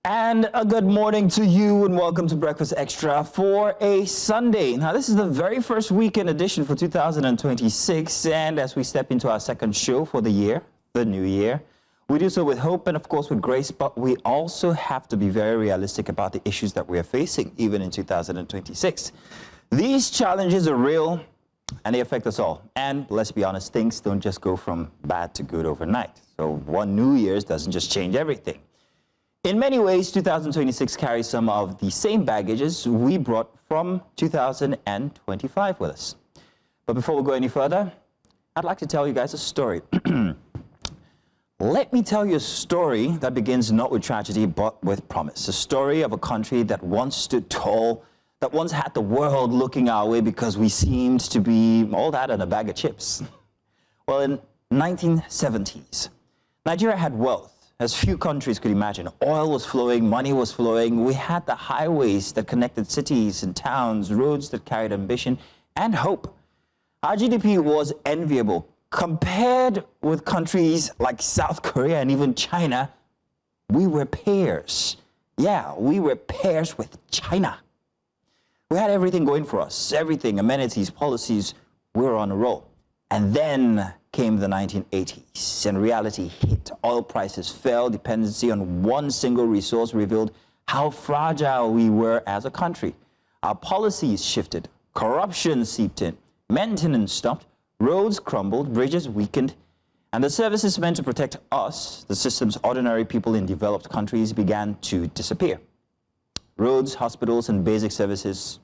And a good morning to you and welcome to Breakfast Extra for a Sunday. Now, this is the very first weekend edition for 2026. And as we step into our second show for the year, the new year, we do so with hope and, of course, with grace. But we also have to be very realistic about the issues that we are facing, even in 2026. These challenges are real and they affect us all. And let's be honest, things don't just go from bad to good overnight. So one New Year's doesn't just change everything. In many ways, 2026 carries some of the same baggages we brought from 2025 with us. But before we go any further, I'd like to tell you guys a story. Let me tell you a story that begins not with tragedy, but with promise. A story of a country that once stood tall, that once had the world looking our way because we seemed to be all that and a bag of chips. Well, in 1970s, Nigeria had wealth as few countries could imagine. Oil was flowing, money was flowing. We had the highways that connected cities and towns, roads that carried ambition and hope. Our GDP was enviable. Compared with countries like South Korea and even China, we were peers. Yeah, we were peers with China. We had everything going for us, everything, amenities, policies, we were on a roll. And then came the 1980s and reality hit. Oil prices fell, dependency on one single resource revealed how fragile we were as a country. Our policies shifted, corruption seeped in, maintenance stopped, roads crumbled, bridges weakened, and the services meant to protect us, the system's ordinary people in developed countries, began to disappear. Roads, hospitals, and basic services,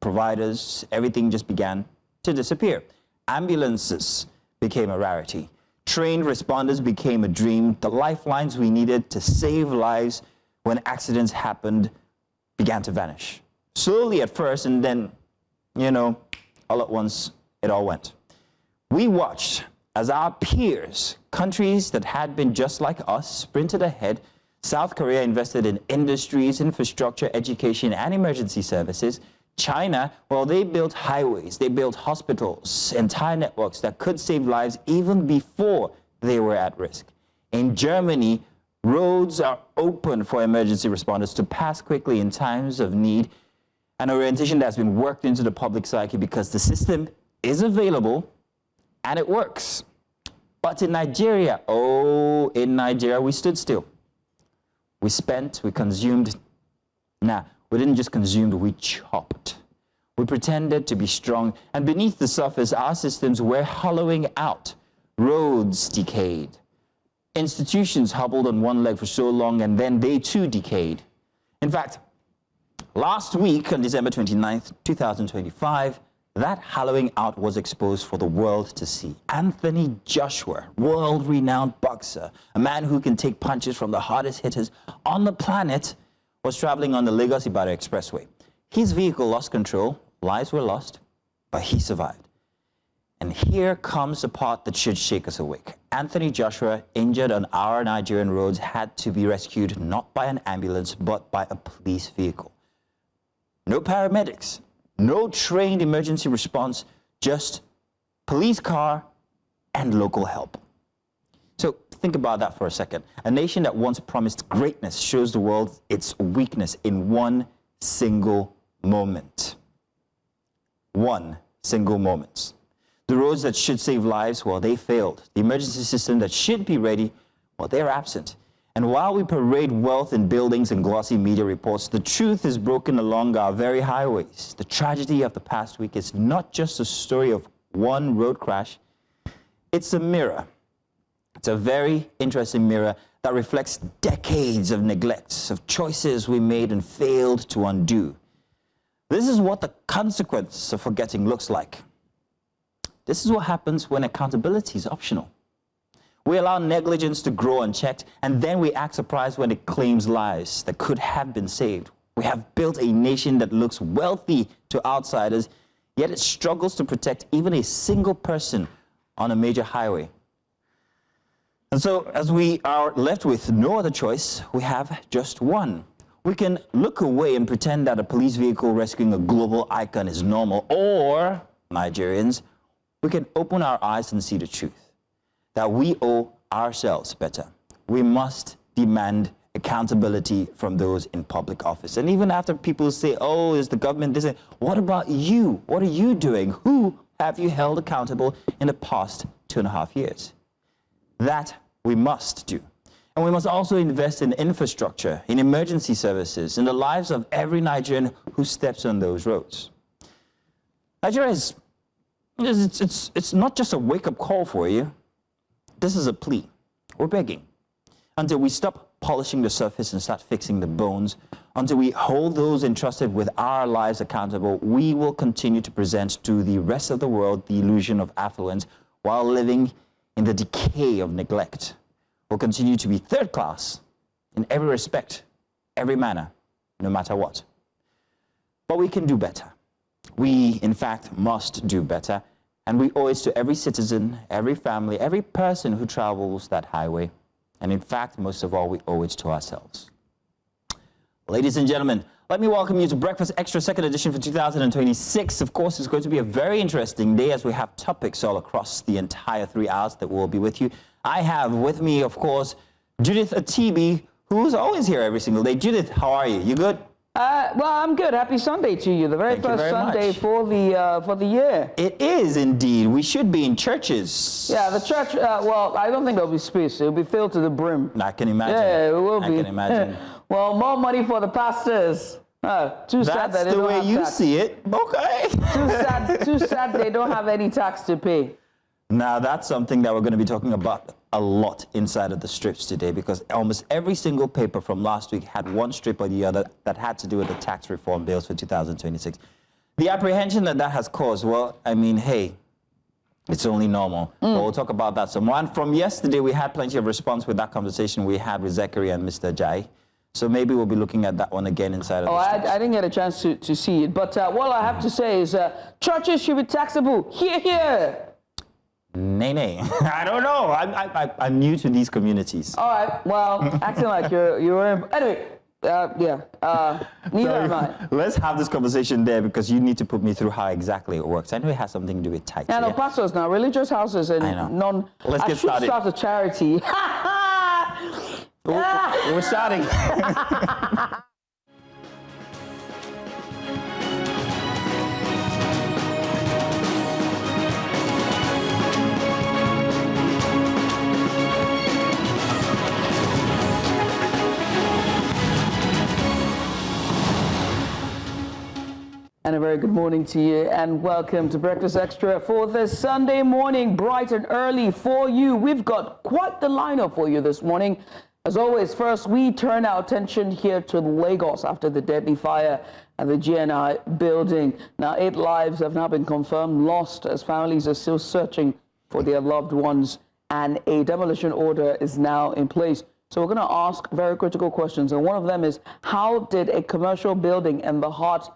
providers, everything just began to disappear. Ambulances became a rarity. Trained responders became a dream. The lifelines we needed to save lives when accidents happened began to vanish. Slowly at first, and then, all at once, it all went. We watched as our peers, countries that had been just like us, sprinted ahead. South Korea invested in industries, infrastructure, education, and emergency services. China, well, they built highways, they built hospitals, entire networks that could save lives even before they were at risk. In Germany, roads are open for emergency responders to pass quickly in times of need, an orientation that's been worked into the public psyche because the system is available and it works. But in Nigeria, we stood still. We spent, we consumed. We didn't just consume, we chopped. We pretended to be strong, and beneath the surface, our systems were hollowing out. Roads decayed. Institutions hobbled on one leg for so long, and then they too decayed. In fact, last week, on December 29th, 2025, that hollowing out was exposed for the world to see. Anthony Joshua, world-renowned boxer, a man who can take punches from the hardest hitters on the planet, was traveling on the Lagos-Ibadan Expressway. His vehicle lost control, lives were lost, but he survived. And here comes the part that should shake us awake. Anthony Joshua, injured on our Nigerian roads, had to be rescued not by an ambulance, but by a police vehicle. No paramedics, no trained emergency response, just police car and local help. So think about that for a second. A nation that once promised greatness shows the world its weakness in one single moment. One single moment. The roads that should save lives, well, they failed. The emergency system that should be ready, well, they're absent. And while we parade wealth in buildings and glossy media reports, the truth is broken along our very highways. The tragedy of the past week is not just a story of one road crash. It's a mirror. It's a very interesting mirror that reflects decades of neglects, of choices we made and failed to undo. This is what the consequence of forgetting looks like. This is what happens when accountability is optional. We allow negligence to grow unchecked, and then we act surprised when it claims lives that could have been saved. We have built a nation that looks wealthy to outsiders, yet it struggles to protect even a single person on a major highway. And so, as we are left with no other choice, we have just one. We can look away and pretend that a police vehicle rescuing a global icon is normal, or, Nigerians, we can open our eyes and see the truth, that we owe ourselves better. We must demand accountability from those in public office. And even after people say, oh, is the government this? What about you? What are you doing? Who have you held accountable in the past 2.5 years? That we must do. And we must also invest in infrastructure, in emergency services, in the lives of every Nigerian who steps on those roads. Nigeria it's not just a wake-up call for you. This is a plea. We're begging. Until we stop polishing the surface and start fixing the bones, until we hold those entrusted with our lives accountable, we will continue to present to the rest of the world the illusion of affluence while living in the decay of neglect. We'll continue to be third class in every respect, every manner, no matter what. But we can do better. We, in fact, must do better, and we owe it to every citizen, every family, every person who travels that highway. And in fact, most of all, we owe it to ourselves. Ladies and gentlemen, let me welcome you to Breakfast Extra second edition for 2026. Of course, it's going to be a very interesting day as we have topics all across the entire 3 hours that will be with you. I have with me, of course, Judith Atibi, who's always here every single day. Judith, how are you? You good? Well, I'm good. Happy Sunday to you. The very first Sunday for the year. It is indeed. We should be in churches. Yeah, the church. Well, I don't think there'll be space. It'll be filled to the brim. I can imagine. Yeah, it will be. I can imagine. Well, more money for the pastors. Too sad that they don't have tax. That's the way you see it. Okay. Too sad they don't have any tax to pay. Now, that's something that we're going to be talking about a lot inside of the strips today, because almost every single paper from last week had one strip or the other that had to do with the tax reform bills for 2026. The apprehension that has caused, well, I mean, hey, it's only normal. But we'll talk about that some more. And from yesterday, we had plenty of response with that conversation we had with Zachary and Mr. Jai. So maybe we'll be looking at that one again inside of the strips. I didn't get a chance to see it. But what I have to say is churches should be taxable. Hear, hear. Nay. I don't know. I'm new to these communities. All right. Well, acting like you're anyway. Neither am I. Let's have this conversation there, because you need to put me through how exactly it works. I know it has something to do with tithes. Yeah, no, pastors now, religious houses and non. Let's get started. Start a charity. We're starting. And a very good morning to you, and welcome to Breakfast Extra for this Sunday morning, bright and early for you. We've got quite the lineup for you this morning. As always, first we turn our attention here to Lagos after the deadly fire at the GNI building. Now, 8 lives have now been confirmed lost as families are still searching for their loved ones, and a demolition order is now in place. So we're going to ask very critical questions, and one of them is, how did a commercial building in the heart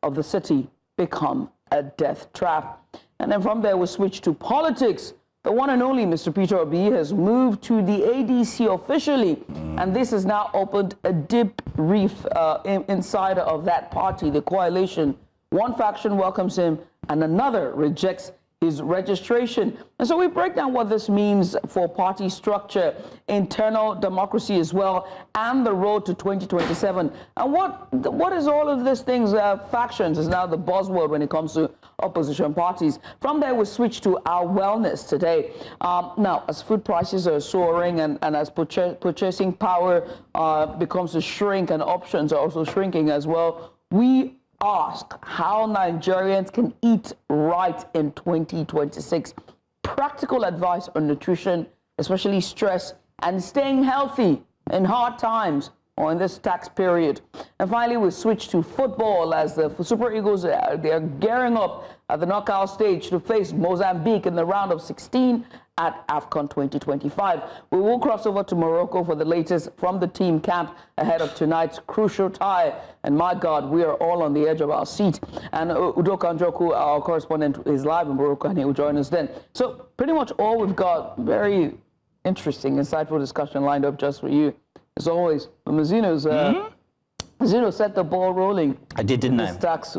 of the city become a death trap? And then from there we switch to politics. The one and only Mr. Peter Obi has moved to the ADC officially, and this has now opened a deep reef inside of that party, the coalition. One faction welcomes him and another rejects his registration. And so we break down what this means for party structure, internal democracy as well, and the road to 2027. And what is all of these things? Factions is now the buzzword when it comes to opposition parties. From there, we switch to our wellness today. Now, as food prices are soaring and as purchasing power becomes to shrink and options are also shrinking as well, we ask how Nigerians can eat right in 2026. Practical advice on nutrition, especially stress, and staying healthy in hard times or in this tax period. And finally, we switch to football as the Super Eagles, they're gearing up at the knockout stage to face Mozambique in the round of 16 at AFCON 2025. We will cross over to Morocco for the latest from the team camp ahead of tonight's crucial tie. And my God, we are all on the edge of our seat. And Udoka Njoku, our correspondent, is live in Morocco, and he will join us then. So pretty much all we've got, very interesting, insightful discussion lined up just for you. As always, the Mazzino's Zeno set the ball rolling. I did, didn't I?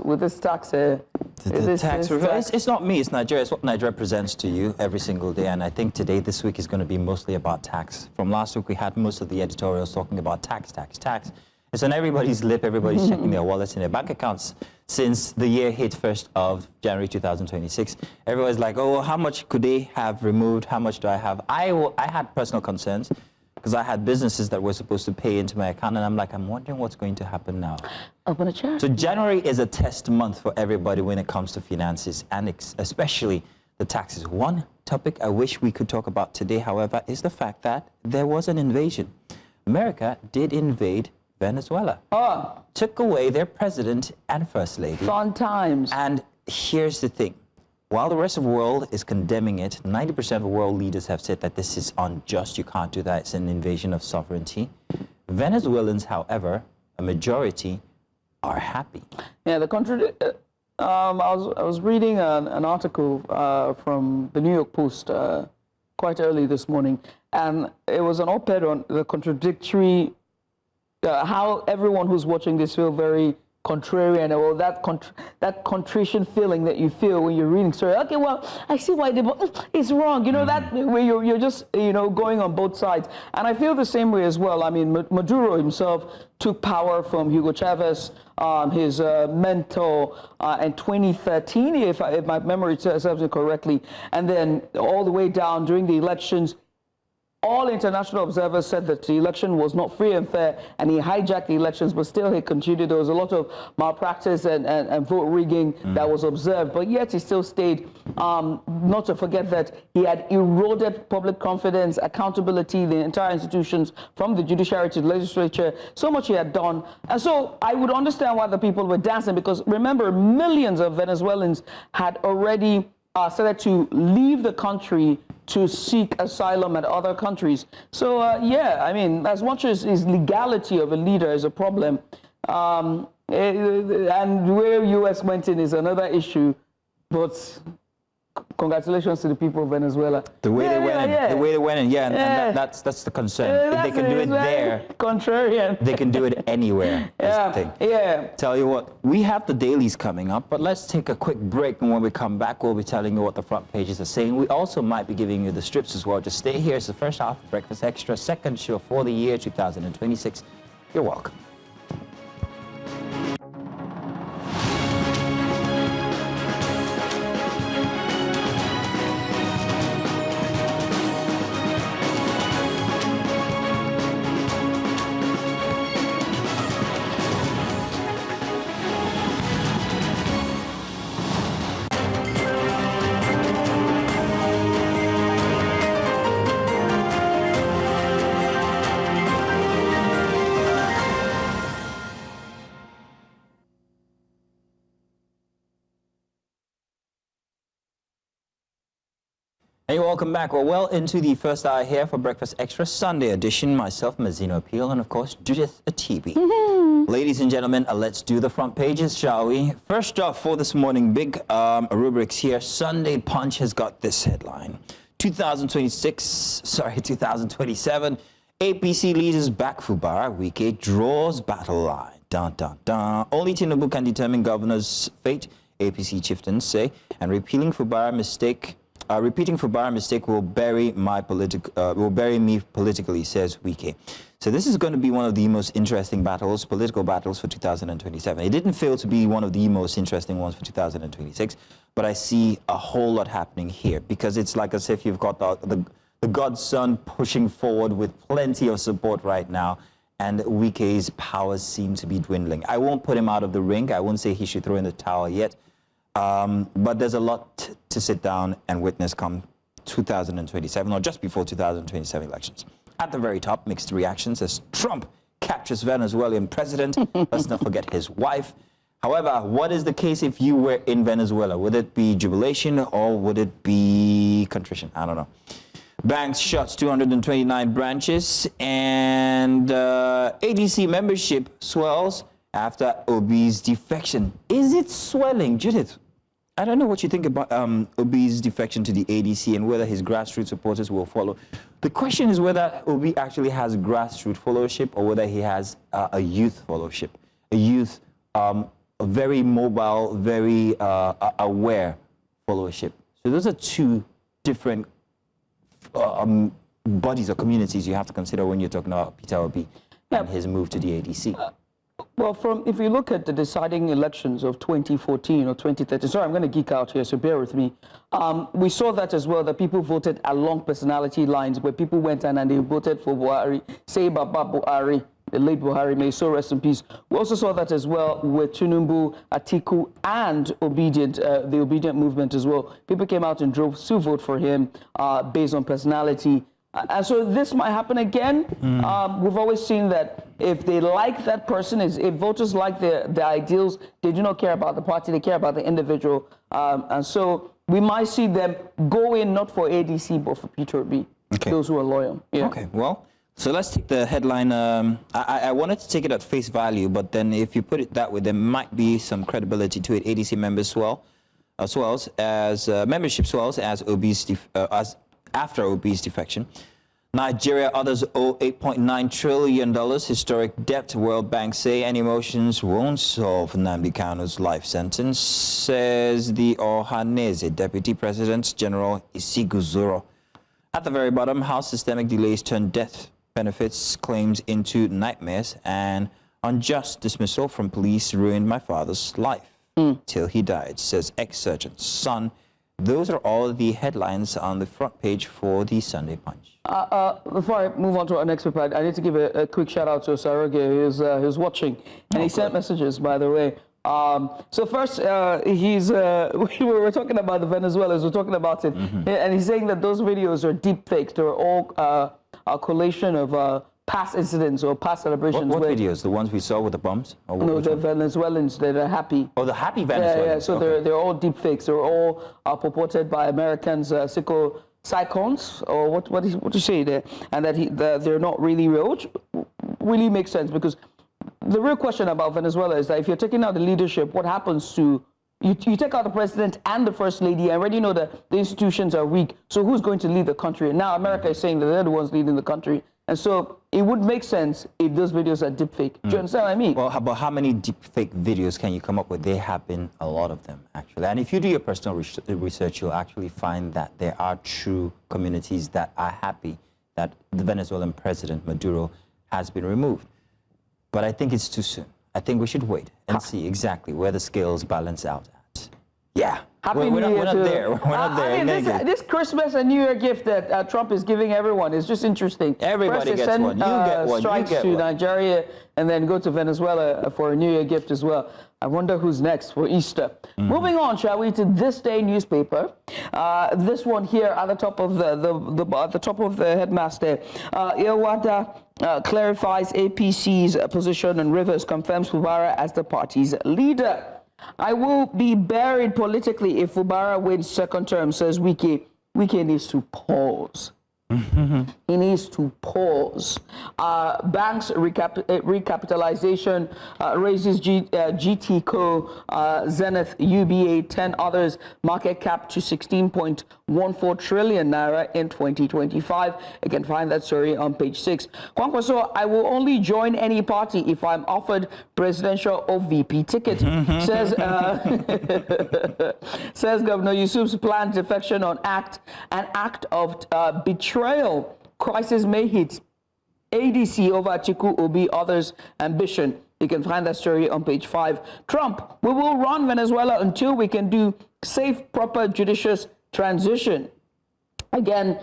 With this tax. The tax reverse. It's not me, it's Nigeria. It's what Nigeria presents to you every single day. And I think today, this week, is going to be mostly about tax. From last week, we had most of the editorials talking about tax. It's on everybody's lip. Everybody's checking their wallets and their bank accounts since the year hit 1st of January 2026. Everybody's like, oh, how much could they have removed? How much do I have? I had personal concerns because I had businesses that were supposed to pay into my account, and I'm like, I'm wondering what's going to happen now. Open a chair. So January is a test month for everybody when it comes to finances, and especially the taxes. One topic I wish we could talk about today, however, is the fact that there was an invasion. America did invade Venezuela. Oh. Took away their president and first lady. Fun times. And here's the thing. While the rest of the world is condemning it, 90% of world leaders have said that this is unjust. You can't do that. It's an invasion of sovereignty. Venezuelans, however, a majority, are happy. Yeah, the country. I was reading an article from the New York Post quite early this morning, and it was an op-ed on the contradictory. How everyone who's watching this feel very contrarian, or that contrition feeling that you feel when you're reading story. Okay, well, I see why they, but it's wrong. You know, that where you're just, you know, going on both sides. And I feel the same way as well. I mean, Maduro himself took power from Hugo Chavez, his mentor, in 2013, if my memory serves me correctly. And then all the way down during the elections, all international observers said that the election was not free and fair, and he hijacked the elections, but still he continued. There was a lot of malpractice and vote rigging that was observed, but yet he still stayed. Not to forget that he had eroded public confidence, accountability, the entire institutions, from the judiciary to the legislature. So much he had done. And so I would understand why the people were dancing, because remember, millions of Venezuelans had already started to leave the country to seek asylum at other countries. So, yeah, I mean, as much as legality of a leader is a problem, and where U.S. went in is another issue, but congratulations to the people of Venezuela. The way they went in, the way they went in, and that's the concern. If they can do it there, contrarian. They can do it anywhere. That's the thing. Yeah. Tell you what, we have the dailies coming up, but let's take a quick break, and when we come back, we'll be telling you what the front pages are saying. We also might be giving you the strips as well. Just stay here. It's the first half of Breakfast Extra, second show for the year 2026. You're welcome. Hey, welcome back. We're well into the first hour here for Breakfast Extra Sunday edition. Myself, Mazino Appeal, and of course, Judith Atibi. Ladies and gentlemen, let's do the front pages, shall we? First off for this morning, big rubrics here. Sunday Punch has got this headline. 2027, APC leaders back Fubara, Wike draws battle line. Dun, dun, dun. Only Tinubu can determine governor's fate, APC chieftains say, and repeating Fubara mistake will bury me politically, says Wike. So this is going to be one of the most interesting political battles for 2027. It didn't fail to be one of the most interesting ones for 2026, but I see a whole lot happening here, because it's like as if you've got the godson pushing forward with plenty of support right now, and Wike's powers seem to be dwindling. I won't put him out of the ring. I won't say he should throw in the towel yet. But there's a lot to sit down and witness come 2027, or just before 2027 elections. At the very top, mixed reactions as Trump captures Venezuelan president. Let's not forget his wife. However, what is the case if you were in Venezuela? Would it be jubilation or would it be contrition? I don't know. Banks shuts 229 branches, and ADC membership swells after Obi's defection. Is it swelling, Judith? I don't know what you think about Obi's defection to the ADC and whether his grassroots supporters will follow. The question is whether Obi actually has grassroots followership or whether he has a youth followership. a youth, very mobile, very aware followership. So those are two different bodies or communities you have to consider when you're talking about Peter Obi and his move to the ADC. Well, if you look at the deciding elections of 2014 or 2013, sorry, I'm going to geek out here, so bear with me. We saw that as well, that people voted along personality lines, where people went in and they voted for Buhari, say Baba Buhari, the late Buhari, may so rest in peace. We also saw that as well with Tinubu, Atiku, and the Obedient movement as well. People came out in droves to vote for him based on personality. And so this might happen again. We've always seen that if they like that person, if voters like the ideals, they do not care about the party, they care about the individual. And so we might see them go in not for ADC, but for Peter Obi, those who are loyal. Yeah. Okay, well, so let's take the headline. I wanted to take it at face value, but then if you put it that way, there might be some credibility to it. ADC members membership swells as obese after Obi's defection. Nigeria, others owe $8.9 trillion historic debt. World Bank say any motions won't solve Nnamdi Kanu's life sentence, says the Ohaneze Deputy President General Isiguzoro. At the very bottom, how systemic delays turn death benefits claims into nightmares, and unjust dismissal from police ruined my father's life till he died, says ex-surgeon's son. Those are all the headlines on the front page for the Sunday Punch. Before I move on to our next report, I need to give a quick shout out to Saroge, who's watching, and he sent messages, by the way. So first, we were talking about the Venezuelans, we're talking about it, and he's saying that those videos are deep fakes. They're all a collation of past incidents or past celebrations. What videos? The ones we saw with the bombs? No, the Venezuelans that are happy. Oh, the happy Venezuelans. Yeah, so they're all deep fakes. They're all purported by Americans, psychons, or what do you say there? And that they're not really real, which really makes sense, because the real question about Venezuela is that if you're taking out the leadership, what happens to you take out the president and the first lady, and already know that the institutions are weak. So who's going to lead the country? And now America is saying that they're the ones leading the country. And so it would make sense if those videos are deepfake. Do you understand what I mean? Well, but how many deepfake videos can you come up with? There have been a lot of them, actually. And if you do your personal research, you'll actually find that there are true communities that are happy that the Venezuelan president, Maduro, has been removed. But I think it's too soon. I think we should wait and see exactly where the scales balance out at. Yeah. We're not there. We're not there. I mean, this Christmas and New Year gift that Trump is giving everyone is just interesting. Everybody gets one. You get one. Strikes to Nigeria and then go to Venezuela for a New Year gift as well. I wonder who's next for Easter. Moving on, shall we, to This Day newspaper. This one here at the top of the headmaster. Iwata clarifies APC's position and Rivers confirms Fubara as the party's leader. I will be buried politically if Fubara wins second term, says Wike. Wike needs to pause. He needs to pause. Banks recapitalization raises GTCO, Zenith, UBA, 10 others, market cap to 16.14 trillion naira in 2025. You can find that story on page 6. Kwankwaso, I will only join any party if I'm offered presidential or VP ticket, says says Governor Yusuf's planned defection on an act of betrayal. Crisis may hit ADC over Atiku, Obi, others' ambition. You can find that story on page 5. Trump, we will run Venezuela until we can do safe, proper, judicious transition. Again,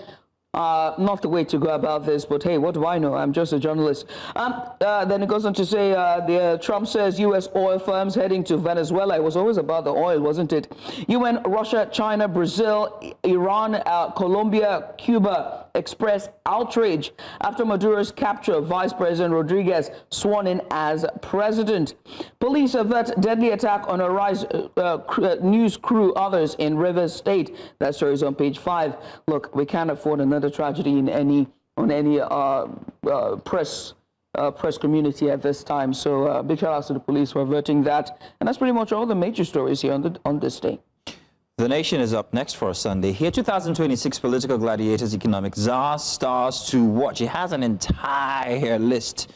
not the way to go about this, but hey, what do I know? I'm just a journalist. Then it goes on to say, Trump says U.S. oil firms heading to Venezuela. It was always about the oil, wasn't it? UN, Russia, China, Brazil, Iran, Colombia, Cuba express outrage after Maduro's capture. Vice President Rodriguez sworn in as president. Police avert deadly attack on a Rise news crew, others in Rivers State. That story is on page 5. Look, we can't afford another tragedy on any press community at this time. So big shout out to the police for averting that. And that's pretty much all the major stories here on this day. The Nation is up next for a Sunday. Here, 2026 Political Gladiators Economic Czar Stars to Watch. It has an entire list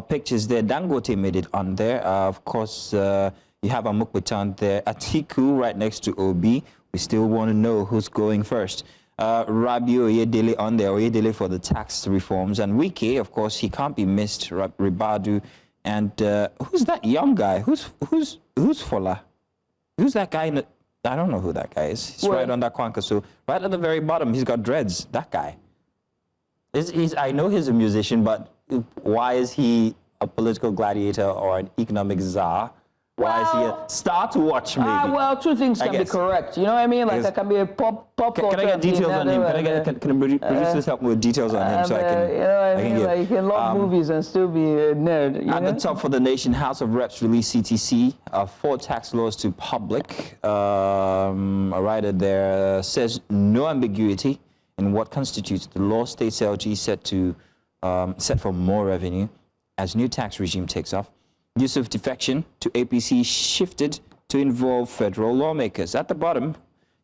pictures there. Dangote made it on there. Of course, you have Amukbutan there. Atiku right next to Obi. We still want to know who's going first. Rabi Oyedele on there. Oyedele for the tax reforms. And Wike, of course, he can't be missed. Ribadu. And who's that young guy? Who's Fola? Who's that guy? I don't know who that guy is. He's right on that Kwankasu. Right at the very bottom, he's got dreads. That guy. I know he's a musician, but why is he a political gladiator or an economic czar? Why is he a star to watch, maybe? Well, two things can be correct. You know what I mean? Like, that can be a pop culture. Can I get details on him? Can producers help me with details on him so I can... You know what I mean? Like, you can love movies and still be a nerd. At the top for the nation, House of Reps released CTC, 4 tax laws to public. A writer there says no ambiguity in what constitutes the law. States LG set for more revenue as new tax regime takes off. Use of defection to APC shifted to involve federal lawmakers. At the bottom,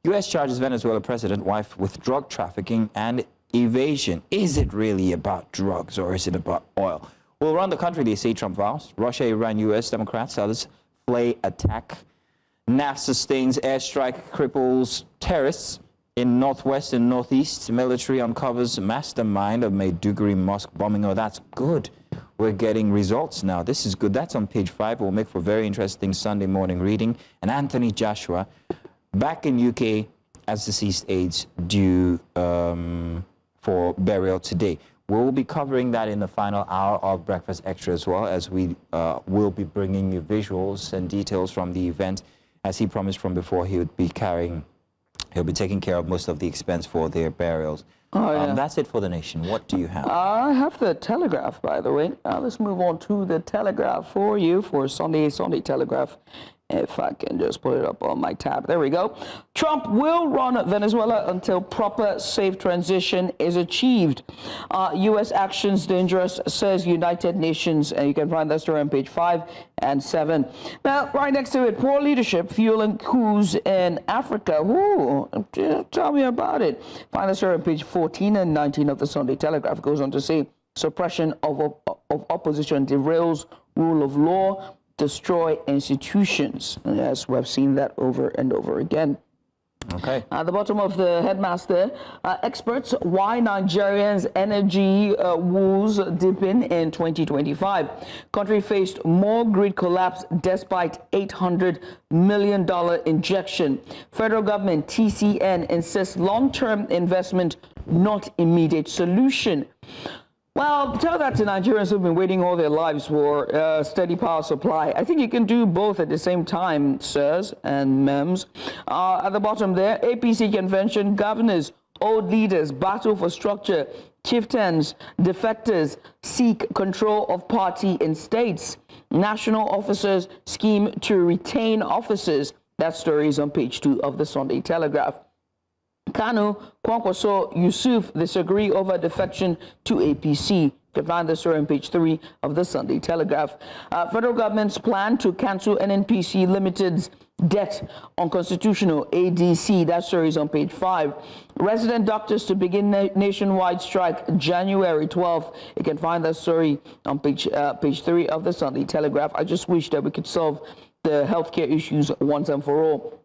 U.S. charges Venezuela president wife with drug trafficking and evasion. Is it really about drugs or is it about oil? Well, around the country, they say Trump vows. Russia, Iran, U.S. Democrats, others flay attack. NAF sustains airstrike, cripples terrorists in northwest and northeast. Military uncovers mastermind of Maiduguri mosque bombing. Oh, that's good. We're getting results now. This is good. That's on page 5. It will make for very interesting Sunday morning reading. And Anthony Joshua, back in UK as deceased aides due for burial today. We'll be covering that in the final hour of Breakfast Extra as well, as we will be bringing you visuals and details from the event. As he promised from before, he'll be taking care of most of the expense for their burials. Oh, yeah. That's it for the nation. What do you have? I have the Telegraph, by the way. Let's move on to the Telegraph for you for Sunday Telegraph. If I can just put it up on my tab. There we go. Trump will run Venezuela until proper safe transition is achieved. U.S. actions dangerous, says United Nations. And you can find that story on page 5 and 7. Now, right next to it, poor leadership fueling coups in Africa. Ooh, tell me about it. Find that story on page 14 and 19 of the Sunday Telegraph. It goes on to say, suppression of opposition derails rule of law, destroy institutions. Yes, we've seen that over and over again. Okay. At the bottom of the headmaster, experts why Nigerians' energy woes deepen in 2025. Country faced more grid collapse despite $800 million injection. Federal government, TCN, insists long-term investment, not immediate solution. Well, tell that to Nigerians who've been waiting all their lives for steady power supply. I think you can do both at the same time, sirs and mems. At the bottom there, APC convention, governors, old leaders, battle for structure, chieftains, defectors seek control of party in states. National officers scheme to retain officers. That story is on page 2 of the Sunday Telegraph. Kanu, Kwankwaso, Yusuf disagree over defection to APC. You can find the story on page 3 of the Sunday Telegraph. Federal government's plan to cancel NNPC Limited's debt unconstitutional, ADC. That story is on page 5. Resident doctors to begin nationwide strike January 12th. You can find that story on page 3 of the Sunday Telegraph. I just wish that we could solve the healthcare issues once and for all.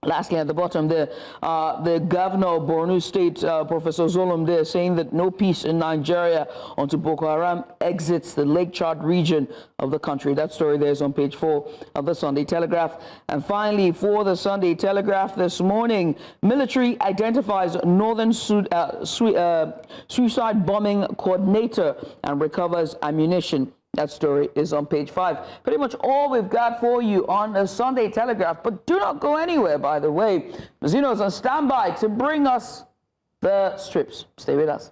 Lastly, at the bottom there, the governor of Borno State, Professor Zulum, there saying that no peace in Nigeria until Boko Haram exits the Lake Chad region of the country. That story there is on page 4 of the Sunday Telegraph. And finally, for the Sunday Telegraph this morning, military identifies Northern suicide bombing coordinator and recovers ammunition. That story is on page 5. Pretty much all we've got for you on the Sunday Telegraph. But do not go anywhere, by the way. Mazino is on standby to bring us the strips. Stay with us.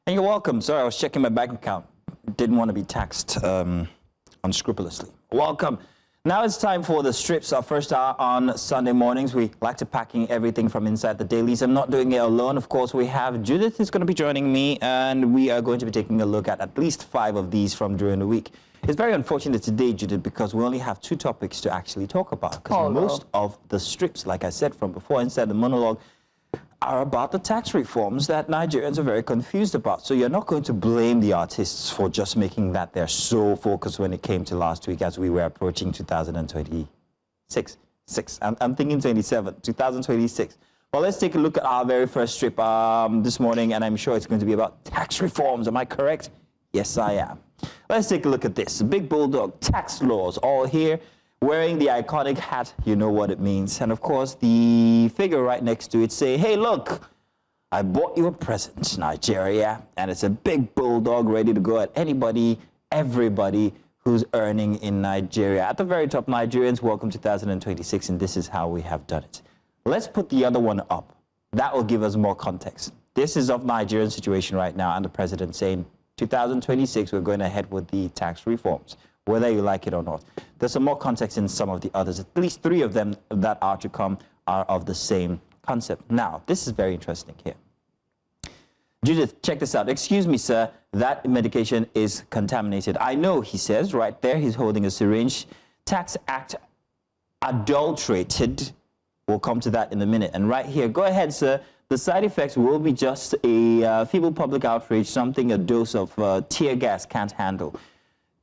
And you're welcome. Sorry, I was checking my bank account. Didn't want to be taxed unscrupulously. Welcome. Now it's time for the strips, our first hour on Sunday mornings. We like to packing everything from inside the dailies. I'm not doing it alone. Of course, we have Judith is going to be joining me, and we are going to be taking a look at least 5 of these from during the week. It's very unfortunate today, Judith, because we only have 2 topics to actually talk about. Because most of the strips, like I said from before, inside the monologue, are about the tax reforms that Nigerians are very confused about. So you're not going to blame the artists for just making that their sole focus when it came to last week as we were approaching 2026. I'm thinking 2026. Well, let's take a look at our very first strip this morning, and I'm sure it's going to be about tax reforms. Am I correct? Yes, I am. Let's take a look at this. Big Bulldog, tax laws, all here. Wearing the iconic hat, you know what it means. And of course, the figure right next to it say, hey, look, I bought you a present, Nigeria. And it's a big bulldog ready to go at anybody, everybody who's earning in Nigeria. At the very top, Nigerians, welcome 2026, and this is how we have done it. Let's put the other one up. That will give us more context. This is of Nigerian situation right now, and the president saying, 2026, we're going ahead with the tax reforms, whether you like it or not. There's some more context in some of the others. At least 3 of them that are to come are of the same concept. Now, this is very interesting here. Judith, check this out. Excuse me, sir, that medication is contaminated. I know, he says, right there, he's holding a syringe. Tax Act adulterated. We'll come to that in a minute. And right here, go ahead, sir. The side effects will be just a feeble public outrage, something a dose of tear gas can't handle.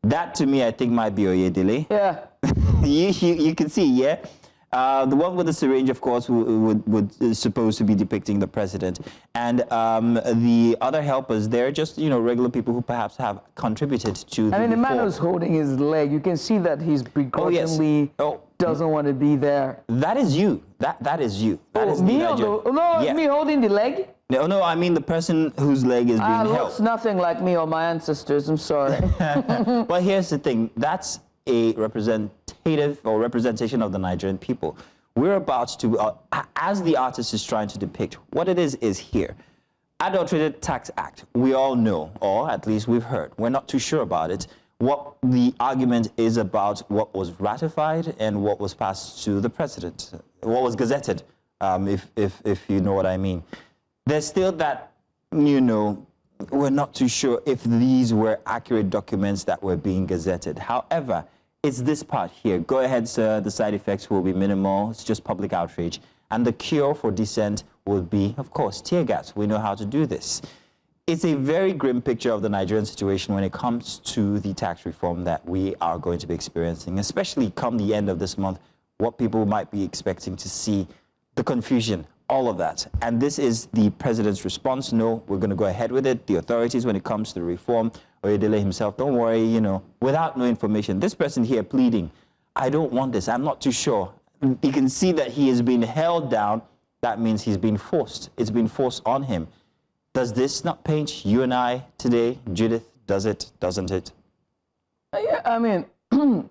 That, to me, I think might be Oyedele. Yeah. you can see, yeah? The one with the syringe, of course, is supposed to be depicting the president. And the other helpers, they're just, you know, regular people who perhaps have contributed to the the man who's holding his leg, you can see that he's begrudgingly doesn't want to be there. That is you. That is you. That is me? Me holding the leg? No, I mean the person whose leg is being held. Looks nothing like me or my ancestors, I'm sorry. Well, here's the thing. That's a representative or representation of the Nigerian people. We're about to, as the artist is trying to depict, what it is here. Adulterated Tax Act. We all know, or at least we've heard. We're not too sure about it. What the argument is about what was ratified and what was passed to the president, what was gazetted, if you know what I mean. There's still that, you know, we're not too sure if these were accurate documents that were being gazetted. However, it's this part here. Go ahead, sir. The side effects will be minimal. It's just public outrage. And the cure for dissent will be, of course, tear gas. We know how to do this. It's a very grim picture of the Nigerian situation when it comes to the tax reform that we are going to be experiencing, especially come the end of this month, what people might be expecting to see, the confusion, all of that. And this is the president's response. No, we're going to go ahead with it. The authorities, when it comes to the reform, Oyedele himself, don't worry, you know, without no information. This person here pleading, I don't want this. I'm not too sure. You can see that he is being held down. That means he's been forced. It's been forced on him. Does this not paint you and I today? Judith, does it, doesn't it? Yeah, I mean,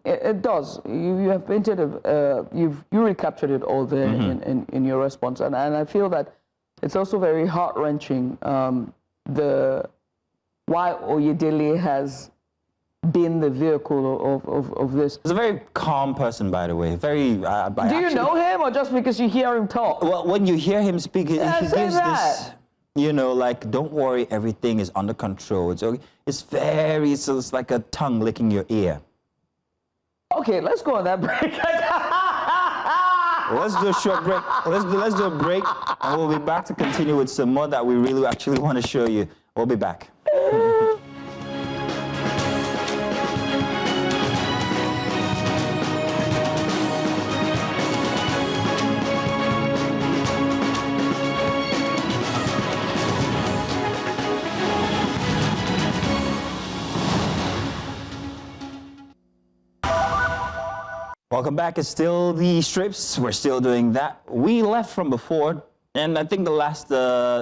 it does. You have painted, you recaptured it all there in your response. And I feel that it's also very heart-wrenching, why Oyedele has been the vehicle of this. He's a very calm person, by the way. Very. Do you know him, or just because you hear him talk? Well, when you hear him speak, he gives this, you know, like, don't worry, everything is under control. It's okay. It's like a tongue licking your ear. Okay, let's go on that break. Let's do a short break. Let's do a break, and we'll be back to continue with some more that we really actually want to show you. We'll be back. Welcome back. It's still the strips. We're still doing that. We left from before, and I think the last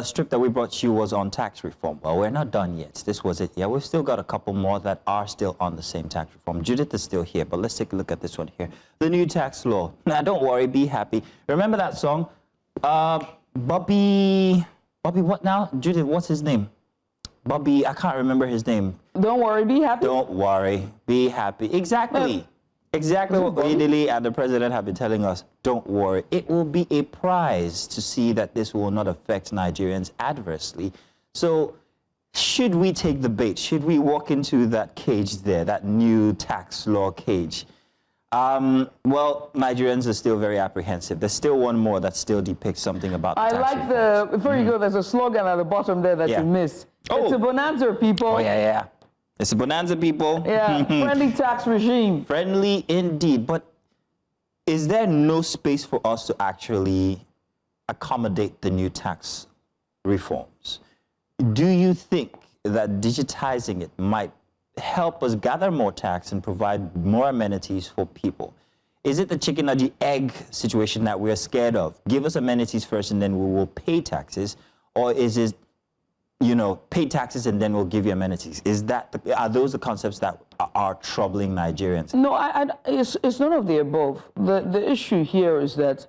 strip that we brought you was on tax reform. Well, we're not done yet. This was it. Yeah, we've still got a couple more that are still on the same tax reform. Judith is still here, but let's take a look at this one here. The new tax law. Now, don't worry. Be happy. Remember that song? Bobby what now? Judith, what's his name? Bobby, I can't remember his name. Don't worry, be happy. Don't worry, be happy. Exactly. Exactly what Oyedele and the president have been telling us. Don't worry. It will be a prize to see that this will not affect Nigerians adversely. So should we take the bait? Should we walk into that cage there, that new tax law cage? Well, Nigerians are still very apprehensive. There's still one more that still depicts something about the I tax like the, before you go, there's a slogan at the bottom there that you missed. Oh. It's a bonanza, people. Oh, yeah. It's a bonanza, people. Yeah, friendly tax regime. Friendly indeed. But is there no space for us to actually accommodate the new tax reforms? Do you think that digitizing it might help us gather more tax and provide more amenities for people? Is it the chicken or the egg situation that we're scared of? Give us amenities first and then we will pay taxes? Or is it, you know, pay taxes and then we'll give you amenities? Are those the concepts that are troubling Nigerians? No, it's none of the above. The issue here is that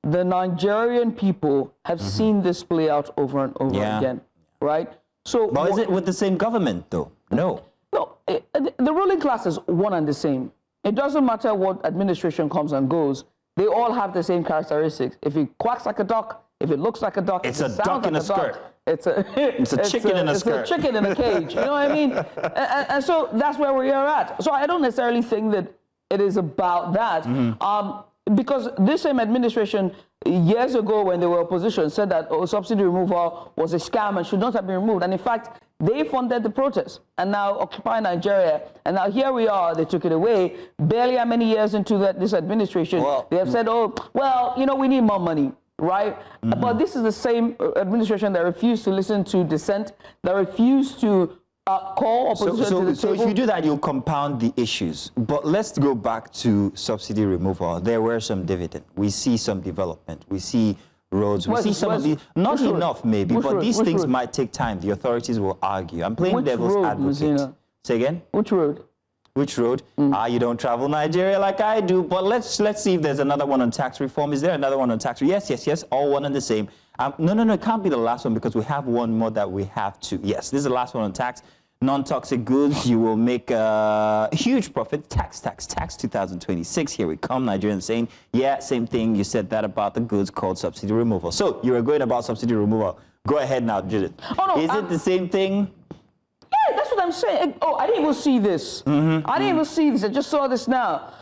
the Nigerian people have seen this play out over and over again, right? So, but is it with the same government, though? No. No, the ruling class is one and the same. It doesn't matter what administration comes and goes. They all have the same characteristics. If it quacks like a duck, if it looks like a duck, it's a duck in a skirt. It's a chicken in a skirt. It's a chicken in a cage. You know what I mean? And so that's where we are at. So I don't necessarily think that it is about that. Because this same administration, years ago when they were opposition, said that subsidy removal was a scam and should not have been removed. And in fact, they funded the protest and now occupy Nigeria. And now here we are, they took it away. Barely how many years into this administration, they have said, oh, well, you know, we need more money, right? But this is the same administration that refused to listen to dissent, that refused to call opposition to the table. So if you do that, you'll compound the issues. But let's go back to subsidy removal. There were some dividend. We see some development. We see roads. We see some of these. Not enough, maybe, but these things might take time. The authorities will argue. I'm playing devil's advocate. Messina? Say again? Which road? Which road? You don't travel Nigeria like I do. But let's see if there's another one on tax reform. Is there another one on tax? Yes. All one and the same. No, it can't be the last one because we have one more that we have to. Yes, this is the last one on tax. Non-toxic goods, you will make a huge profit. Tax 2026. Here we come. Nigerians saying, yeah, same thing. You said that about the goods called subsidy removal. So you were going about subsidy removal. Go ahead now, Judith. Oh, no, is it the same thing? Yeah, that's what I'm saying. Oh, I didn't even see this. I didn't even see this. I just saw this now.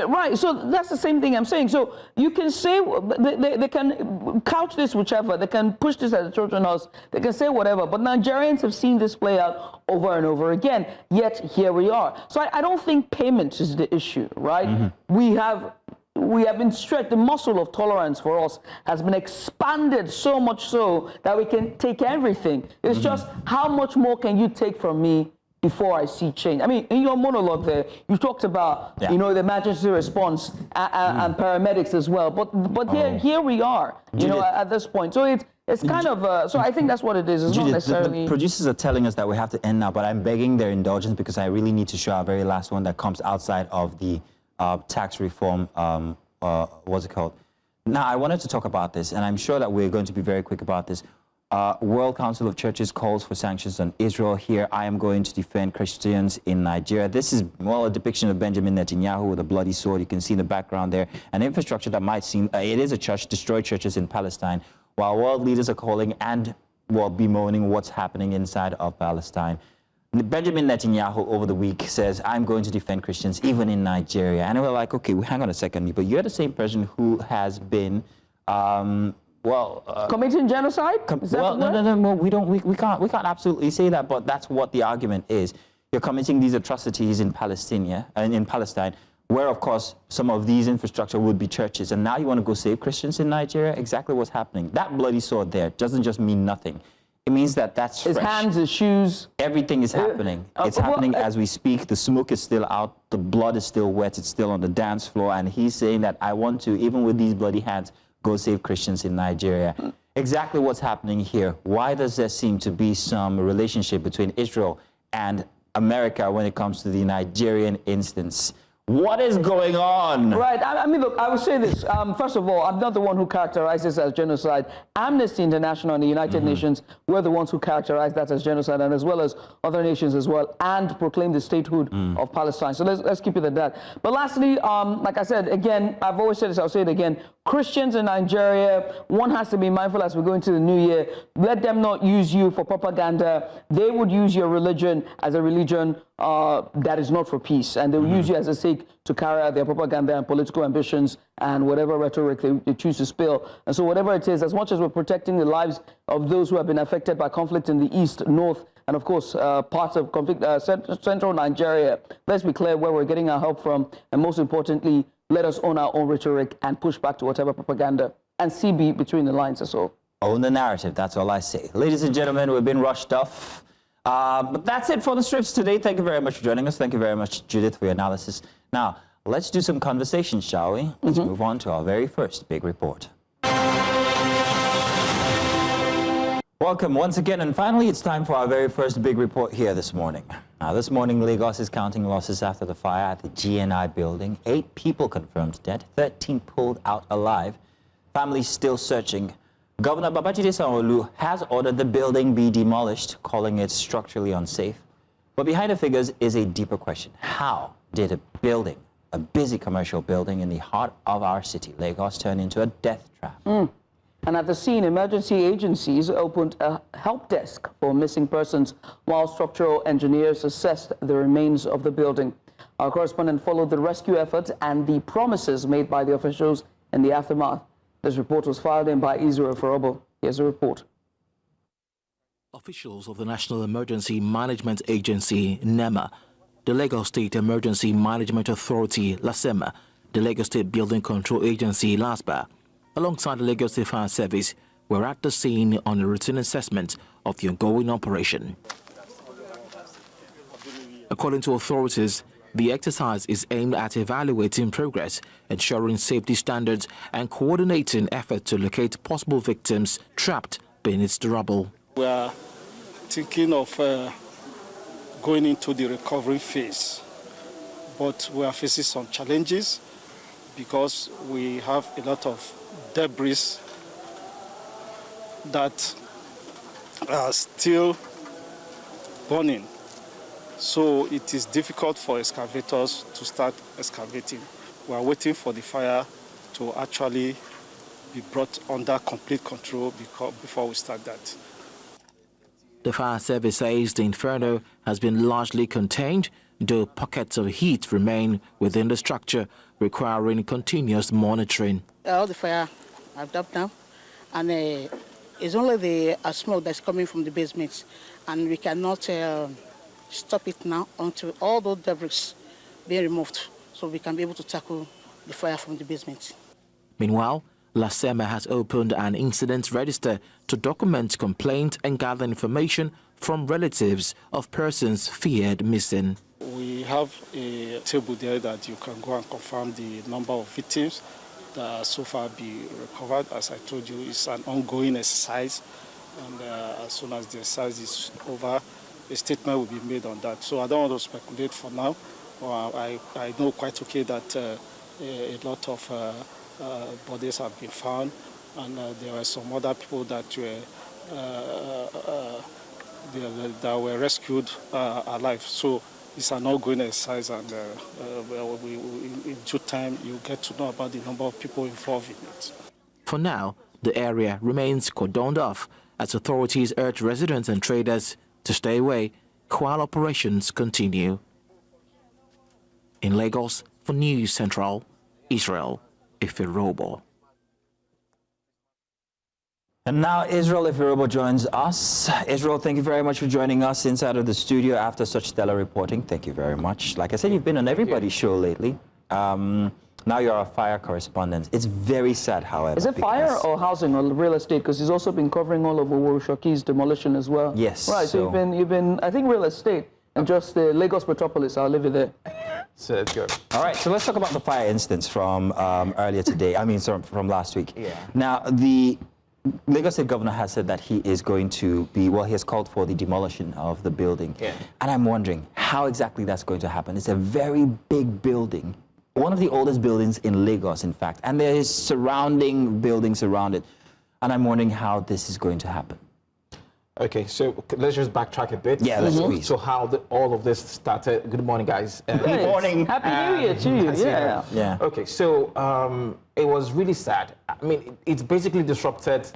Right, so that's the same thing I'm saying. So you can say, they can couch this whichever, they can push this at the children's house, they can say whatever, but Nigerians have seen this play out over and over again, yet here we are. So I don't think payment is the issue, right? We have been stretched. The muscle of tolerance for us has been expanded so much so that we can take everything. It's just how much more can you take from me before I see change? I mean, in your monologue there, you talked about, you know, the emergency response and paramedics as well. But here we are, you know, at this point. So it's kind of, so I think that's what it is. It's not necessarily... The producers are telling us that we have to end now, but I'm begging their indulgence because I really need to show our very last one that comes outside of the tax reform, what's it called? Now, I wanted to talk about this, and I'm sure that we're going to be very quick about this. World Council of Churches calls for sanctions on Israel. Here, I am going to defend Christians in Nigeria. This is, well, a depiction of Benjamin Netanyahu with a bloody sword. You can see in the background there an infrastructure that might seem, it is a church, destroy churches in Palestine, while world leaders are calling and, well, bemoaning what's happening inside of Palestine. Benjamin Netanyahu over the week says, I'm going to defend Christians even in Nigeria. And we're like, okay, hang on a second, but you're the same person who has been, committing genocide? No. We can't absolutely say that, but that's what the argument is. You're committing these atrocities in Palestine, where, of course, some of these infrastructure would be churches, and now you want to go save Christians in Nigeria? Exactly what's happening. That bloody sword there doesn't just mean nothing. It means that that's fresh. His hands, his shoes. Everything is happening. It's happening as we speak. The smoke is still out. The blood is still wet. It's still on the dance floor. And he's saying that I want to, even with these bloody hands, go save Christians in Nigeria. Exactly what's happening here. Why does there seem to be some relationship between Israel and America when it comes to the Nigerian instance? What is going on? Right. I mean, look, I would say this. First of all, I'm not the one who characterizes as genocide. Amnesty International and the United Nations were the ones who characterized that as genocide, and as well as other nations as well, and proclaimed the statehood of Palestine. So let's keep it at that. But lastly, like I said, again, I've always said this, I'll say it again. Christians in Nigeria, one has to be mindful as we go into the new year. Let them not use you for propaganda. They would use your religion as a religion that is not for peace, and they will use you as a sake to carry out their propaganda and political ambitions and whatever rhetoric they choose to spill. And so whatever it is, as much as we're protecting the lives of those who have been affected by conflict in the east, north, and of course parts of conflict, central Nigeria, let's be clear where we're getting our help from, and most importantly, let us own our own rhetoric and push back to whatever propaganda and see between the lines as well. Own the narrative, that's all I say. Ladies and gentlemen, we've been rushed off. But that's it for the strips today. Thank you very much for joining us. Thank you very much, Judith, for your analysis. Now, let's do some conversation, shall we? Let's move on to our very first big report. Welcome once again, and finally it's time for our very first big report here this morning. Now, this morning, Lagos is counting losses after the fire at the GNI building. 8 people confirmed dead, 13 pulled out alive. Families still searching. Governor Babajide Sanwo-Olu has ordered the building be demolished, calling it structurally unsafe. But behind the figures is a deeper question. How did a building, a busy commercial building in the heart of our city, Lagos, turn into a death trap? And at the scene, emergency agencies opened a help desk for missing persons while structural engineers assessed the remains of the building. Our correspondent followed the rescue efforts and the promises made by the officials in the aftermath. This report was filed in by Israel Forobo. Here's a report. Officials of the National Emergency Management Agency, NEMA, the Lagos State Emergency Management Authority, LASEMA, the Lagos State Building Control Agency, LASBA, alongside the Lagos State Fire Service, were at the scene on a routine assessment of the ongoing operation. According to authorities, the exercise is aimed at evaluating progress, ensuring safety standards, and coordinating efforts to locate possible victims trapped beneath the rubble. We are thinking of going into the recovery phase, but we are facing some challenges because we have a lot of debris that are still burning. So it is difficult for excavators to start excavating. We are waiting for the fire to actually be brought under complete control before we start that. The fire service says the inferno has been largely contained, though pockets of heat remain within the structure, requiring continuous monitoring. All the fire have dropped now, and it's only the smoke that's coming from the basement, and we cannot stop it now until all those debris be removed, so we can be able to tackle the fire from the basement. Meanwhile, LASEMA has opened an incident register to document complaints and gather information from relatives of persons feared missing. We have a table there that you can go and confirm the number of victims that so far be recovered. As I told you, it's an ongoing exercise, and as soon as the exercise is over, a statement will be made on that. So I don't want to speculate for now. I know quite okay that a lot of bodies have been found, and there were some other people that were rescued alive. So it's an ongoing exercise, and in due time you get to know about the number of people involved in it. For now, the area remains cordoned off as authorities urge residents and traders to stay away while operations continue. In Lagos, for News Central, Israel Ifirobo. And now Israel Ifirobo joins us. Israel, thank you very much for joining us inside of the studio after such stellar reporting. Thank you very much. Like I said, you've been on everybody's show lately. Now you're a fire correspondent. It's very sad, however. Is it fire or housing or real estate? Because he's also been covering all of Shoki's demolition as well. Yes. Right, so you've been, I think, real estate and just the Lagos metropolis. I'll leave it there. So let's go. All right, so let's talk about the fire instance from earlier today. I mean, sorry, from last week. Yeah. Now, the Lagos State Governor has said that he is going to be, well, he has called for the demolition of the building. Yeah. And I'm wondering how exactly that's going to happen. It's a very big building, one of the oldest buildings in Lagos, in fact, and there is surrounding buildings around it. And I'm wondering how this is going to happen. Okay, so let's just backtrack a bit. Yeah, let's please. So how all of this started. Good morning, guys. Good morning. Happy New Year to you. Yeah. Yeah. Okay, so it was really sad. I mean, it's basically disrupted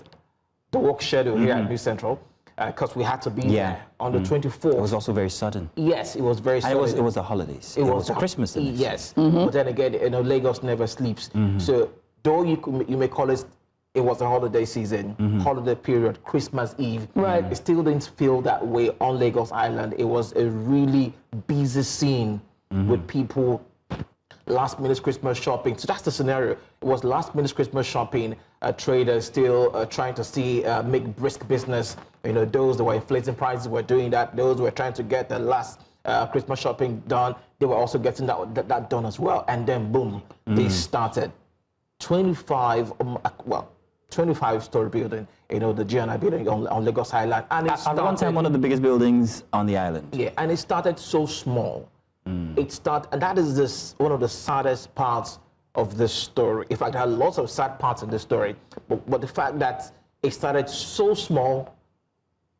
the work schedule here at New Central because we had to be there on the 24th. It was also very sudden. Yes, it was very And sudden. it was the holidays. It was Christmas. Yes, but then again, Lagos never sleeps. So though you may call it was a holiday season, holiday period, Christmas Eve. Right. It still didn't feel that way on Lagos Island. It was a really busy scene with people, last minute Christmas shopping. So that's the scenario. It was last minute Christmas shopping, traders still trying to make brisk business. Those that were inflating prices were doing that. Those who were trying to get the last Christmas shopping done, they were also getting that done as well. And then boom, they started. 25-story building, the GNI building on Lagos Island. And it At one time, one of the biggest buildings on the island. Yeah, and it started so small. And that is one of the saddest parts of this story. In fact, there are lots of sad parts in this story, but the fact that it started so small.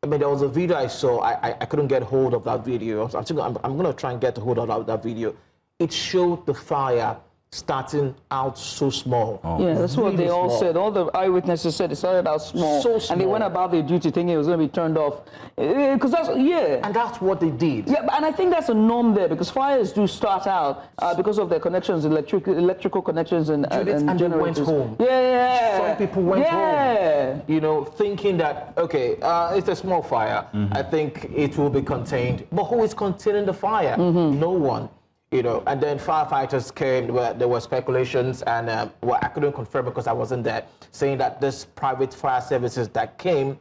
I mean, there was a video I saw. I couldn't get hold of that video. I'm going to try and get hold of that video. It showed the fire starting out so small. Yeah, that's what they all said. All the eyewitnesses said it started out small, So small. and they went about their duty thinking it was going to be turned off. Because And that's what they did. Yeah, and I think that's a norm there because fires do start out because of their connections, electrical connections and And they went generators. home. Yeah. Some people went home, thinking that, okay, it's a small fire. I think it will be contained. But who is containing the fire? No one. And then firefighters came. There were speculations, and I couldn't confirm because I wasn't there, saying that this private fire services that came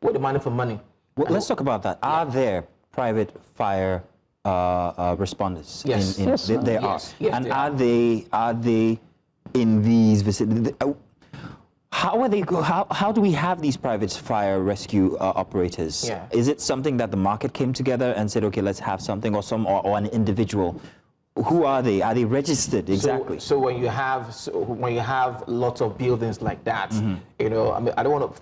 were demanding for money. Well, let's talk about that. Are there private fire responders? Yes. There are. Yes. Yes, And there are. are they in these vicinities? How are they? How do we have these private fire rescue operators? Yeah. Is it something that the market came together and said, okay, let's have something, or an individual? Who are they? Are they registered exactly? So when you have lots of buildings like that, I mean, I don't want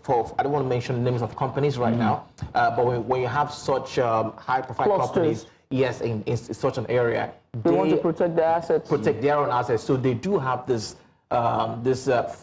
to mention names of companies right now, but when you have such high-profile companies, yes, in such an area, They want to protect their assets. Protect their own assets. So they do have this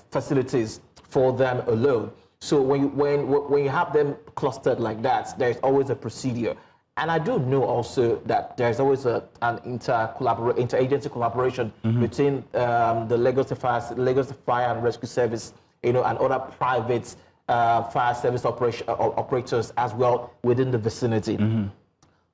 facilities for them alone. So when you have them clustered like that, there's always a procedure. And I do know also that there's always an interagency collaboration between the Lagos Fire and Rescue Service, and other private fire service operators as well within the vicinity.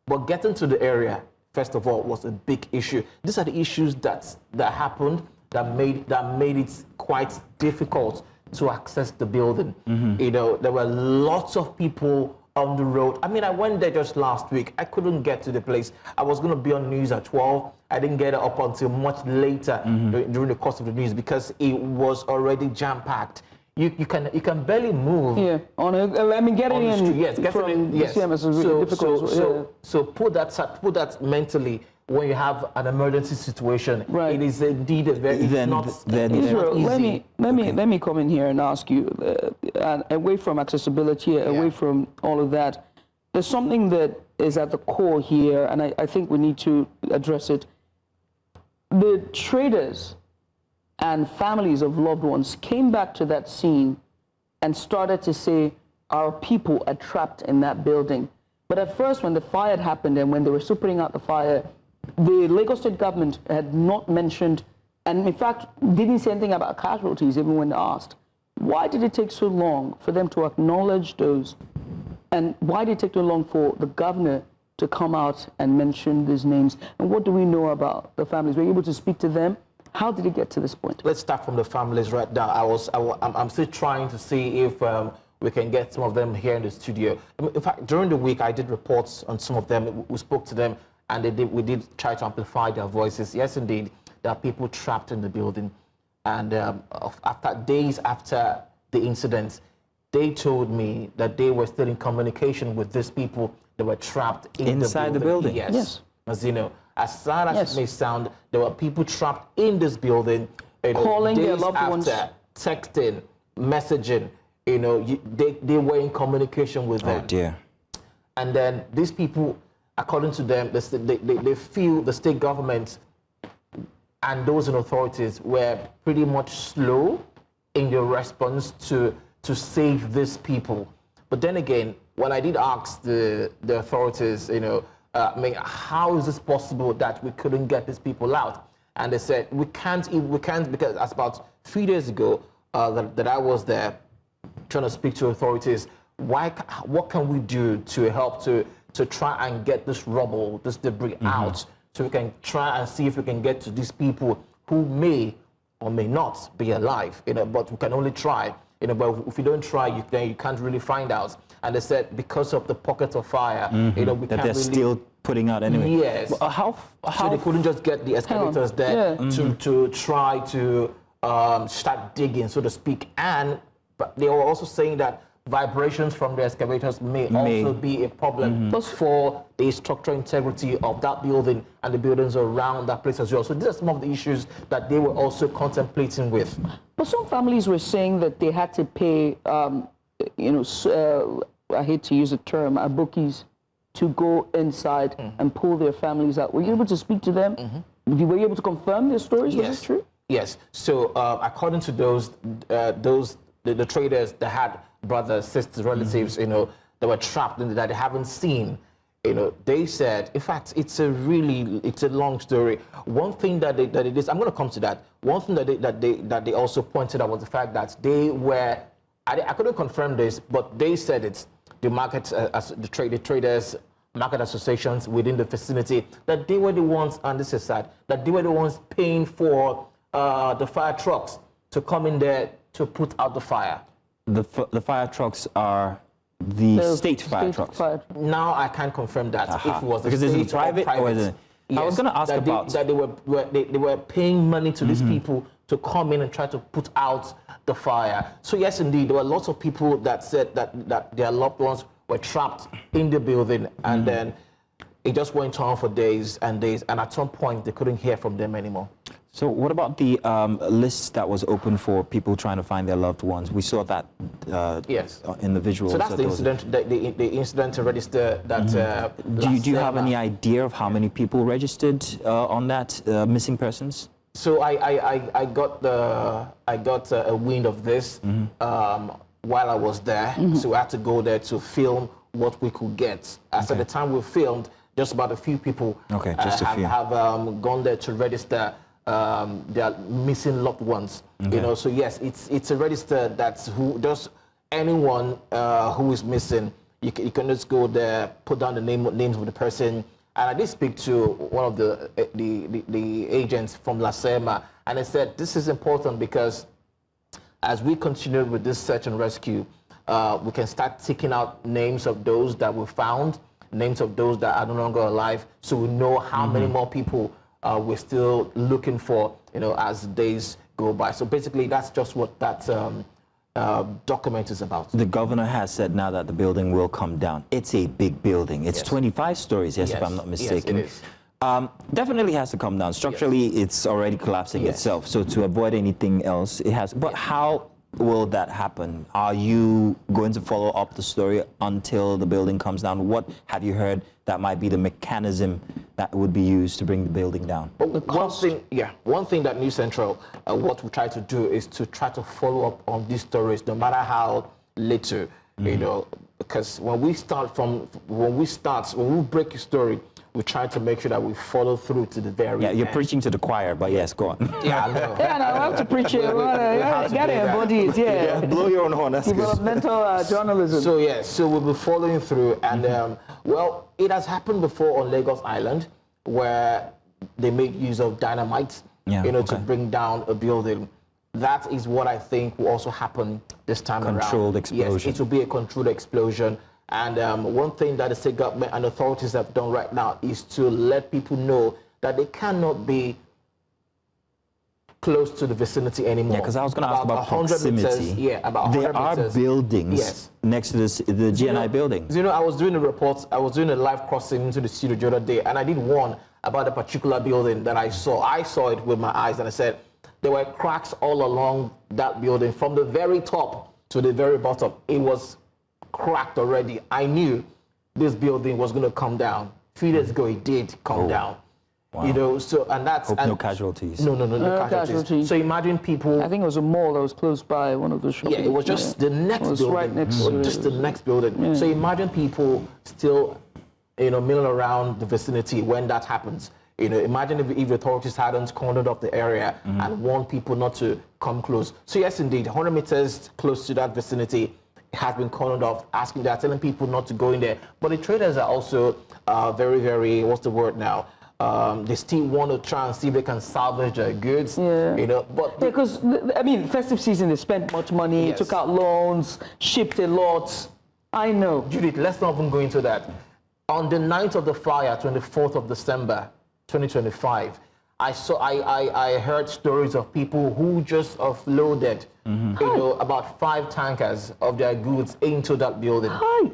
But getting to the area, first of all, was a big issue. These are the issues that happened that made it quite difficult to access the building. There were lots of people on the road. I mean, I went there just last week. I couldn't get to the place. I was going to be on news at 12. I didn't get it up until much later during the course of the news because it was already jam-packed. You can barely move. Yeah, getting in. Yes, getting in. Yes. CMS is really difficult. So put that mentally. When you have an emergency situation, right. It is indeed a very. Israel, let me come in here and ask you, away from accessibility, away from all of that, there's something that is at the core here, and I think we need to address it. The traders and families of loved ones came back to that scene and started to say, our people are trapped in that building. But at first, when the fire had happened and when they were still putting out the fire, the Lagos State government had not mentioned, and in fact, didn't say anything about casualties even when asked. Why did it take so long for them to acknowledge those? And why did it take so long for the governor to come out and mention these names? And what do we know about the families? Were you able to speak to them? How did it get to this point? Let's start from the families right now. I'm still trying to see if we can get some of them here in the studio. In fact, during the week, I did reports on some of them. We spoke to them, and we did try to amplify their voices. Yes, indeed, there are people trapped in the building. And days after the incident, they told me that they were still in communication with these people that were trapped inside the building. Yes. As you know, as sad as Yes. it may sound, there were people trapped in this building, Calling their days loved after, ones. texting, messaging. They were in communication with them. Oh dear. And then these people, according to them, they feel the state government and those in authorities were pretty much slow in their response to save these people. But then again, when I did ask the authorities, how is this possible that we couldn't get these people out? And they said, we can't, because as about 3 days ago that I was there trying to speak to authorities, what can we do to help to try and get this rubble, this debris out, so we can try and see if we can get to these people who may or may not be alive, but we can only try, but if you don't try, you can't really find out. And they said because of the pockets of fire, we That can't they're really, still putting out anyway. Yes. Well, how so they couldn't just get the excavators there to try to start digging, so to speak. But they were also saying that vibrations from the excavators may also be a problem for the structural integrity of that building and the buildings around that place as well. So these are some of the issues that they were also contemplating with. But some families were saying that they had to pay, I hate to use the term, bookies to go inside and pull their families out. Were you able to speak to them? Were you able to confirm their stories? Yes. Was this true? Yes. So according to the traders that had brothers, sisters, relatives, that were trapped and that they haven't seen, they said, in fact, it's a long story. One thing that it is, I'm going to come to that. One thing that they also pointed out was the fact that they were, I couldn't confirm this, but they said it's the market, the traders, market associations within the vicinity, that they were the ones, and this is sad, that they were the ones paying for the fire trucks to come in there to put out the fire. The fire trucks are the state fire trucks. Now I can't confirm that if it was because the it's state private or is it? Yes, I was going to ask about that they were paying money to these people to come in and try to put out the fire. So yes, indeed, there were lots of people that said that their loved ones were trapped in the building, and then it just went on for days and days, and at some point they couldn't hear from them anymore. So what about the list that was open for people trying to find their loved ones? We saw that yes. in the visuals. So that's the incident, the incident register that. Do you have any idea of how many people registered on that missing persons? So I got a wind of this while I was there. So I had to go there to film what we could get. At the time we filmed, just about a few people have gone there to register their missing loved ones. So yes, it's a register that's just anyone who is missing. You can just go there, put down the names of the person. And I did speak to one of the agents from LASEMA, and they said this is important because as we continue with this search and rescue, we can start ticking out names of those that we found, names of those that are no longer alive, so we know how many more people we're still looking for, as days go by. So basically, that's just what that document is about. The governor has said now that the building will come down. It's a big building. It's 25 stories, if I'm not mistaken. Yes, it is. Definitely has to come down. Structurally, it's already collapsing itself. So to avoid anything else, it has. But how will that happen? Are you going to follow up the story until the building comes down? What have you heard that might be the mechanism that would be used to bring the building down? One thing that News Central, what we try to do is to try to follow up on these stories, no matter how little, because when we break a story, we try to make sure that we follow through to the very you're end. preaching to the choir, but yes, go on. Yeah, I know. Yeah, and I have to preach it. Gotta embody it, yeah. Blow your own horn, that's good. Developmental journalism. So we'll be following through, and well, it has happened before on Lagos Island, where they make use of dynamite, to bring down a building. That is what I think will also happen this time around. Controlled explosion. Yes, it will be a controlled explosion. And one thing that the state government and authorities have done right now is to let people know that they cannot be close to the vicinity anymore. Yeah, because I was going to ask about 100 proximity. meters, yeah, about 100 there are meters. buildings Yes. next to the GNI building. You know, I was doing a report, I was doing a live crossing into the studio the other day, and I did one about a particular building that I saw. I saw it with my eyes, and I said there were cracks all along that building from the very top to the very bottom. It was cracked already. I knew this building was going to come down. 3 days ago, it did come down. Wow. You know, so, and that's... Hope and no casualties. No casualties. So imagine people... I think it was a mall that was close by one of the shops. Yeah, it was just the next building. Right next to just the next building. So imagine people still, milling around the vicinity when that happens. Imagine if the authorities hadn't cornered off the area and warned people not to come close. So yes, indeed, 100 meters close to that vicinity has been cornered off, telling people not to go in there. But the traders are also very, very, what's the word now? They still want to try and see if they can salvage their goods, but... Because, I mean, festive season, they spent much money, Yes. took out loans, shipped a lot. I know. Judith, let's not even go into that. On the night of the fire, 24th of December, 2025, I heard stories of people who just offloaded, about 5 tankers of their goods into that building. Hi.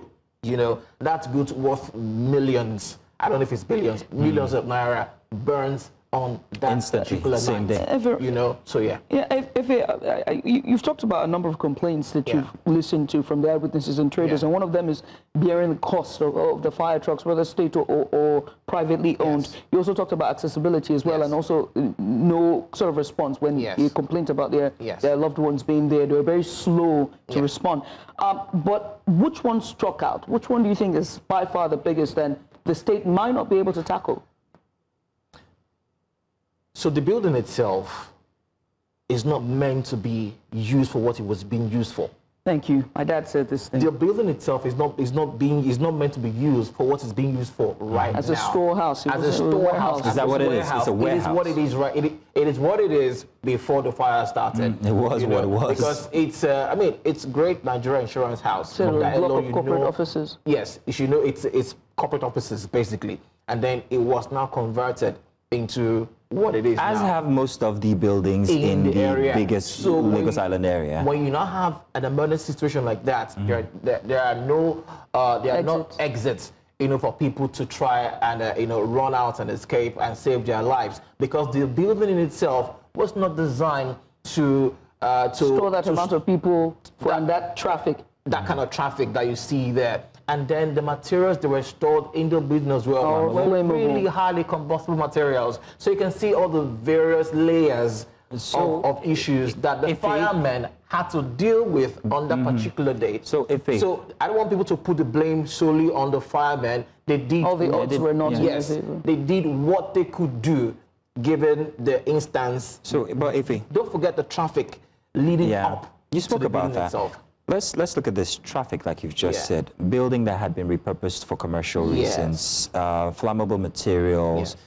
That's goods worth millions. I don't know if it's billions, millions of naira burns on that Instantly, particular same night. day. So yeah. Yeah, you've talked about a number of complaints that you've listened to from the eyewitnesses and traders, and one of them is bearing the cost of the fire trucks, whether state or privately owned. Yes. You also talked about accessibility as well, and also no sort of response when you complained about their loved ones being there. They were very slow to respond. But which one struck out? Which one do you think is by far the biggest and the state might not be able to tackle? So the building itself is not meant to be used for what it was being used for. Thank you. My dad said this thing. The building itself is not meant to be used for what it's being used for right now. As a storehouse. As a storehouse. Is that what it is? It's a warehouse. It is what it is, right? It is what it is before the fire started. It was what it was. Because it's, it's great Nigeria Insurance House. So From a that block alone, of corporate offices. Yes, you know, it's corporate offices basically, and then it was now converted into what it is As now. have most of the buildings in the area. biggest So Lagos Island area. When you now have an emergency situation like that, there are no exits, for people to try and run out and escape and save their lives, because the building in itself was not designed to Store that amount of people and that traffic. That kind of traffic that you see there. And then the materials that were stored in the building as well were really highly combustible materials. So you can see all the various layers of issues that the firemen had to deal with on that particular day. So I don't want people to put the blame solely on the firemen. They did all the odds were not in their favor. They did what they could do given the instance. But Ife, don't forget the traffic leading up. You spoke to the about building that. Itself. Let's look at this traffic, like you've just said. Building that had been repurposed for commercial reasons, flammable materials.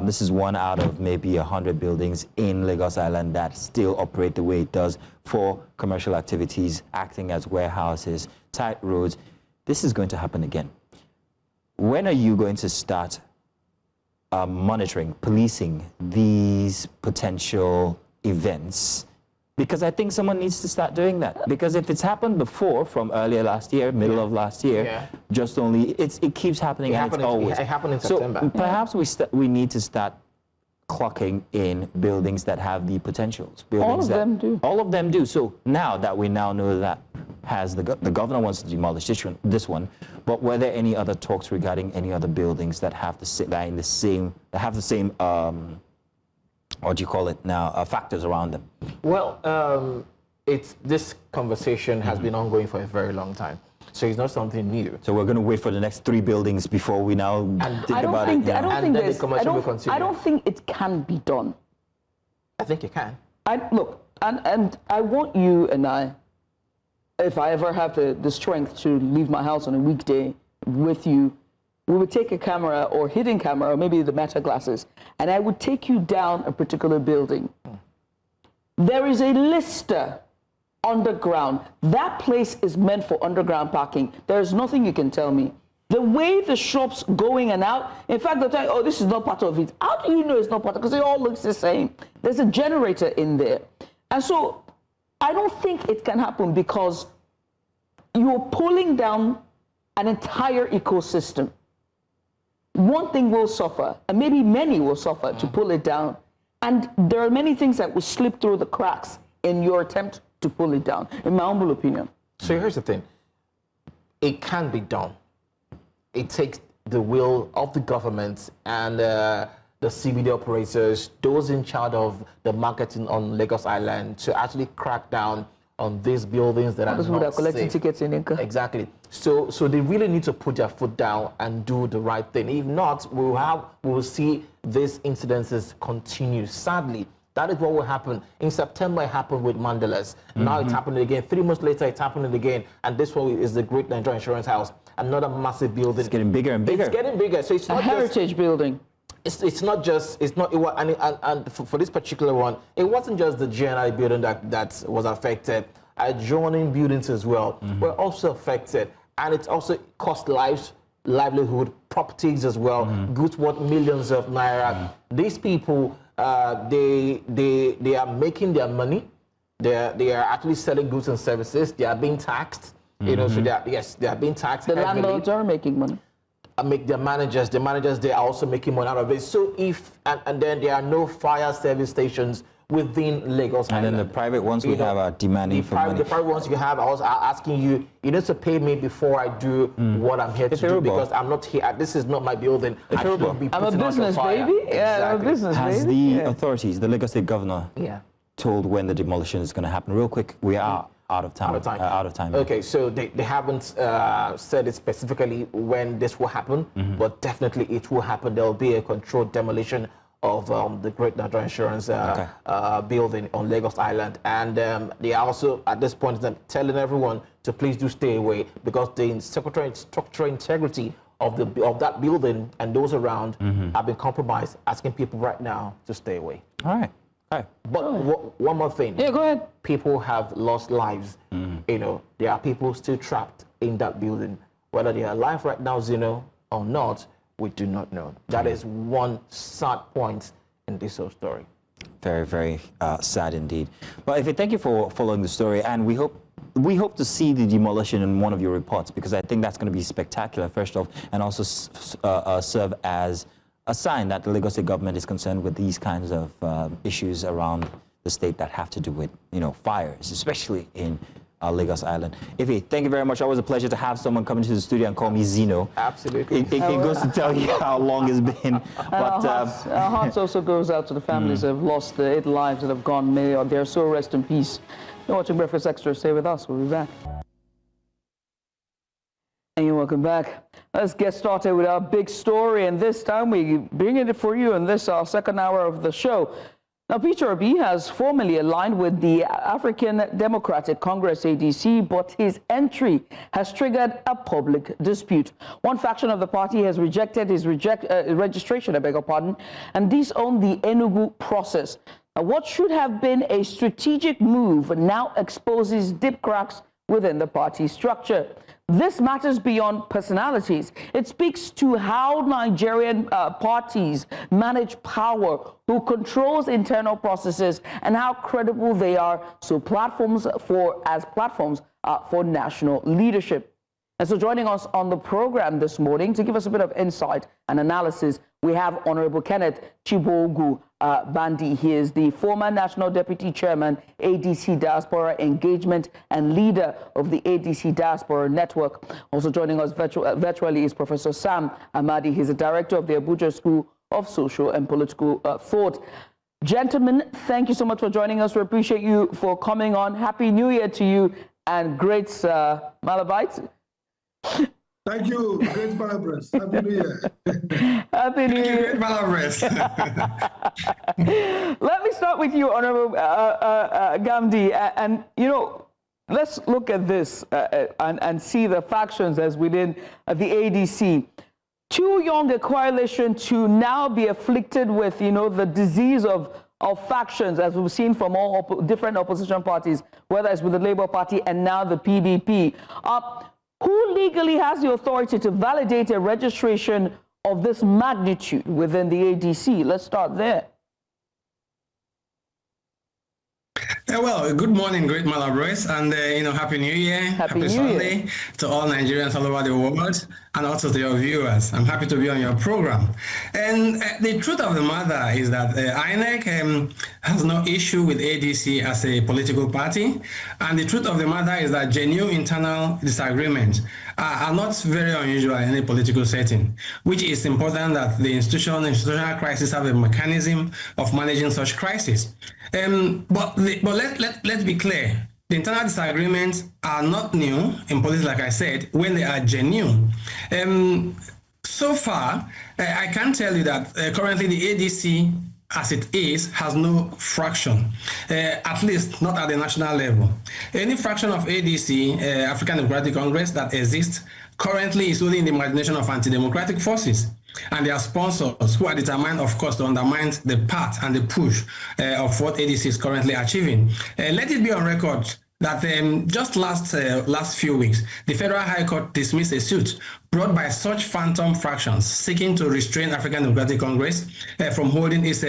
This is one out of maybe 100 buildings in Lagos Island that still operate the way it does for commercial activities, acting as warehouses, tight roads. This is going to happen again. When are you going to start monitoring, policing these potential events? Because I think someone needs to start doing that. Because if it's happened before, from earlier last year, middle of last year, just only, it keeps happening, and it's always. It happened in September. So perhaps we need to start clocking in buildings that have the potentials. All of them do. All of them do. So now that we now know that has the governor wants to demolish this one, but were there any other talks regarding any other buildings that have the same what do you call it now, factors around them? Well, this conversation has been ongoing for a very long time, so it's not something new. So we're going to wait for the next 3 buildings before we now think about it. I don't think it can be done. I think it can. Look, and I want you and I, if I ever have the strength to leave my house on a weekday with you, we would take a camera or hidden camera or maybe the meta glasses, and I would take you down a particular building. There is a lister underground. That place is meant for underground parking. There is nothing you can tell me. The way the shops going and out, in fact, they'll tell you, oh, this is not part of it. How do you know it's not part of it? Because it all looks the same. There's a generator in there. And so I don't think it can happen because you're pulling down an entire ecosystem. One thing will suffer, and maybe many will suffer to pull it down. And there are many things that will slip through the cracks in your attempt to pull it down, in my humble opinion. So here's the thing. It can be done. It takes the will of the government and the CBD operators, those in charge of the marketing on Lagos Island, to actually crack down on these buildings that are not collecting safe. Tickets in Inca. Exactly. So they really need to put their foot down and do the right thing. If not, we will see these incidences continue. Sadly, that is what will happen. In September, it happened with Mandela's. Now it's happening again. 3 months later, it's happening again. And this one is the Great Nigerian Insurance House. Another massive building. It's getting bigger and bigger. It's getting bigger. So it's not a heritage building. It's not just, it's not, and for this particular one, it wasn't just the GNI building that was affected. Adjoining buildings as well were also affected. And it's also cost lives, livelihood, properties as well, goods worth millions of naira. These people, they are making their money. They are actually selling goods and services. They are being taxed. You know, so they are being taxed. The heavily. landlords are making money. Make the managers, they are also making money out of it. So and then there are no fire service stations within Lagos Island. And then the private ones we have are demanding for money. The private ones you have are asking you need to pay me before I do what I'm here to do, because I'm not here. This is not my building. I shouldn't be I'm a putting out business fire. baby. Yeah, I'm a Exactly. business Has baby. the authorities, the Lagos State governor, told when the demolition is going to happen? Real quick, we are out of time. Out of time. Okay, so they haven't said it specifically when this will happen, but definitely it will happen. There will be a controlled demolition of the Great Nigerian Insurance building on Lagos Island. And they are also, at this point, telling everyone to please do stay away, because the structural integrity of that building and those around have been compromised, asking people right now to stay away. All right. But one more thing. Yeah, go ahead. People have lost lives. You know, there are people still trapped in that building. Whether they are alive right now, Zeno, or not, we do not know. That is one sad point in this whole story. Very, very sad indeed. But if thank you for following the story, and we hope to see the demolition in one of your reports, because I think that's going to be spectacular, first off, and also serve as a sign that the Lagos State government is concerned with these kinds of issues around the state that have to do with, fires, especially in Lagos Island. Ife, thank you very much. Always a pleasure to have someone come into the studio and call me Zeno. Absolutely. It goes to tell you how long it's been. But our hearts also goes out to the families that have lost the 8 lives that have gone. May their soul rest in peace. You're watching Breakfast Extra. Stay with us. We'll be back. And you're welcome back. Let's get started with our big story, and this time we bring it for you in this our second hour of the show. Now, Peter Obi has formally aligned with the African Democratic Congress, ADC, but his entry has triggered a public dispute. One faction of the party has rejected his registration, and disowned the Enugu process. Now, what should have been a strategic move now exposes deep cracks within the party structure. This matters beyond personalities. It speaks to how Nigerian parties manage power, who controls internal processes, and how credible they are as platforms for national leadership. And so joining us on the program this morning to give us a bit of insight and analysis, we have Honorable Kenneth Chibogu Bandi. He is the former National Deputy Chairman, ADC Diaspora Engagement, and leader of the ADC Diaspora Network. Also joining us virtually is Professor Sam Amadi. He's the director of the Abuja School of Social and Political Thought. Gentlemen, thank you so much for joining us. We appreciate you for coming on. Happy New Year to you, and great Malabites. Thank you. Great Malabrest. Happy New Year. Happy New Year. Great Malabrest. Let me start with you, Honorable Gamdi. And, let's look at this and see the factions as within the ADC. Too young a coalition to now be afflicted with, the disease of factions, as we've seen from all different opposition parties, whether it's with the Labour Party and now the PDP. Who legally has the authority to validate a registration of this magnitude within the ADC? Let's start there. Well, good morning, great Malabrois, and Happy New Year, happy Sunday to all Nigerians all over the world, and also to your viewers. I'm happy to be on your program. And the truth of the matter is that INEC has no issue with ADC as a political party, and the truth of the matter is that genuine internal disagreements are not very unusual in any political setting, which is important that the institutional crisis have a mechanism of managing such crisis. But let's be clear. The internal disagreements are not new in politics, like I said, when they are genuine. So far, I can tell you that currently the ADC, as it is, has no fraction, at least not at the national level. Any fraction of ADC, African Democratic Congress, that exists currently is only in the imagination of anti-democratic forces and their sponsors, who are determined, of course, to undermine the path and the push of what ADC is currently achieving. Let it be on record that just last few weeks, the Federal High Court dismissed a suit brought by such phantom fractions seeking to restrain African Democratic Congress from holding its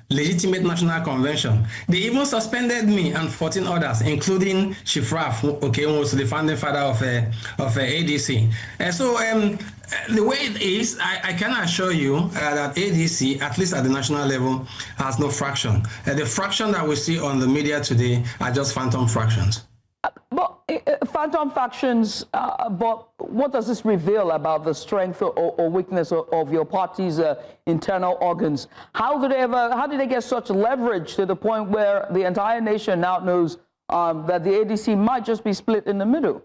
legitimate national convention. They even suspended me and 14 others, including Shifraf, who was the founding father of ADC. The way it is, I can assure you that ADC, at least at the national level, has no fraction. The fraction that we see on the media today are just phantom fractions. But phantom factions, but what does this reveal about the strength or weakness of your party's internal organs? How did they get such leverage to the point where the entire nation now knows that the ADC might just be split in the middle?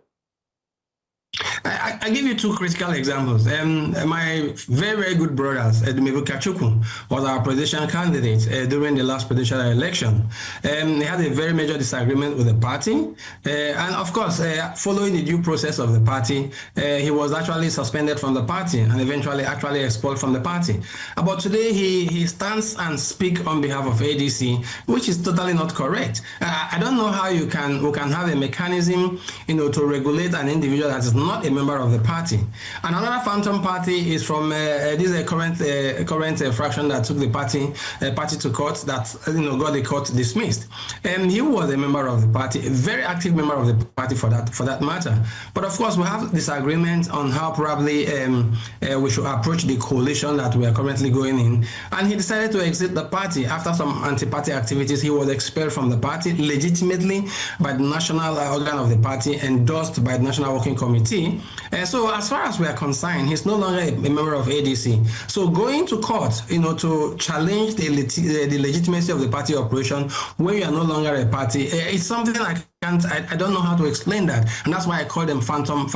I give you two critical examples. My very, very good brothers, Edmebu Kachukwu, was our presidential candidate during the last presidential election. He had a very major disagreement with the party. And of course, following the due process of the party, he was actually suspended from the party and eventually actually expelled from the party. But today, he stands and speaks on behalf of ADC, which is totally not correct. I don't know how we can have a mechanism, to regulate an individual that is not a member of the party. And another phantom party is from this current fraction that took the party to court that got the court dismissed. And he was a member of the party, a very active member of the party for that matter. But of course, we have disagreement on how probably we should approach the coalition that we are currently going in. And he decided to exit the party after some anti-party activities. He was expelled from the party legitimately by the national organ of the party, endorsed by the National Working Committee. So as far as we are concerned, he's no longer a member of ADC. So going to court, to challenge the legitimacy of the party operation when you are no longer a party, it's something I don't know how to explain that, and that's why I call them phantom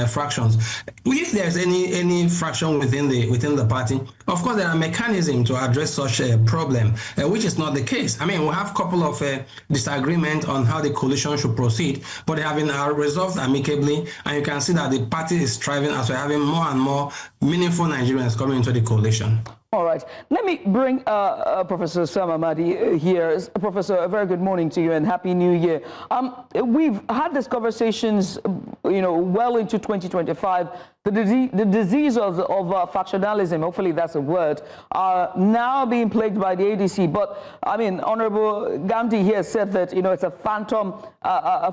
fractions. If there's any fraction within the party, of course there are mechanisms to address such a problem, which is not the case. I mean, we have a couple of disagreements on how the coalition should proceed, but they have been resolved amicably, and you can see that the party is thriving as we're having more and more meaningful Nigerians coming into the coalition. All right. Let me bring Professor Sam Amadi here. Professor, a very good morning to you and Happy New Year. We've had these conversations, well into 2025. The disease of factionalism, hopefully that's a word, are now being plagued by the ADC. But, I mean, Honorable Gandhi here said that, it's a phantom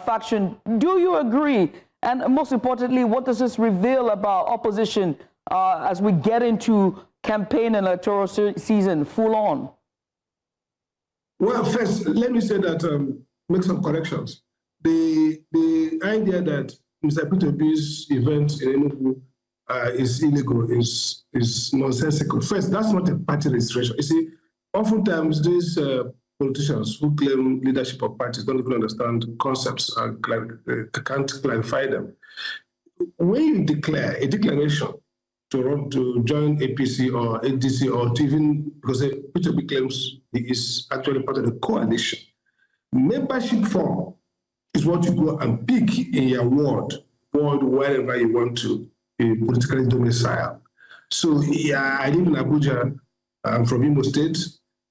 faction. Do you agree? And most importantly, what does this reveal about opposition as we get into campaign and electoral season full on? Well, first, let me say that, make some corrections. The idea that Mr. Peter Obi's event in Enugu is illegal is nonsensical. First, that's not a party registration. You see, oftentimes these politicians who claim leadership of parties don't even understand concepts and can't clarify them. When you declare a declaration to join APC or ADC, or to even, because Peter Obi claims he is actually part of the coalition, membership form is what you go and pick in your ward, wherever you want to be politically domiciled. So yeah, I live in Abuja. I'm from Imo State.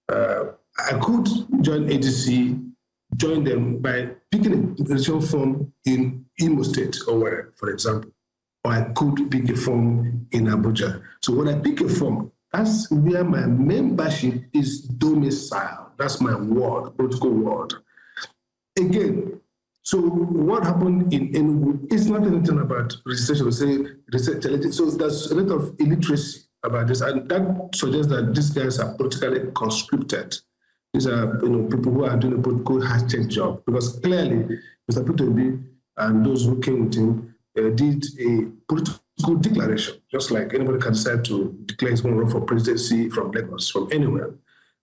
I could join ADC, join them by picking a registration form in Imo State or where, for example. or I could pick a form in Abuja. So when I pick a form, that's where my membership is domiciled. That's my ward, political ward. Again, so what happened in Enugu is not anything about registration. So there's a lot of illiteracy about this, and that suggests that these guys are politically conscripted. These are people who are doing a political hashtag job, because clearly Mr. Peter Obi and those who came with him did a political declaration, just like anybody can decide to declare he's going to run for presidency from Lagos, from anywhere.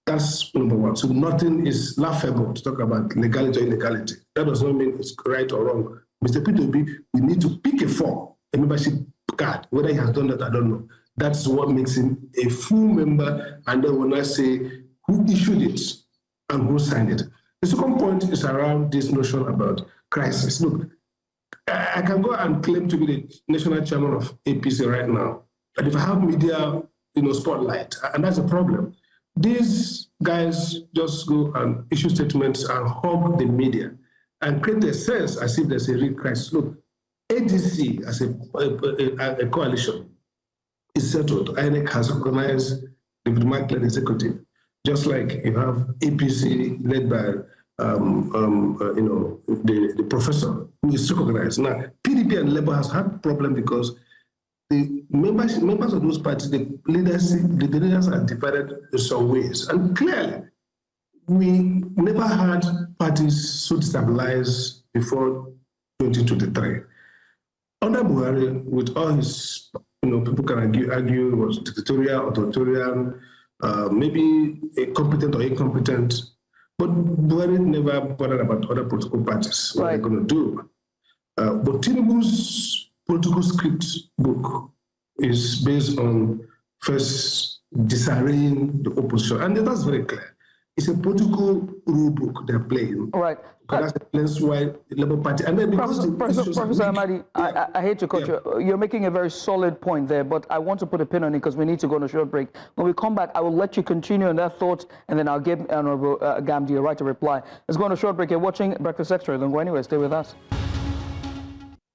That's number one. So nothing is laughable to talk about legality or illegality. That does not mean it's right or wrong. Mr. Peter Obi, we need to pick a form, a membership card. Whether he has done that, I don't know. That's what makes him a full member. And then when I say who issued it and who signed it. The second point is around this notion about crisis. Look, I can go and claim to be the national chairman of APC right now. And if I have media, spotlight, and that's a problem. These guys just go and issue statements and hog the media and create a sense as if there's a real crisis. Look, ADC as a coalition is settled. INEC has recognized the Michael executive, just like you have APC led by the professor who is recognized. Now, PDP and Labour has had problem because the members of those parties, the leaders are divided in some ways. And clearly, we never had parties so destabilized before 2023. Under Buhari, with all his, people can argue was dictatorial, authoritarian, maybe competent or incompetent, but Buhari never bothered about other political parties, what they're going to do. But Tinubu's political script book is based on first disarraying the opposition, and that's very clear. It's a political rule book they're playing. All right. That's why the Labour Party. And then Professor Amadi, I hate to cut you. You're making a very solid point there, but I want to put a pin on it because we need to go on a short break. When we come back, I will let you continue on that thought, and then I'll give Honorable Gamdi a right to reply. Let's go on a short break. You're watching Breakfast Extra. Don't go anywhere. Stay with us.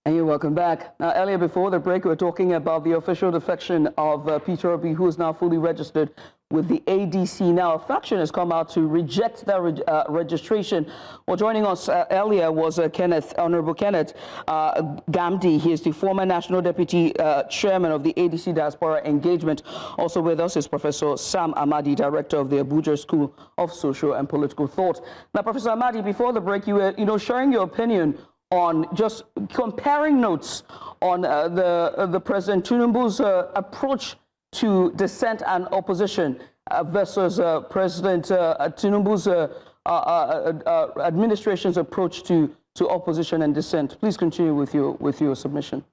And you're welcome back. Now, earlier before the break, we were talking about the official defection of Peter Obi, who is now fully registered with the ADC. Now, a faction has come out to reject that registration. Well, joining us earlier was Honorable Kenneth Gamdi. He is the former National Deputy Chairman of the ADC Diaspora Engagement. Also with us is Professor Sam Amadi, Director of the Abuja School of Social and Political Thought. Now, Professor Amadi, before the break, you were sharing your opinion on just comparing notes on the President Tinubu's approach to dissent and opposition versus President Tinubu's administration's approach to opposition and dissent. Please continue with your submission.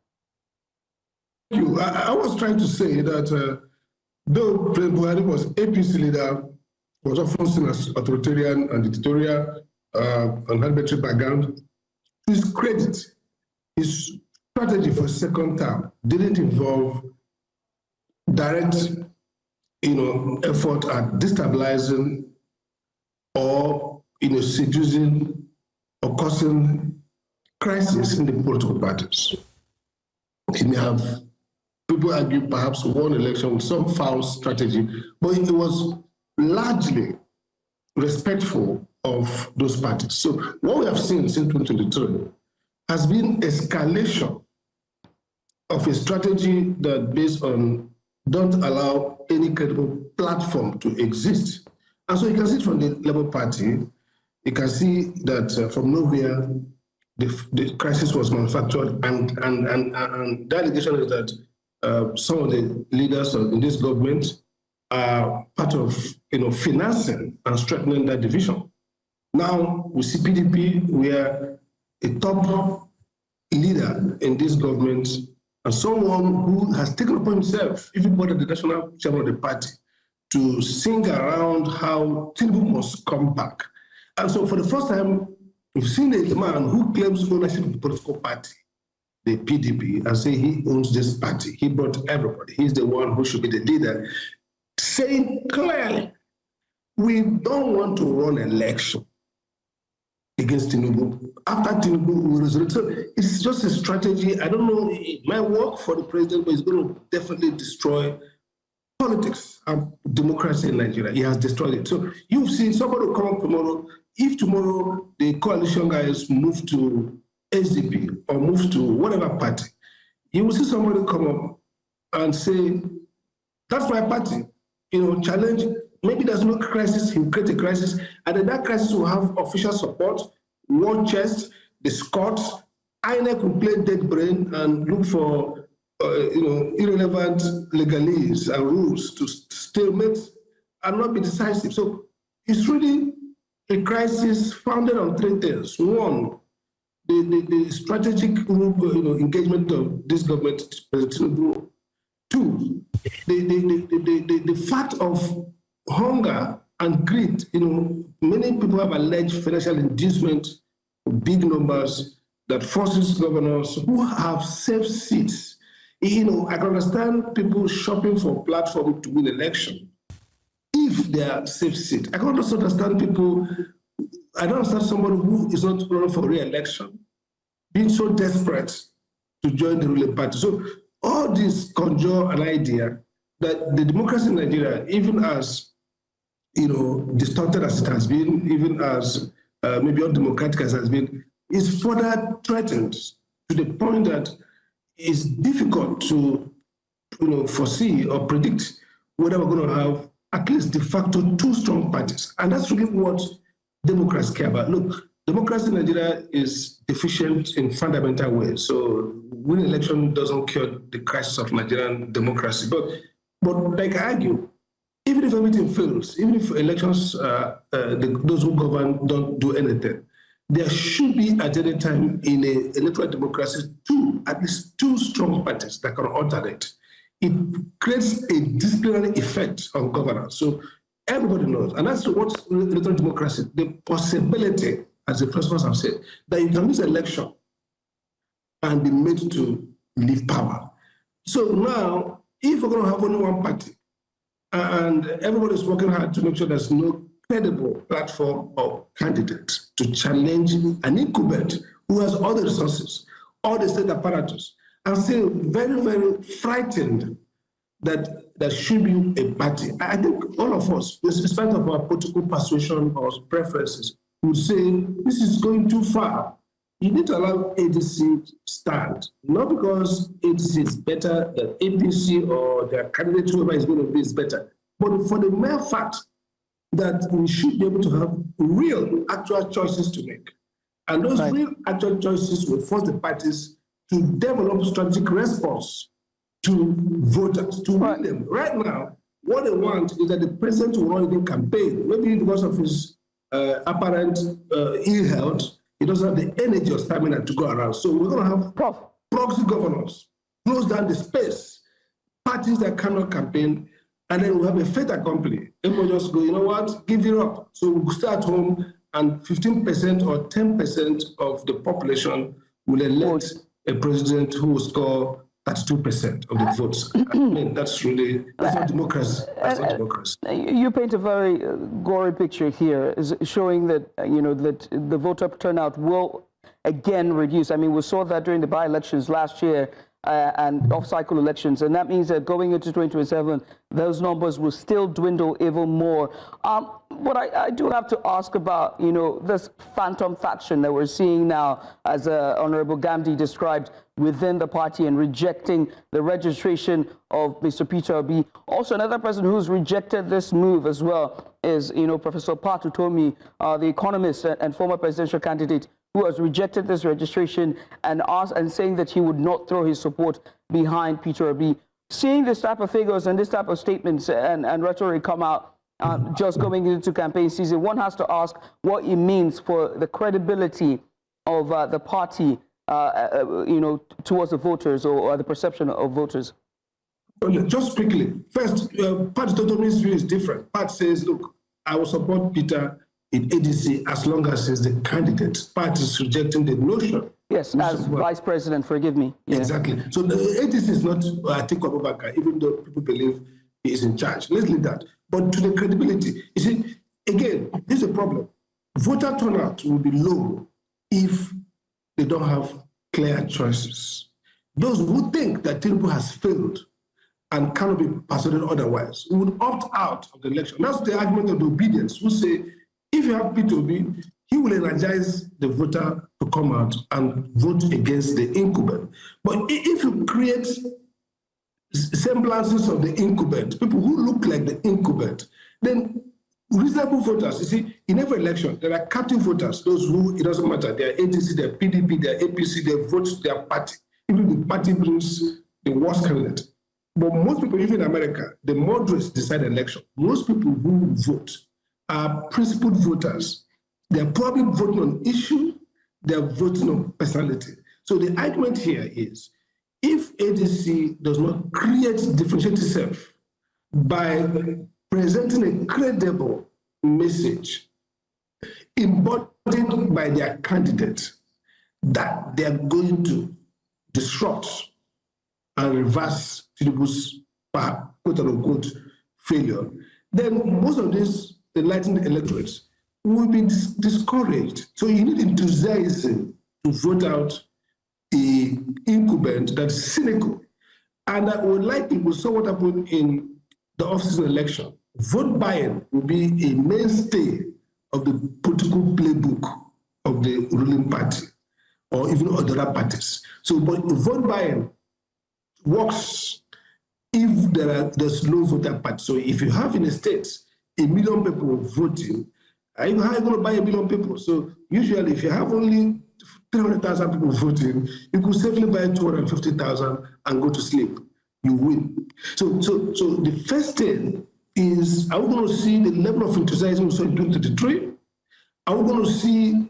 Thank you. I was trying to say that though President Buhari was APC leader, was often seen as authoritarian and dictatorial and had military background, to his credit, his strategy for second term didn't involve direct, effort at destabilizing or, seducing or causing crisis in the political parties. He may have, people argue, perhaps won election with some foul strategy, but it was largely respectful of those parties. So what we have seen since 2023 has been escalation of a strategy that based on don't allow any credible platform to exist. And so you can see it from the Labour Party, you can see that from nowhere, the crisis was manufactured, and the allegation is that some of the leaders in this government are part of financing and strengthening that division. Now we see PDP, where a top leader in this government and someone who has taken upon himself, even more than the national chairman of the party, to sing around how Tinubu must come back. And so for the first time, we've seen a man who claims ownership of the political party, the PDP, and say he owns this party. He brought everybody. He's the one who should be the leader, saying clearly, we don't want to run election against Tinubu. After Tinubu will resurrect. So it's just a strategy. I don't know, it might work for the president, but it's going to definitely destroy politics and democracy in Nigeria. He has destroyed it. So you've seen somebody will come up tomorrow. If tomorrow the coalition guys move to SDP or move to whatever party, you will see somebody come up and say, that's my party, challenge. Maybe there's no crisis, he'll create a crisis, and then that crisis will have official support, war chest, the Scots, INEC will play dead brain and look for irrelevant legalese and rules to stalemate and not be decisive. So it's really a crisis founded on three things. One, the strategic engagement of this government, President Tinubu. Two, the fact of hunger and greed. Many people have alleged financial inducement, big numbers, that forces governors who have safe seats. I can understand people shopping for platform to win election if they are safe seat. I can also understand people. I don't understand somebody who is not running for re-election being so desperate to join the ruling party. So all this conjure an idea that the democracy in Nigeria, even as distorted as it has been, even as maybe undemocratic as it has been, is further threatened to the point that it's difficult to foresee or predict whether we're going to have at least de facto two strong parties. And that's really what Democrats care about. Look, democracy in Nigeria is deficient in fundamental ways. So winning election doesn't cure the crisis of Nigerian democracy. But like I argue, even if everything fails, even if elections, those who govern don't do anything, there should be at any time in a electoral democracy at least two strong parties that can alternate. It creates a disciplinary effect on governance. So everybody knows, and that's what's electoral democracy, the possibility, as the first ones have said, that you can lose an election and be made to leave power. So now, if we're going to have only one party, and everybody's working hard to make sure there's no credible platform or candidate to challenge an incumbent who has all the resources, all the state apparatus, and still very, very frightened that there should be a party. I think all of us, in spite of our political persuasion or preferences, would say this is going too far. You need to allow ADC stand, not because ADC is better than APC or their candidate, whoever is going to be is better, but for the mere fact that we should be able to have real, actual choices to make. And those real, actual choices will force the parties to develop strategic response to voters, to win them. Right now, what they want is that the president will not even campaign, maybe because of his apparent ill health. He doesn't have the energy or stamina to go around. So we're going to have proxy governors, close down the space, parties that cannot campaign, and then we'll have a fait accompli. Everyone just go, you know what, give it up. So we'll stay at home, and 15% or 10% of the population will elect a president who will score 32% of the votes. I mean, that's not democracy. That's not democracy. You paint a very gory picture here, is showing that that the voter turnout will again reduce. I mean, we saw that during the by-elections last year and off-cycle elections, and that means that going into 2027, those numbers will still dwindle even more. But I do have to ask about this phantom faction that we're seeing now, as Honorable Gamdi described, within the party and rejecting the registration of Mr. Peter Obi. Also, another person who's rejected this move as well is, Professor Pat Utomi, the economist and former presidential candidate, who has rejected this registration and saying that he would not throw his support behind Peter Obi. Seeing this type of figures and this type of statements and rhetoric come out just going into campaign season, one has to ask what it means for the credibility of the party towards the voters or the perception of voters. Just quickly, first, Pat Utomi's view is different. Pat says, look, I will support Peter in ADC as long as he's the candidate. Pat is rejecting the notion. Yes, as vice president, forgive me. Yeah. Exactly. So the ADC is not Atiku Abubakar, even though people believe he is in charge. Let's leave that. But to the credibility, you see, again, this is a problem. voter turnout will be low if they don't have clear choices. Those who think that Tinubu has failed and cannot be persuaded otherwise would opt out of the election. That's the argument of the obedience, who say, if you have P2B, he will energize the voter to come out and vote against the incumbent. But if you create semblances of the incumbent, people who look like the incumbent, then reasonable voters, you see, in every election, there are captive voters, those who, it doesn't matter, they are ADC, they are PDP, they are APC, they vote their party. Even the party brings the worst candidate. But most people, even in America, the moderates decide election. Most people who vote are principled voters. They're probably voting on issue, they're voting on personality. So the argument here is, if ADC does not differentiate itself by presenting a credible message embodied by their candidate that they are going to disrupt and reverse Tinubu's quote-unquote failure, then most of these enlightened electorates will be discouraged. So you need enthusiasm to vote out an incumbent that's cynical. And that will likely will saw what happened in the off-season election. Vote buying will be a mainstay of the political playbook of the ruling party or even other parties. So, but vote buying works if there's low voter party. So if you have in a state 1 million people voting, how are you going to buy 1 million people? So usually if you have only 300,000 people voting, you could safely buy 250,000 and go to sleep. You win. So the first thing is, are we going to see the level of enthusiasm we saw in 2023? Are we going to see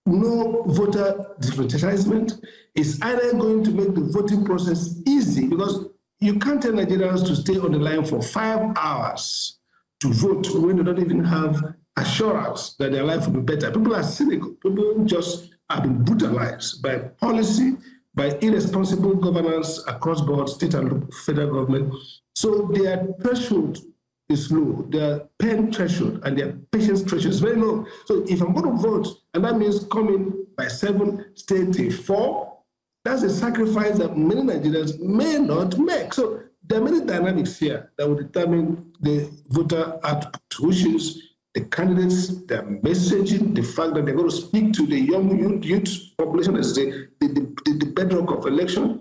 no voter disenfranchisement? Is either going to make the voting process easy, because you can't tell Nigerians to stay on the line for 5 hours to vote when they don't even have assurance that their life will be better. People are cynical. People just have been brutalized by policy, by irresponsible governance across board, state and federal government. So their threshold is low, their pain threshold and their patience threshold is very low. So if I'm going to vote, and that means coming by 7, stay till 4, that's a sacrifice that many Nigerians may not make. So there are many dynamics here that will determine the voter output, which is the candidates, their messaging, the fact that they're going to speak to the young youth population as the bedrock of election,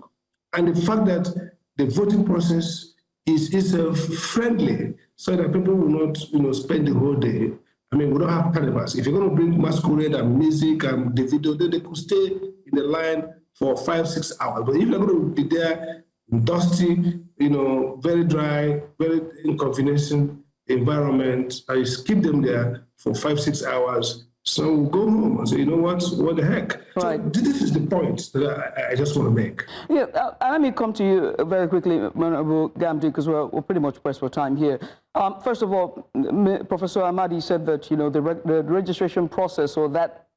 and the fact that the voting process is itself friendly, so that people will not, spend the whole day. I mean, we don't have carnivals. If you're going to bring masquerade and music and the video, then they could stay in the line for 5-6 hours. But if you're going to be there, dusty, very dry, very inconveniencing environment, and you keep them there for 5-6 hours, so we'll go home and say, you know what the heck? Right. So this is the point that I just want to make. Yeah, let me come to you very quickly, Honorable Gamdi, because we're pretty much pressed for time here. First of all, Professor Amadi said that, the registration process, or that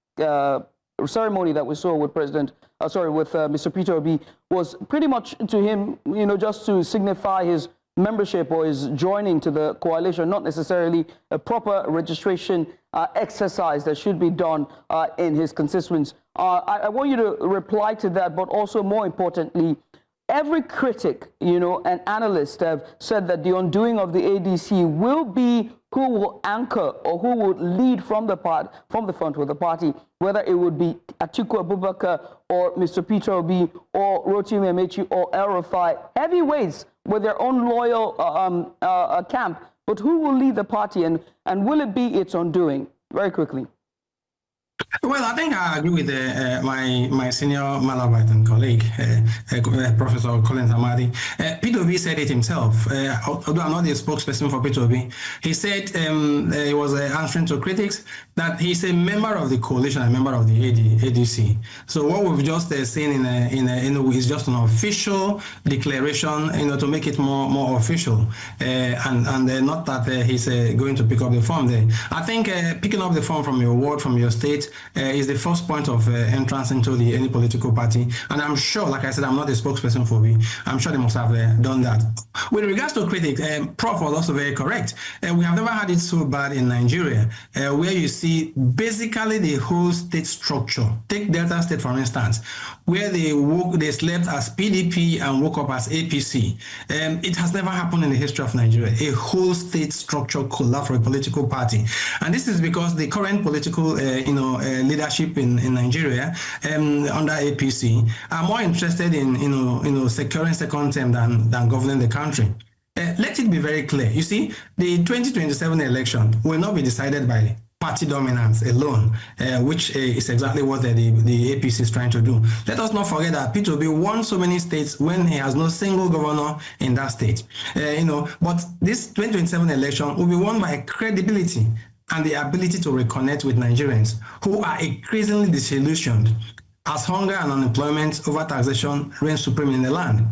ceremony that we saw with Mr. Peter Obi was pretty much to him, just to signify his membership or his joining to the coalition, not necessarily a proper registration exercise that should be done in his constituents. I want you to reply to that, but also more importantly, every critic, and analyst have said that the undoing of the ADC will be who will anchor or who will lead from the front with the party, whether it would be Atiku Abubakar or Mr. Peter Obi or Rotimi Amechi or El Rufai, heavyweights with their own loyal camp. But who will lead the party, and will it be its undoing? Very quickly. Well, I think I agree with my senior Malawitan colleague, Professor Collins Amadi. Peter Obi said it himself, although I'm not the spokesperson for Peter Obi. He said he was answering to critics that he's a member of the coalition, a member of the ADC. So what we've just seen in is just an official declaration, to make it more official, and not that he's going to pick up the form there. I think picking up the form from your ward, from your state, candidate is the first point of entrance into any political party. And I'm sure, like I said, I'm not a spokesperson for we. I'm sure they must have done that. With regards to critics, Prof was also very correct. We have never had it so bad in Nigeria, where you see basically the whole state structure. Take Delta State, for instance, where they slept as PDP and woke up as APC. It has never happened in the history of Nigeria. A whole state structure collapse for a political party. And this is because the current political leadership in Nigeria under APC are more interested in securing second term than governing the country. Let it be very clear. You see, the 2027 election will not be decided by party dominance alone, which is exactly what the APC is trying to do. Let us not forget that P2B won so many states when he has no single governor in that state. But this 2027 election will be won by credibility and the ability to reconnect with Nigerians who are increasingly disillusioned as hunger and unemployment over taxation reign supreme in the land.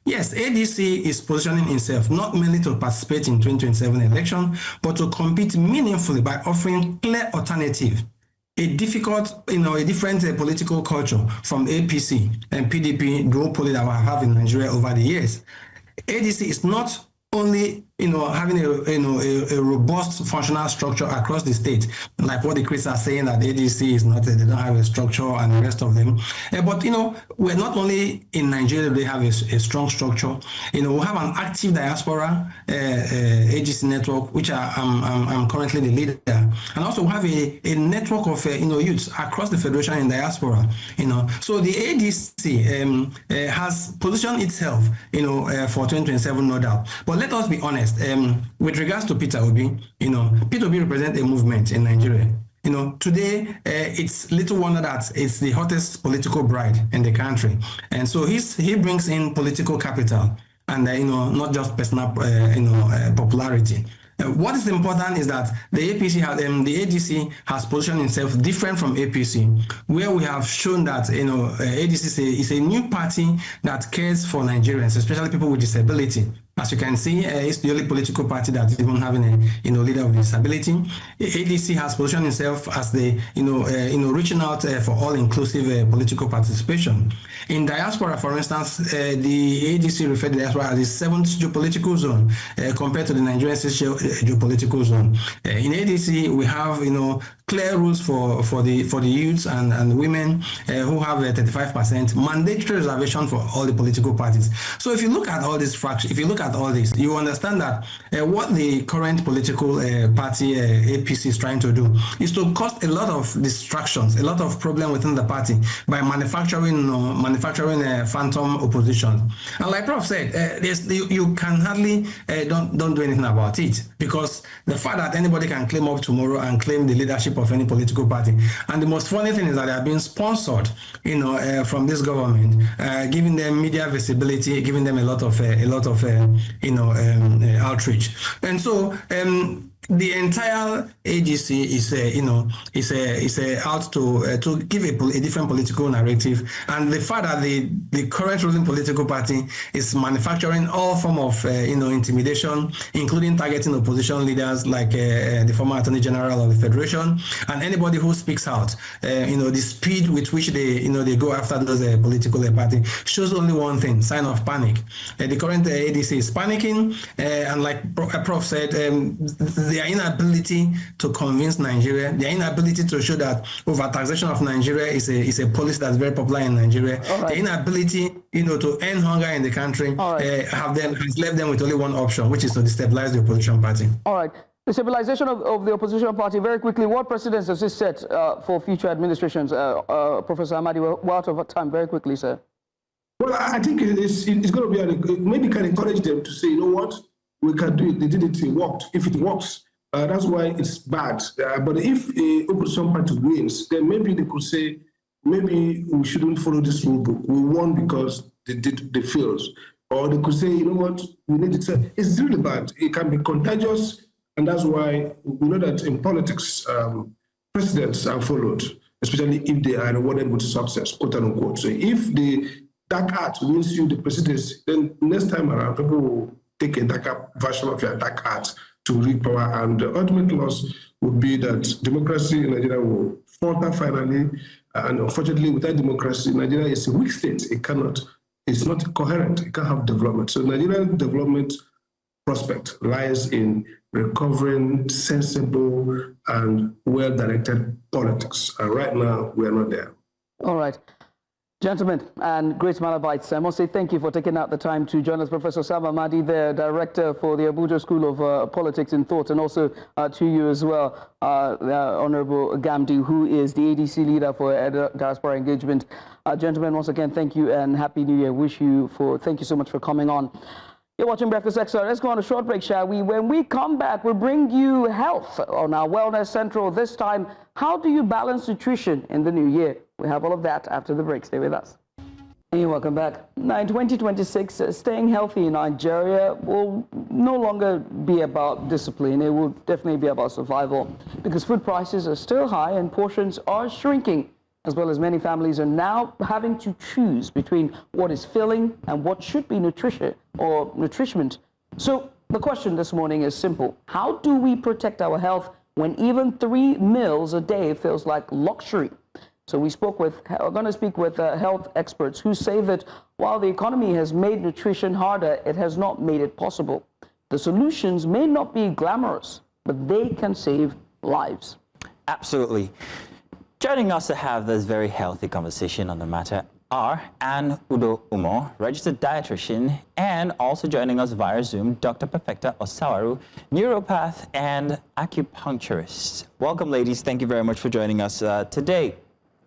Yes, ADC is positioning itself not merely to participate in 2027 election, but to compete meaningfully by offering clear alternative, a different political culture from APC and PDP duopoly that we have in Nigeria over the years. ADC is not only having a robust functional structure across the state, like what the critics are saying that the ADC is not, they don't have a structure and the rest of them. But we're not only in Nigeria, they have a strong structure. We have an active diaspora ADC network, which I'm currently the leader, and also we have a network of youths across the federation in diaspora. So the ADC has positioned itself, for 2027, no doubt. But let us be honest. With regards to Peter Obi, Peter Obi represents a movement in Nigeria. Today, it's little wonder that it's the hottest political bride in the country. And so he brings in political capital and, not just personal, popularity. What is important is that the ADC has positioned itself different from APC, where we have shown that ADC is a new party that cares for Nigerians, especially people with disability. As you can see, it's the only political party that is even having a leader with disability. ADC has positioned itself as the reaching out for all-inclusive political participation. In diaspora, for instance, the ADC referred to diaspora as the seventh geopolitical zone compared to the Nigerian geopolitical zone. In ADC, we have clear rules for the youths and women who have 35% mandatory reservation for all the political parties. So if you look at all these fractions, if you look at all this, you understand that what the current political party APC is trying to do is to cause a lot of distractions, a lot of problem within the party by manufacturing phantom opposition. And like Prof said, you can hardly don't do anything about it, because the fact that anybody can claim up tomorrow and claim the leadership of any political party. And the most funny thing is that they are being sponsored, from this government, giving them media visibility, giving them a lot of outreach. And so the entire ADC is out to give a different political narrative, and the fact that the current ruling political party is manufacturing all form of intimidation, including targeting opposition leaders like the former Attorney General of the Federation and anybody who speaks out. The speed with which they go after those political party shows only one thing: sign of panic. The current ADC is panicking, and like Prof said, their inability to convince Nigeria, their inability to show that over-taxation of Nigeria is a policy that's very popular in Nigeria, right. The inability, to end hunger in the country, right. Has left them with only one option, which is to destabilize the opposition party. All right. The stabilization of the opposition party, very quickly, what precedents does this set for future administrations? Professor Amadi, we're out of time. Very quickly, sir. Well, I think it's going to be, maybe can encourage them to say, what, we can do it. They did it, it worked. If it works, that's why it's bad. But if the opposition party wins, then maybe they could say, maybe we shouldn't follow this rule book. We won because they failed. Or they could say, what, we need it. It's really bad. It can be contagious, and that's why we know that in politics, presidents are followed, especially if they are rewarded with success, quote unquote. So if the dark art wins you the presidency, then next time around, people will take a darker version of your dark art to reap power. And the ultimate loss would be that democracy in Nigeria will falter finally. And unfortunately, without democracy, Nigeria is a weak state. It's not coherent. It can't have development. So Nigerian development prospect lies in recovering sensible and well-directed politics. And right now, we are not there. All right. Gentlemen and great Malabites, I must say thank you for taking out the time to join us. Professor Sam Amadi, the director for the Abuja School of Politics and Thought, and also to you as well, Honorable Gamdi, who is the ADC leader for diaspora engagement. Gentlemen, once again, thank you and Happy New Year. Thank you so much for coming on. You're watching Breakfast Extra. Let's go on a short break, shall we? When we come back, we'll bring you health on our Wellness Central. This time, how do you balance nutrition in the new year? We have all of that after the break. Stay with us. Hey, welcome back. Now, in 2026, staying healthy in Nigeria will no longer be about discipline. It will definitely be about survival because food prices are still high and portions are shrinking, as well as many families are now having to choose between what is filling and what should be nutrition or nutriment. So the question this morning is simple. How do we protect our health when even 3 meals a day feels like luxury? So we're going to speak with health experts who say that while the economy has made nutrition harder, it has not made it possible. The solutions may not be glamorous, but they can save lives. Absolutely. Joining us to have this very healthy conversation on the matter are Anne Udo Umo, registered dietitian, and also joining us via Zoom, Dr. Perfecta Osawaru, neuropath and acupuncturist. Welcome, ladies. Thank you very much for joining us today.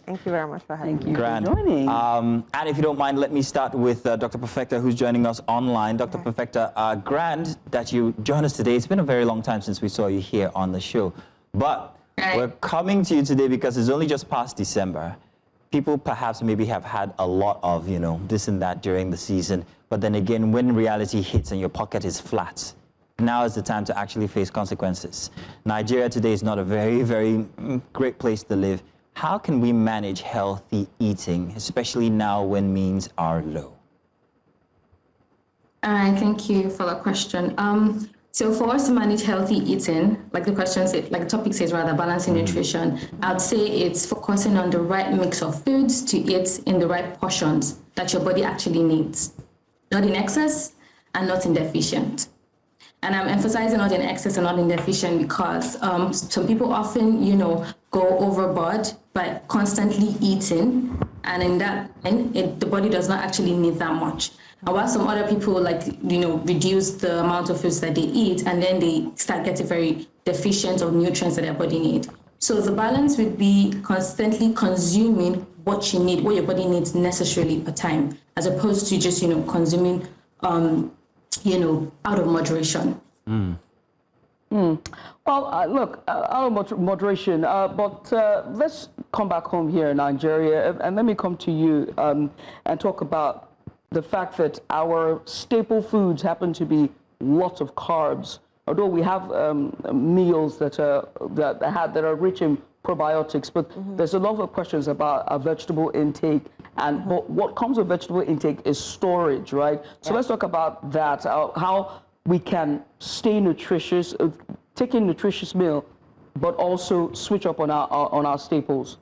Thank you very much for having me. Grand. For joining. And if you don't mind, let me start with Dr. Perfecta, who's joining us online. Dr. Perfecta, grand that you join us today. It's been a very long time since we saw you here on the show. But we're coming to you today because it's only just past December. People perhaps maybe have had a lot of, this and that during the season. But then again, when reality hits and your pocket is flat, now is the time to actually face consequences. Nigeria today is not a very, very great place to live. How can we manage healthy eating, especially now when means are low? Thank you for the question. So for us to manage healthy eating, like the topic says, rather balancing nutrition, I would say it's focusing on the right mix of foods to eat in the right portions that your body actually needs, not in excess and not in deficient. And I'm emphasizing not in excess and not in deficient because some people often, go overboard by constantly eating, and in that, the body does not actually need that much. And while some other people reduce the amount of foods that they eat, and then they start getting very deficient of nutrients that their body needs. So the balance would be constantly consuming what you need, what your body needs necessarily per time, as opposed to just, consuming, out of moderation. Well, look, out of moderation, but let's come back home here in Nigeria, and let me come to you and talk about the fact that our staple foods happen to be lots of carbs. Although we have meals that are rich in probiotics, but there's a lot of questions about our vegetable intake, and what comes with vegetable intake is storage, right? So let's talk about that, how we can stay nutritious, take a nutritious meal, but also switch up on our staples.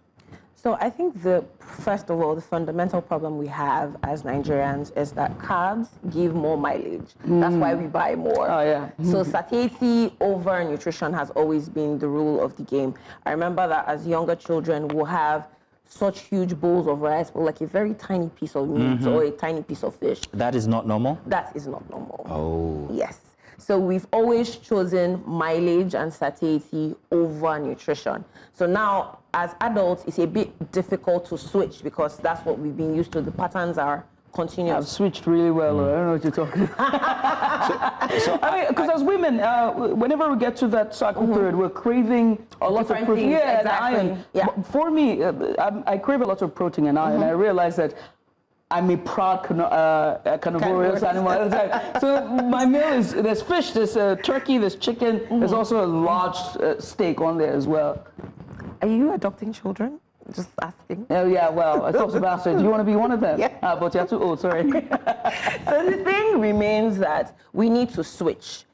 So I think first of all, the fundamental problem we have as Nigerians is that carbs give more mileage. That's why we buy more. Oh, yeah. So satiety over nutrition has always been the rule of the game. I remember that as younger children, we'll have such huge bowls of rice, but like a very tiny piece of meat or a tiny piece of fish. That is not normal? That is not normal. Oh. Yes. So we've always chosen mileage and satiety over nutrition. So now, as adults, it's a bit difficult to switch because that's what we've been used to. The patterns are continuous. I've switched really well. I don't know what you're talking about. I mean, because as women, whenever we get to that cycle period, we're craving a lot of protein. Yeah, exactly. And iron. Yeah. But for me, I crave a lot of protein and iron. I realize that I'm a proud carnivorous animal. So my meal is, there's fish, there's turkey, there's chicken, there's also a large steak on there as well. Are you adopting children? Just asking. Oh yeah, well, I thought about it. Do you want to be one of them? Yeah. But you're too old, sorry. So the thing remains that we need to switch.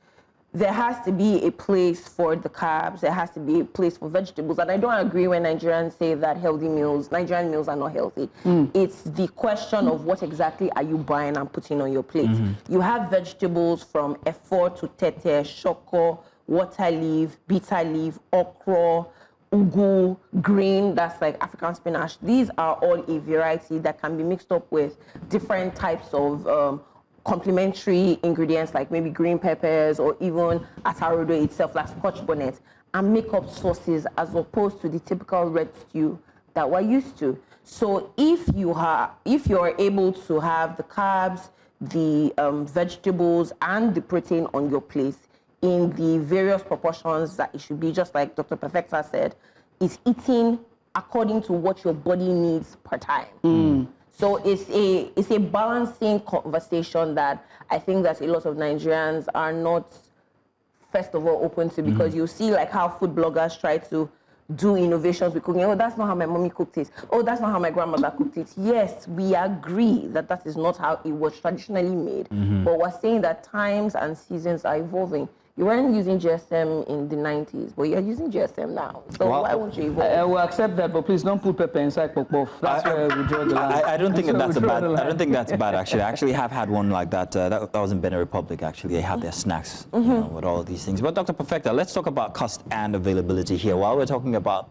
there has to be a place for the carbs, there has to be a place for vegetables. And I don't agree when Nigerians say that Nigerian meals are not healthy. It's the question of what exactly are you buying and putting on your plate. You have vegetables from efo to tete, shoko, water leaf, bitter leaf, okra, ugu, green, that's like African spinach. These are all a variety that can be mixed up with different types of complementary ingredients like maybe green peppers or even atarodo itself, like scotch bonnet, and make up sauces as opposed to the typical red stew that we're used to. So if you're able to have the carbs, the vegetables, and the protein on your plate in the various proportions that it should be, just like Dr. Perfecta said, is eating according to what your body needs per time. So it's a balancing conversation that I think that a lot of Nigerians are not, first of all, open to, because you see like how food bloggers try to do innovations with cooking. Oh, that's not how my mommy cooked it. Oh, that's not how my grandmother cooked it. Yes, we agree that that is not how it was traditionally made, but we're saying that times and seasons are evolving. You weren't using GSM in the 90s, but you're using GSM now. So why won't you evolve? I will accept that, but please don't put pepper inside pok-pok. That's where we draw the line. I don't think that's bad. I don't think that's bad, actually. I actually have had one like that. That was in Benin Republic, actually. They have their snacks with all of these things. But Dr. Perfecta, let's talk about cost and availability here. While we're talking about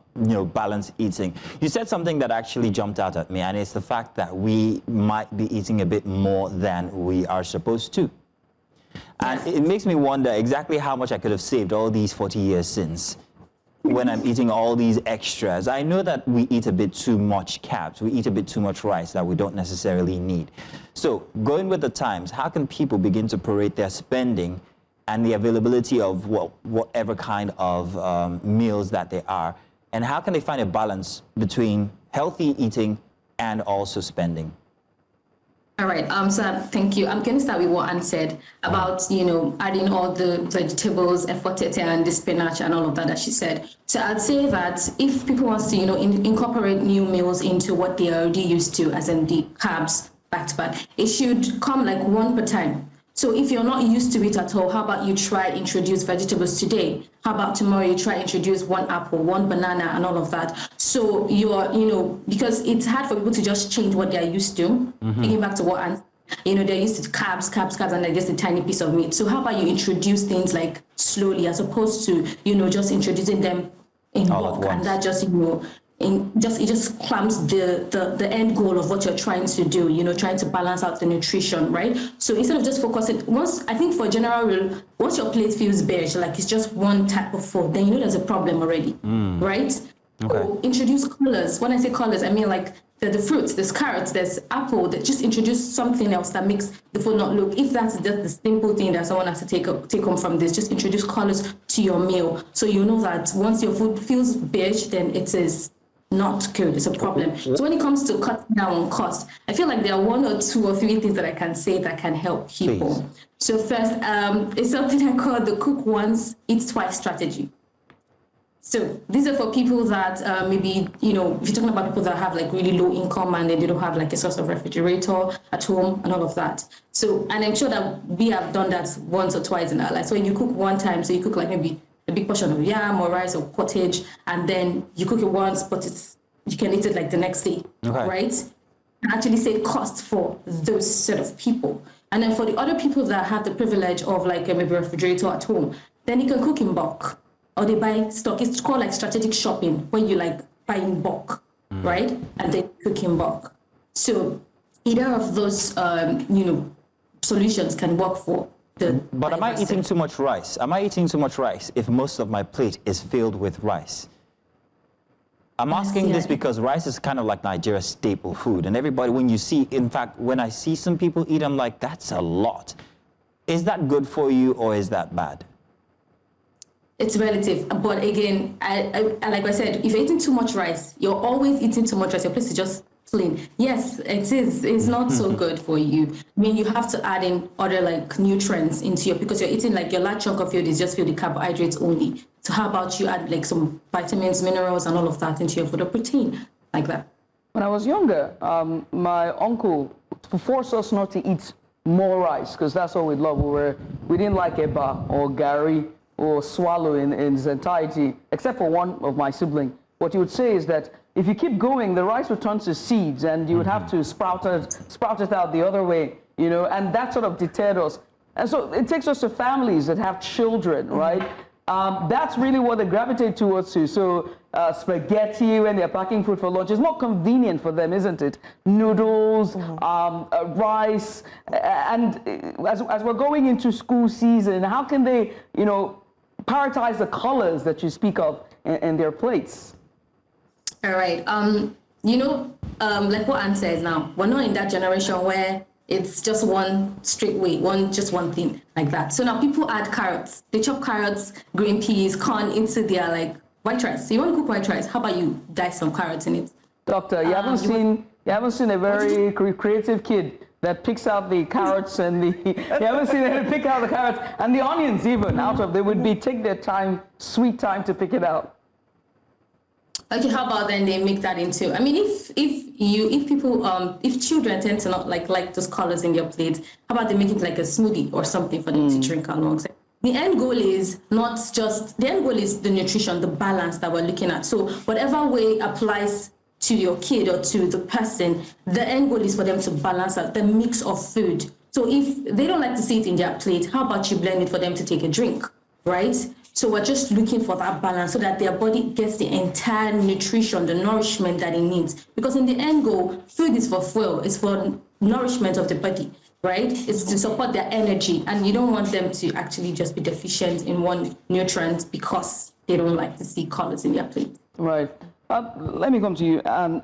balanced eating, you said something that actually jumped out at me, and it's the fact that we might be eating a bit more than we are supposed to. And it makes me wonder exactly how much I could have saved all these 40 years since when I'm eating all these extras. I know that we eat a bit too much carbs. We eat a bit too much rice that we don't necessarily need. So going with the times, how can people begin to prorate their spending and the availability of whatever kind of meals that they are? And how can they find a balance between healthy eating and also spending? All right, so thank you. I'm going to start with what Anne said about, adding all the vegetables, efotete, and the spinach and all of that she said. So I'd say that if people want to, incorporate new meals into what they are already used to, as in the carbs back to back, it should come like one per time. So if you're not used to it at all, how about you try introduce vegetables today? How about tomorrow you try introduce one apple, one banana, and all of that? So you're, because it's hard for people to just change what they're used to. Thinking back to what Anne, they're used to carbs, and they're just a tiny piece of meat. So how about you introduce things like slowly, as opposed to, just introducing them in bulk, and that just, it just clamps the end goal of what you're trying to do, trying to balance out the nutrition, right? So instead of just focusing, I think for a general rule, once your plate feels beige, like it's just one type of food, then there's a problem already, right? Okay. So introduce colors. When I say colors, I mean like the fruits, there's carrots, there's apple, that just introduce something else that makes the food not look, if that's just the simple thing that someone has to take home from this, just introduce colors to your meal. So you know that once your food feels beige, then it is not good, it's a problem. So when it comes to cutting down on cost, I feel like there are 1 or 2 or 3 things that I can say that can help people. Please. So first, it's something I call the cook once, eat twice strategy. So these are for people that maybe, if you're talking about people that have like really low income and they don't have like a source of refrigerator at home and all of that. So, and I'm sure that we have done that once or twice in our life. So when you cook one time, so you cook like maybe a big portion of yam or rice or pottage, and then you cook it once, but you can eat it like the next day, right? And actually save costs for those sort of people. And then for the other people that have the privilege of like maybe a refrigerator at home, then you can cook in bulk, or they buy stock. It's called like strategic shopping, when you like buy in bulk, right? And then cook in bulk. So either of those, solutions can work for. But am I eating too much rice? Am I eating too much rice if most of my plate is filled with rice? I'm asking this because rice is kind of like Nigeria's staple food. And everybody, in fact, when I see some people eat, I'm like, that's a lot. Is that good for you or is that bad? It's relative. But again, I like I said, if you're eating too much rice, you're always eating too much rice. Your plate is just clean. Yes, it is. It's not so good for you. I mean, you have to add in other like nutrients into because you're eating like your large chunk of food is just filled with carbohydrates only. So how about you add like some vitamins, minerals, and all of that into your food, or protein, like that? When I was younger, my uncle forced us not to eat more rice, because that's all we love. We didn't like eba or gari or swallow in its entirety, except for one of my siblings. What you would say is that if you keep going, the rice would turn to seeds, and you would have to sprout it out the other way, you know, and that sort of deterred us. And so it takes us to families that have children, right? That's really what they gravitate towards too. So spaghetti when they're packing food for lunch is more convenient for them, isn't it? Noodles, rice, and as we're going into school season, how can they, you know, prioritize the colors that you speak of in their plates? All right. You know, like what Anne says now, we're not in that generation where it's just one straight way, just one thing like that. So now people add carrots. They chop carrots, green peas, corn into their like white rice. So you want to cook white rice? How about you dice some carrots in it? Doctor, you haven't seen a very creative kid that picks out the carrots and you haven't seen them pick out the carrots and the onions even out of. They would take their time, sweet time to pick it out. Okay, how about then they make that into, I mean, if children tend to not like those colors in their plates, how about they make it like a smoothie or something for them to drink alongside? The end goal is the nutrition, the balance that we're looking at. So whatever way applies to your kid or to the person, the end goal is for them to balance out the mix of food. So if they don't like to see it in their plate, how about you blend it for them to take a drink, right? So we're just looking for that balance so that their body gets the entire nutrition, the nourishment that it needs. Because in the end goal, food is for fuel, it's for nourishment of the body, right? It's to support their energy. And you don't want them to actually just be deficient in one nutrient because they don't like to see colors in their plate. Right. Let me come to you. And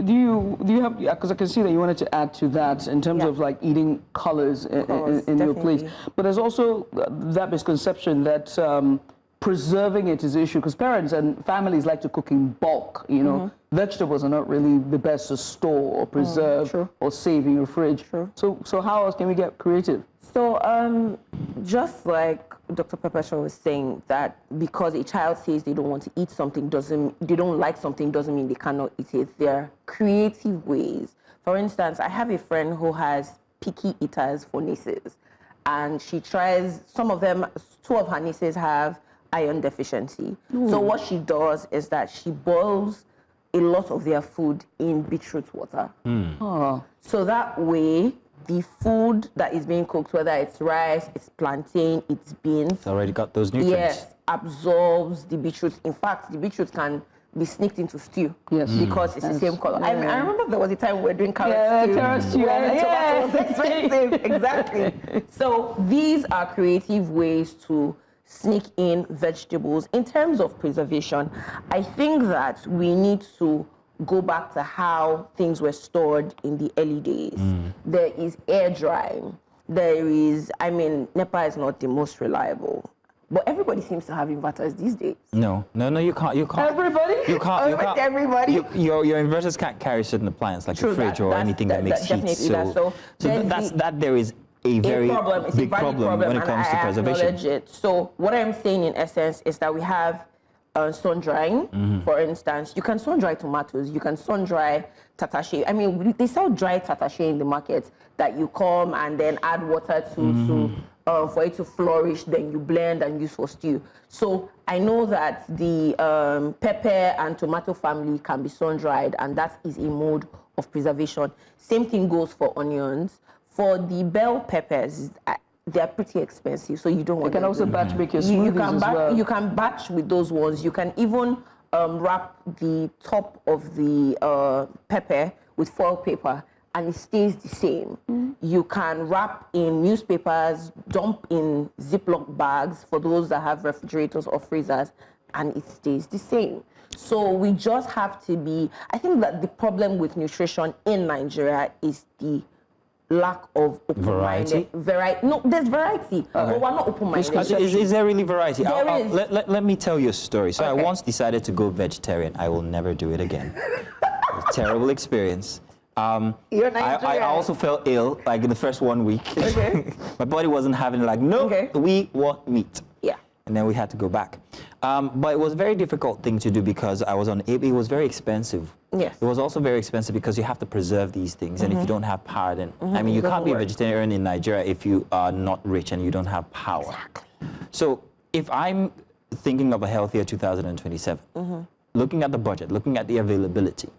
do you have, because I can see that you wanted to add to that in terms of like eating colors in your plates. But there's also that misconception that preserving it is an issue, because parents and families like to cook in bulk, you know. Vegetables are not really the best to store or preserve or save in your fridge. So how else can we get creative? So just like Dr. Peppershaw was saying, that because a child says they don't want to eat something, they don't like something, doesn't mean they cannot eat it. There are creative ways. For instance, I have a friend who has picky eaters for nieces, and she tries, two of her nieces have iron deficiency. So what she does is that she boils a lot of their food in beetroot water. So that way, the food that is being cooked, whether it's rice, it's plantain, it's beans, It's already got those nutrients. yes, absorbs the beetroot. In fact, the beetroot can be sneaked into stew because it's the same color. I remember there was a time we were doing carrot stew. Tomato was expensive. Exactly. So these are creative ways to sneak in vegetables. In terms of preservation, I think that we need to go back to how things were stored in the early days. There is air drying. There is, I mean, NEPA is not the most reliable, but everybody seems to have inverters these days. No, you can't. Everybody? You can't. Everybody? Your inverters can't carry certain appliances like a fridge or anything that makes heat. So there is a very big problem when it comes to preservation. Acknowledge it. So what I'm saying in essence is that we have sun drying, for instance. You can sun dry tomatoes, you can sun dry tatashe. I mean, they sell dry tatashe in the market that you come and then add water to for it to flourish, then you blend and use for stew. So I know that the pepper and tomato family can be sun dried, and that is a mode of preservation. Same thing goes for onions. For the bell peppers, they're pretty expensive, so you don't want. You can also batch make your smoothies as well. You can batch with those ones. You can even wrap the top of the pepper with foil paper, and it stays the same. You can wrap in newspapers, dump in Ziploc bags for those that have refrigerators or freezers, and it stays the same. So we just have to be. I think that the problem with nutrition in Nigeria is the lack of open-minded variety. No, there's variety, but we're not open-minded. Is there really variety? There is. Let me tell you a story. So I once decided to go vegetarian. I will never do it again. It was a terrible experience. You're Nigerian. I also felt ill, like in the first 1 week. My body wasn't having it, like, no, we want meat. Yeah. And then we had to go back. But it was a very difficult thing to do because it was very expensive. Yes. It was also very expensive because you have to preserve these things. And if you don't have power, then, I mean, you can't be a vegetarian in Nigeria if you are not rich and you don't have power. Exactly. So if I'm thinking of a healthier 2027, looking at the budget, looking at the availability,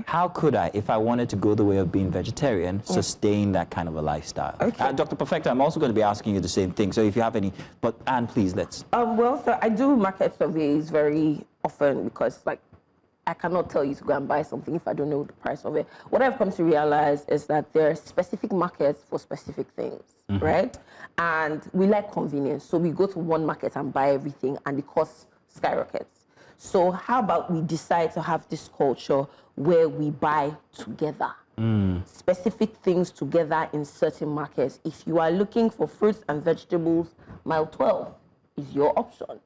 how could I, if I wanted to go the way of being vegetarian, sustain that kind of a lifestyle? Okay. Dr. Perfecta, I'm also going to be asking you the same thing. So if you have any, but Anne, please, let's. Well, so I do market surveys very often because, like, I cannot tell you to go and buy something if I don't know the price of it. What I've come to realize is that there are specific markets for specific things, right? And we like convenience. So we go to one market and buy everything and the cost skyrockets. So how about we decide to have this culture where we buy together, specific things together in certain markets. If you are looking for fruits and vegetables, mile 12 is your option.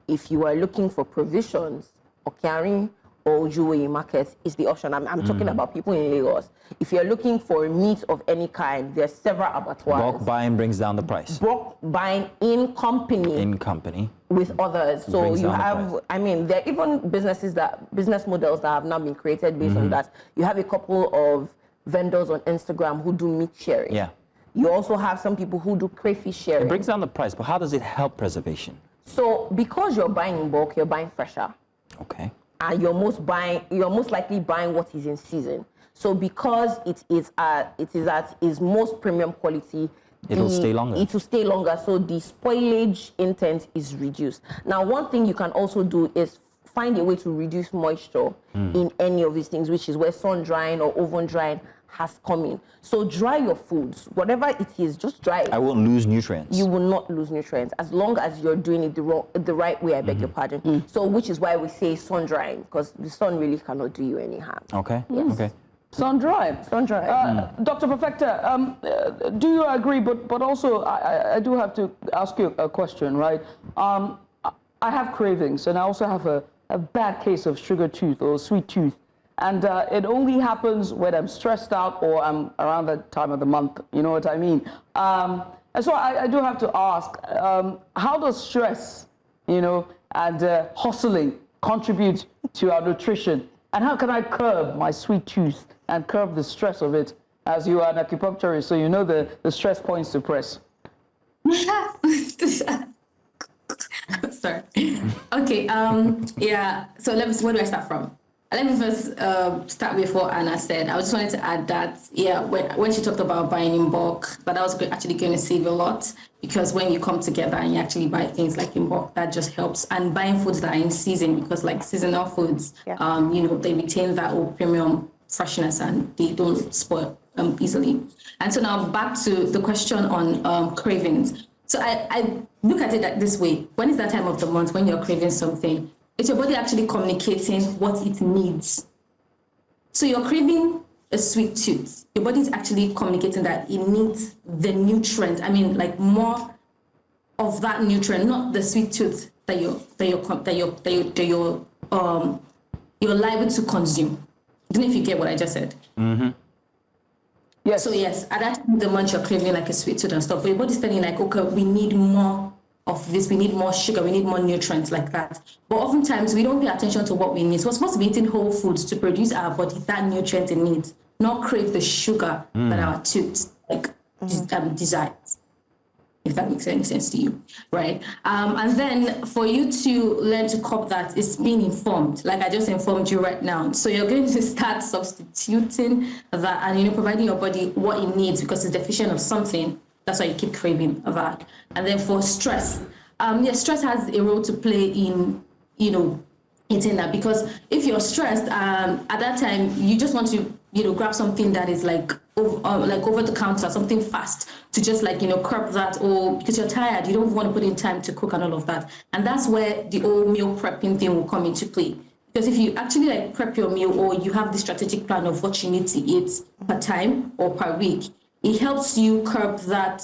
If you are looking for provisions, Okari or Ojuwe markets is the option. I'm talking about people in Lagos. If you're looking for meat of any kind, there's several abattoirs. Bulk buying brings down the price. Bulk buying in company. In company. With others. So you have, I mean, there are even business models that have now been created based on that. You have a couple of vendors on Instagram who do meat sharing. Yeah. You also have some people who do crayfish sharing. It brings down the price, but how does it help preservation? So because you're buying in bulk, you're buying fresher. Okay. And you're most likely buying what is in season. So because it is at its most premium quality, it'll stay longer. It will stay longer, so the spoilage intent is reduced. Now, one thing you can also do is find a way to reduce moisture in any of these things, which is where sun drying or oven drying has come in. So dry your foods, whatever it is, just dry it. I won't lose nutrients. You will not lose nutrients as long as you're doing it the right way, I beg your pardon. So which is why we say sun drying, because the sun really cannot do you any harm. Okay. Yes. Okay. Sun dry. Sun dry. Dr. Perfecta, do you agree? But also, I do have to ask you a question, right? I have cravings, and I also have a bad case of sugar tooth or sweet tooth. And it only happens when I'm stressed out or I'm around that time of the month. You know what I mean? And so I do have to ask, how does stress, and hustling contribute to our nutrition? And how can I curb my sweet tooth and curb the stress of it, as you are an acupuncturist, so you know the stress points to press? Sorry. Okay. Yeah. So where do I start from? Let me first start with what Anna said. I just wanted to add that, when she talked about buying in bulk, that was actually going to save a lot, because when you come together and you actually buy things like in bulk, that just helps. And buying foods that are in season, because like seasonal foods, they retain that old premium freshness and they don't spoil easily. And so now back to the question on cravings. So I look at it like this way. When is that time of the month when you're craving something? It's your body actually communicating what it needs. So you're craving a sweet tooth. Your body is actually communicating that it needs the nutrient. I mean, like more of that nutrient, not the sweet tooth that you're liable to consume. I don't know if you get what I just said. Yes. So yes, at that time of the month you're craving like a sweet tooth and stuff, but your body's telling like, okay, we need more of this, we need more sugar, we need more nutrients like that. But oftentimes we don't pay attention to what we need. So we're supposed to be eating whole foods to produce our body that nutrient it needs, not crave the sugar that our tooth desires. If that makes any sense to you, right? And then for you to learn to cope that is being informed, like I just informed you right now. So you're going to start substituting that and providing your body what it needs because it's deficient of something. That's why you keep craving that. And then for stress, stress has a role to play in, eating that, because if you're stressed, at that time you just want to, grab something that is like over the counter, something fast to just curb that, or because you're tired, you don't want to put in time to cook and all of that. And that's where the whole meal prepping thing will come into play. Because if you actually prep your meal, or you have the strategic plan of what you need to eat per time or per week, it helps you curb that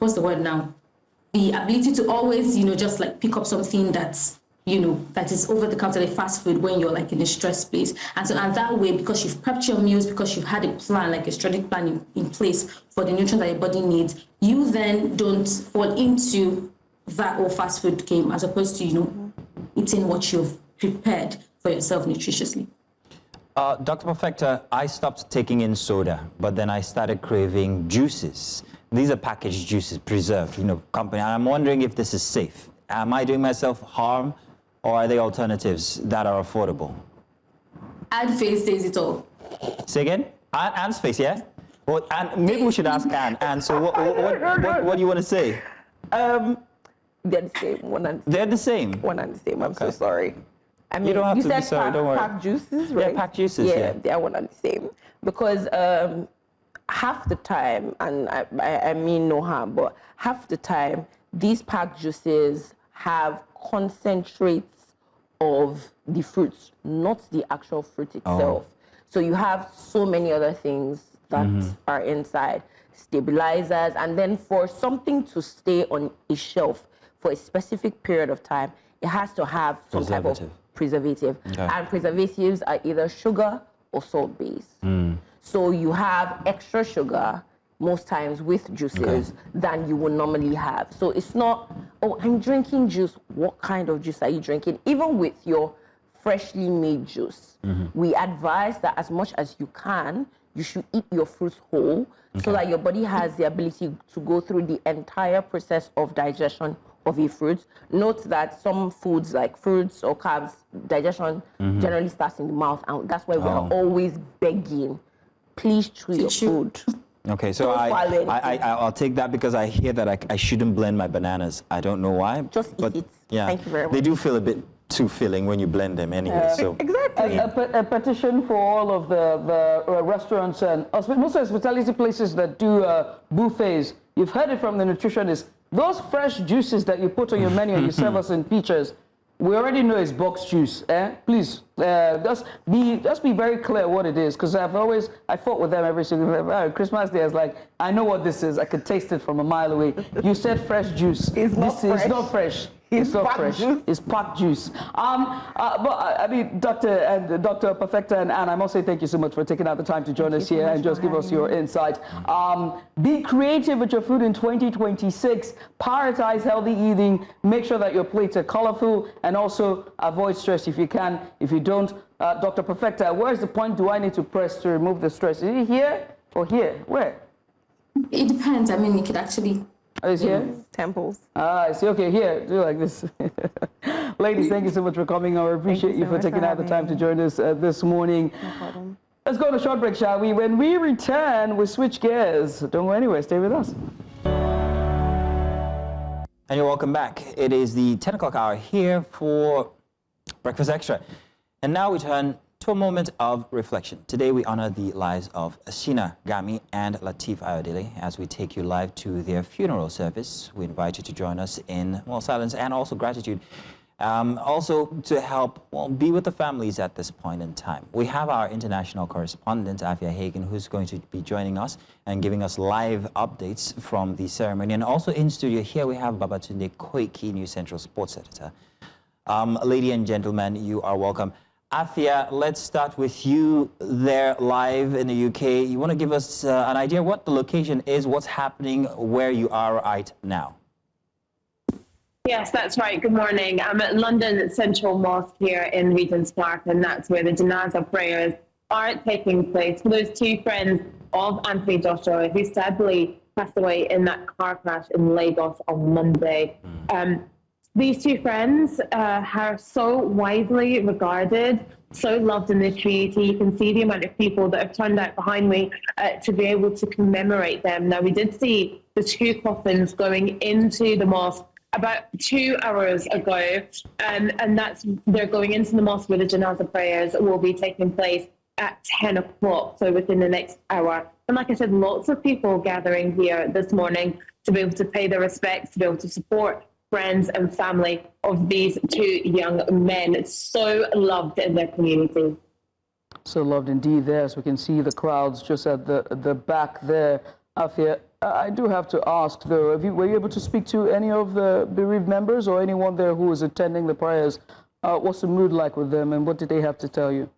what's the word now? The ability to always, just pick up something that's, that is over the counter, like fast food, when you're in a stress space. And so that way, because you've prepped your meals, because you've had a plan, like a strategic plan in place for the nutrients that your body needs, you then don't fall into that or fast food came, as opposed to, eating what you've prepared for yourself nutritiously. Dr. Perfecta, I stopped taking in soda, but then I started craving juices. These are packaged juices, preserved, company. And I'm wondering if this is safe. Am I doing myself harm, or are they alternatives that are affordable? Add face says it all. Say again? Anne's face, yeah? Well, Anne, maybe we should ask Anne. Anne, so what do you want to say? They're the same. They're the same? One and the same. I'm so sorry. I mean, you don't have to said be sorry, don't worry. Packed juices, right? Yeah, packed juices, yeah. They are one and the same. Because half the time, and I mean no harm, but half the time, these packed juices have concentrates of the fruits, not the actual fruit itself. So you have so many other things that are inside, stabilizers, and then for something to stay on a shelf for a specific period of time, it has to have some type of preservative. Okay. And preservatives are either sugar or salt-based. So you have extra sugar most times with juices than you would normally have. So it's not, oh, I'm drinking juice. What kind of juice are you drinking? Even with your freshly made juice, we advise that as much as you can, you should eat your fruits whole so that your body has the ability to go through the entire process of digestion of a fruit. Note that some foods like fruits or carbs, digestion generally starts in the mouth, and that's why we are always begging, please chew your food. Okay, so I'll take that because I hear that I shouldn't blend my bananas. I don't know why. Just eat it. Yeah, thank you very much. They do feel a bit too filling when you blend them anyway. So exactly. A petition for all of the restaurants and most hospitality places that do buffets. You've heard it from the nutritionists. Those fresh juices that you put on your menu and you serve us in pitchers, we already know it's box juice. Please, just be very clear what it is, because I fought with them every single day. Christmas Day, I was like, I know what this is. I could taste it from a mile away. You said fresh juice. It's not fresh. It's not fresh. It's packed juice. But I mean, Dr. Perfecta and Anne, I must say thank you so much for taking out the time to join us here and just give us your insight. Be creative with your food in 2026. Prioritize healthy eating. Make sure that your plates are colorful, and also avoid stress if you can. If you don't, Dr. Perfecta, where's the point do I need to press to remove the stress? Is it here or here? Where? It depends. I mean, you could actually... Oh, it's here? Temples. I see. Okay, here. Do like this. Ladies, thank you so much for coming. I appreciate you for taking out the time to join us this morning. No problem. Let's go on a short break, shall we? When we return, we switch gears. Don't go anywhere. Stay with us. And you're welcome back. It is the 10 o'clock hour here for Breakfast Extra. And now we turn to a moment of reflection. Today we honor the lives of Asina Gami and Lateef Ayodele as we take you live to their funeral service. We invite you to join us in silence and also gratitude. Also to help be with the families at this point in time. We have our international correspondent, Afia Hagen, who's going to be joining us and giving us live updates from the ceremony. And also in studio here we have Babatunde Koiki, New Central Sports Editor. Ladies and gentlemen, you are welcome. Afia, let's start with you there live in the UK. You want to give us an idea what the location is, what's happening, where you are right now? Yes, that's right. Good morning. I'm at London Central Mosque here in Regent's Park, and that's where the Janazah prayers are taking place for those two friends of Anthony Joshua, who sadly passed away in that car crash in Lagos on Monday. These two friends are so widely regarded, so loved in the community. You can see the amount of people that have turned out behind me to be able to commemorate them. Now, we did see the two coffins going into the mosque about 2 hours ago, and they're going into the mosque where the Janazah prayers will be taking place at 10 o'clock, so within the next hour. And like I said, lots of people gathering here this morning to be able to pay their respects, to be able to support friends and family of these two young men, so loved in their community. So loved indeed there, as we can see the crowds just at the back there. Afia, I do have to ask though, were you able to speak to any of the bereaved members or anyone there who was attending the prayers? What's the mood like with them, and what did they have to tell you?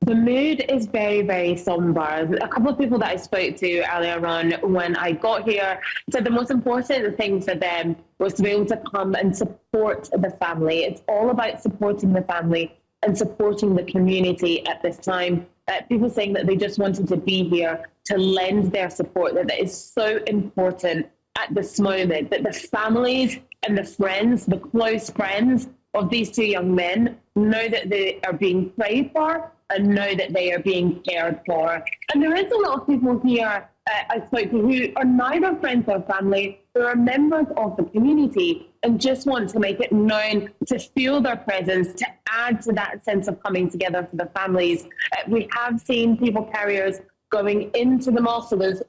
The mood is very, very somber. A couple of people that I spoke to earlier on when I got here said the most important thing for them was to be able to come and support the family. It's all about supporting the family and supporting the community at this time. People saying that they just wanted to be here to lend their support, that is so important at this moment, that the families and the friends, the close friends of these two young men know that they are being prayed for and know that they are being cared for. And there is a lot of people here I spoke to who are neither friends or family, who are members of the community and just want to make it known, to feel their presence, to add to that sense of coming together for the families. We have seen people carriers going into the mosque, so there's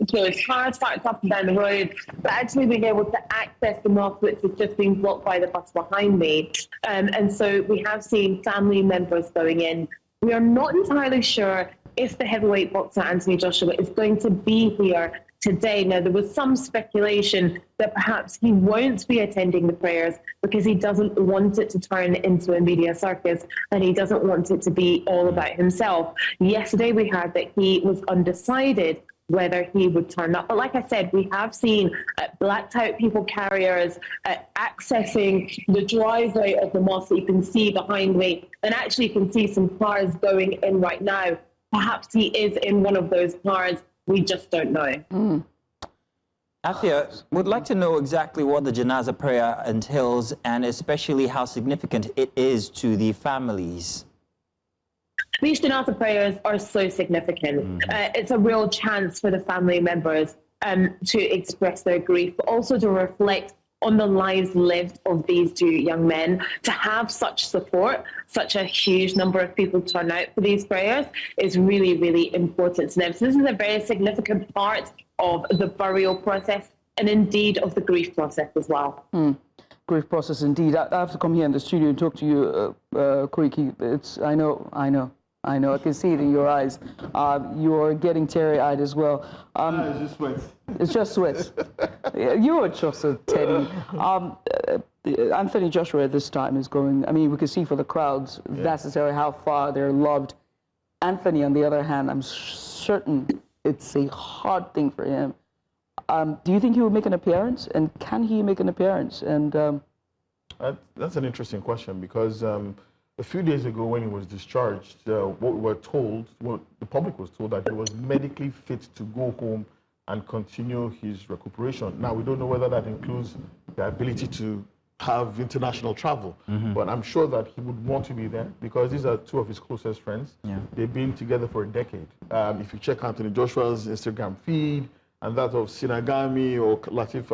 cars parked up and down the road, but actually being able to access the mosque, which is just being blocked by the bus behind me. And so we have seen family members going in. We are not entirely sure if the heavyweight boxer Anthony Joshua is going to be here today. Now, there was some speculation that perhaps he won't be attending the prayers because he doesn't want it to turn into a media circus and he doesn't want it to be all about himself. Yesterday, we heard that he was undecided whether he would turn up. But like I said, we have seen blacked out people carriers accessing the driveway of the mosque that you can see behind me. And actually you can see some cars going in right now. Perhaps he is in one of those cars. We just don't know. Afia, would like to know exactly what the Janazah prayer entails and especially how significant it is to the families. These Janazah prayers are so significant. It's a real chance for the family members to express their grief, but also to reflect on the lives lived of these two young men. To have such support, such a huge number of people turn out for these prayers is really, really important to them. So this is a very significant part of the burial process and indeed of the grief process as well. Grief process indeed. I have to come here in the studio and talk to you, Koiki. I know. I can see it in your eyes. You're getting teary-eyed as well. It's just sweat. It's just sweat. You are just so Teddy. Anthony Joshua at this time is going, I mean, we can see for the crowds necessarily how far they're loved. Anthony, on the other hand, I'm certain it's a hard thing for him. Do you think he will make an appearance? And can he make an appearance? And that's an interesting question because a few days ago when he was discharged, what we were told, what the public was told, that he was medically fit to go home and continue his recuperation. Now, we don't know whether that includes the ability to have international travel, but I'm sure that he would want to be there because these are two of his closest friends. They've been together for a decade. If you check Anthony Joshua's Instagram feed and that of Sinagami or Latif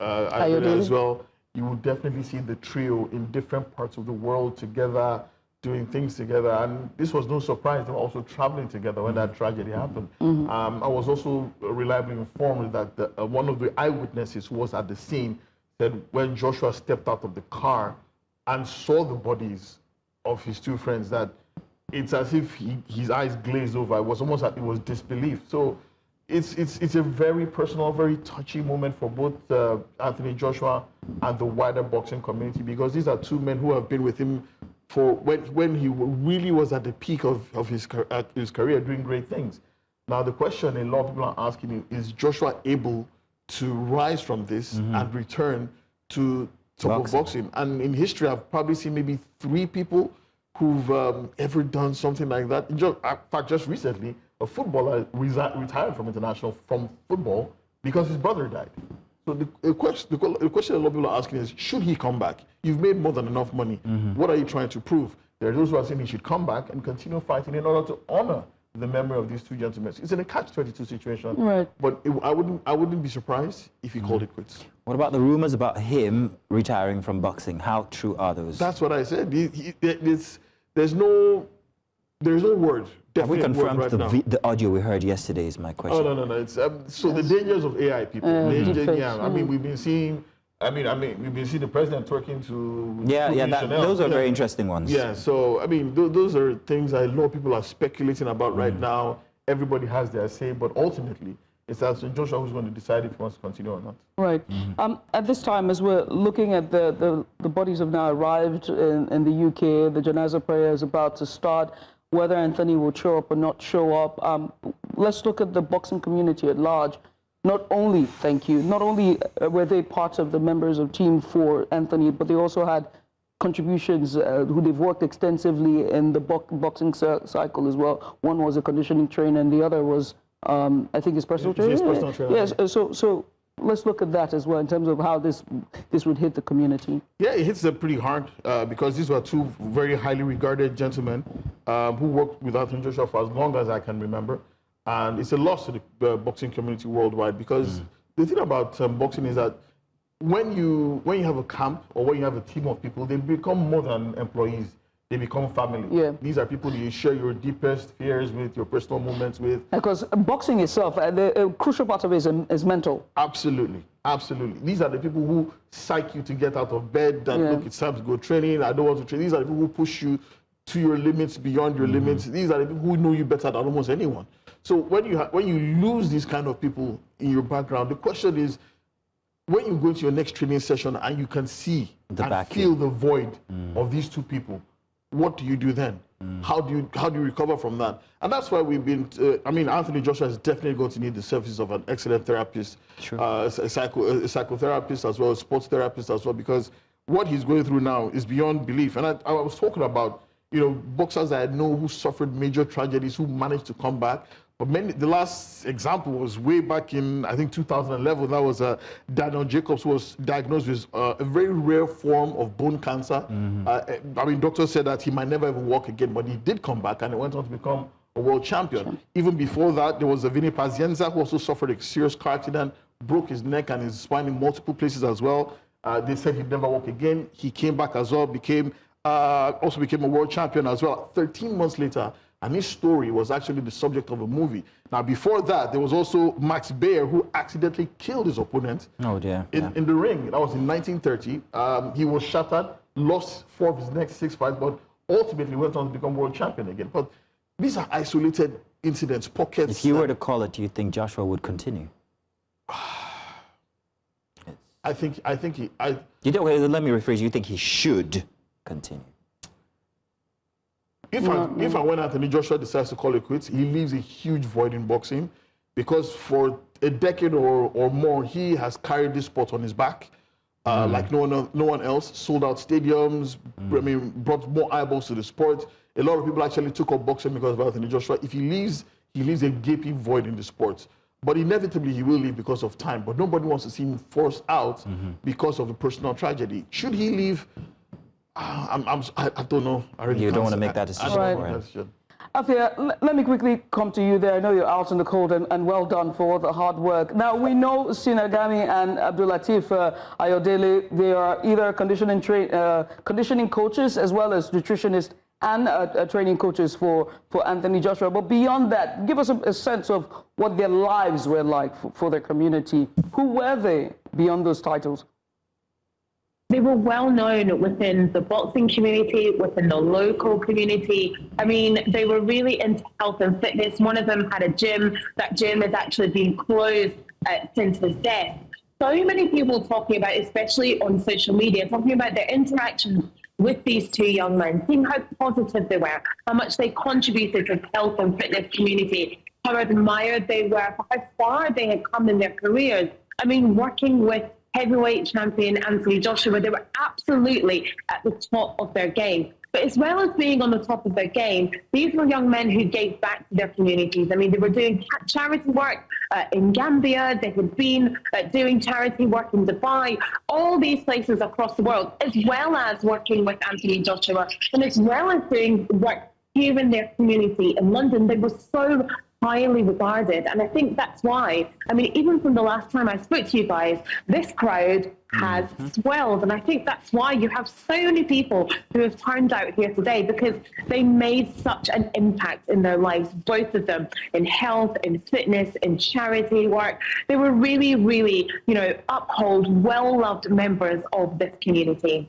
Ayodele as well, you will definitely see the trio in different parts of the world together, doing things together. And this was no surprise. They were also traveling together when that tragedy happened. I was also reliably informed that one of the eyewitnesses who was at the scene said when Joshua stepped out of the car and saw the bodies of his two friends, that it's as if his eyes glazed over. It was almost like it was disbelief. So it's a very personal, very touchy moment for both Anthony Joshua and the wider boxing community because these are two men who have been with him for when he really was at the peak of his career doing great things. Now the question a lot of people are asking is Joshua able to rise from this and return to top of boxing? And in history, I've probably seen maybe 3 people who've ever done something like that. In fact, just recently, a footballer retired from football because his brother died. So the question a lot of people are asking is, should he come back? You've made more than enough money. What are you trying to prove? There are those who are saying he should come back and continue fighting in order to honor the memory of these two gentlemen. It's in a catch-22 situation. Right. But I wouldn't be surprised if he called it quits. What about the rumors about him retiring from boxing? How true are those? That's what I said. There's no word. Have we confirmed the audio we heard yesterday is my question. Oh, no. It's, so the dangers of AI people. I mean, we've been seeing the president talking to those are very interesting ones. Yeah, so I mean, those are things a lot of people are speculating about right now. Everybody has their say, but ultimately, it's Anthony Joshua who's going to decide if he wants to continue or not. Right. At this time, as we're looking at the bodies have now arrived in the UK, the Janazah prayer is about to start. whether Anthony will show up or not show up. Let's look at the boxing community at large. Not only were they part of the members of team for Anthony, but they also had contributions who they've worked extensively in the boxing cycle as well. One was a conditioning trainer, and the other was, I think, his personal trainer. His personal trainer. Yes. So let's look at that as well in terms of how this would hit the community. Yeah, it hits them pretty hard because these were two very highly regarded gentlemen who worked with Anthony Joshua for as long as I can remember. And it's a loss to the boxing community worldwide because the thing about boxing is that when you have a camp or when you have a team of people, they become more than employees. They become family. Yeah. These are people you share your deepest fears with, your personal moments with. Because boxing itself, the crucial part of it is mental. Absolutely, absolutely. These are the people who psych you to get out of bed, that look, it's time to go training, I don't want to train. These are the people who push you to your limits, beyond your limits. These are the people who know you better than almost anyone. So when you lose these kind of people in your background, the question is, when you go to your next training session and you can see and feel the void of these two people, what do you do then? How do you recover from that? And that's why we've been. Anthony Joshua is definitely going to need the services of an excellent therapist, a psychotherapist as well, a sports therapist as well, because what he's going through now is beyond belief. And I was talking about, boxers that I know who suffered major tragedies, who managed to come back. But the last example was way back in, I think, 2011. That was Daniel Jacobs, who was diagnosed with a very rare form of bone cancer. Doctors said that he might never ever walk again, but he did come back and he went on to become a world champion. Even before that, there was Vinny Pazienza, who also suffered a serious car accident, broke his neck and his spine in multiple places as well. They said he'd never walk again. He came back as well, also became a world champion as well. 13 months later, and his story was actually the subject of a movie. Now, before that, there was also Max Baer, who accidentally killed his opponent in the ring. That was in 1930. He was shattered, lost 4 of his next 6 fights, but ultimately went on to become world champion again. But these are isolated incidents, pockets. If you were to call it, do you think Joshua would continue? Let me rephrase. You think he should continue? If and when Anthony Joshua decides to call it quits, he leaves a huge void in boxing, because for a decade or more, he has carried this sport on his back, like no one else. Sold out stadiums, brought more eyeballs to the sport. A lot of people actually took up boxing because of Anthony Joshua. If he leaves a gaping void in the sport. But inevitably, he will leave because of time. But nobody wants to see him forced out because of a personal tragedy. Should he leave? I don't know. You don't want to make that decision for him. Afia, let me quickly come to you there. I know you're out in the cold, and well done for all the hard work. Now, we know Sinagami and Abdulateef Ayodele, they are either conditioning coaches as well as nutritionists and training coaches for Anthony Joshua. But beyond that, give us a sense of what their lives were like for their community. Who were they beyond those titles? They were well known within the boxing community, within the local community. They were really into health and fitness. One of them had a gym. That gym has actually been closed since his death. So many people talking about, especially on social media, talking about their interactions with these two young men, seeing how positive they were, how much they contributed to the health and fitness community, how admired they were, for how far they had come in their careers. Working with heavyweight champion Anthony Joshua, they were absolutely at the top of their game. But as well as being on the top of their game, these were young men who gave back to their communities. They were doing charity work in Gambia. They had been doing charity work in Dubai, all these places across the world, as well as working with Anthony Joshua, and as well as doing work here in their community in London. They were so highly regarded. And I think that's why, even from the last time I spoke to you guys, this crowd has swelled. And I think that's why you have so many people who have turned out here today, because they made such an impact in their lives, both of them, in health, in fitness, in charity work. They were really, really, uphold, well-loved members of this community.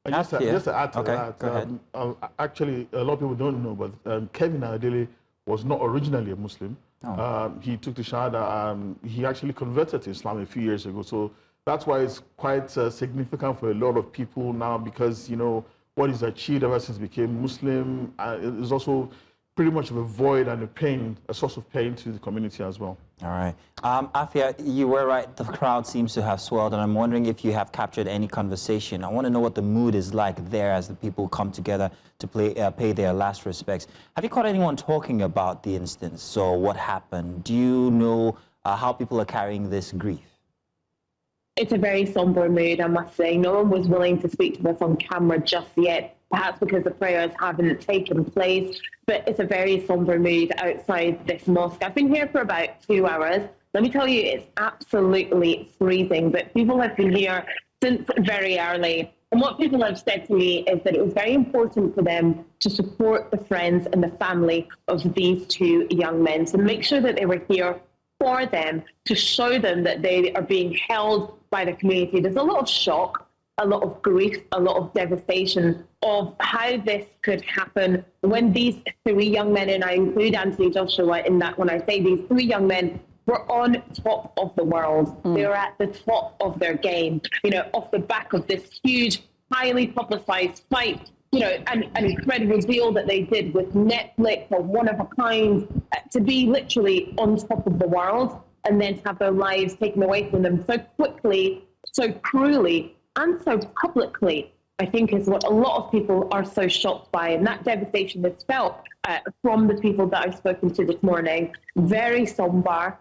Just to add to that, actually, a lot of people don't know, but Kevin Ayodele was not originally a Muslim. He took the Shahada. He actually converted to Islam a few years ago. So that's why it's quite significant for a lot of people now, because, what he's achieved ever since he became Muslim. It is also pretty much of a void and a source of pain to the community as well. All right. Afia, you were right. The crowd seems to have swelled, and I'm wondering if you have captured any conversation. I want to know what the mood is like there as the people come together to pay their last respects. Have you caught anyone talking about the instance or what happened? Do you know how people are carrying this grief? It's a very somber mood, I must say. No one was willing to speak to us on camera just yet, perhaps because the prayers haven't taken place, but it's a very somber mood outside this mosque. I've been here for about 2 hours. Let me tell you, it's absolutely freezing, but people have been here since very early. And what people have said to me is that it was very important for them to support the friends and the family of these two young men, to make sure that they were here for them, to show them that they are being held by the community. There's a lot of shock, a lot of grief, a lot of devastation of how this could happen when these three young men, and I include Anthony Joshua in that when I say these three young men, were on top of the world. They were at the top of their game, you know, off the back of this huge, highly publicized fight, you know, an incredible deal that they did with Netflix, or one of a kind, to be literally on top of the world and then to have their lives taken away from them so quickly, so cruelly, and so publicly, I think is what a lot of people are so shocked by. And that devastation is felt from the people that I've spoken to this morning. Very somber,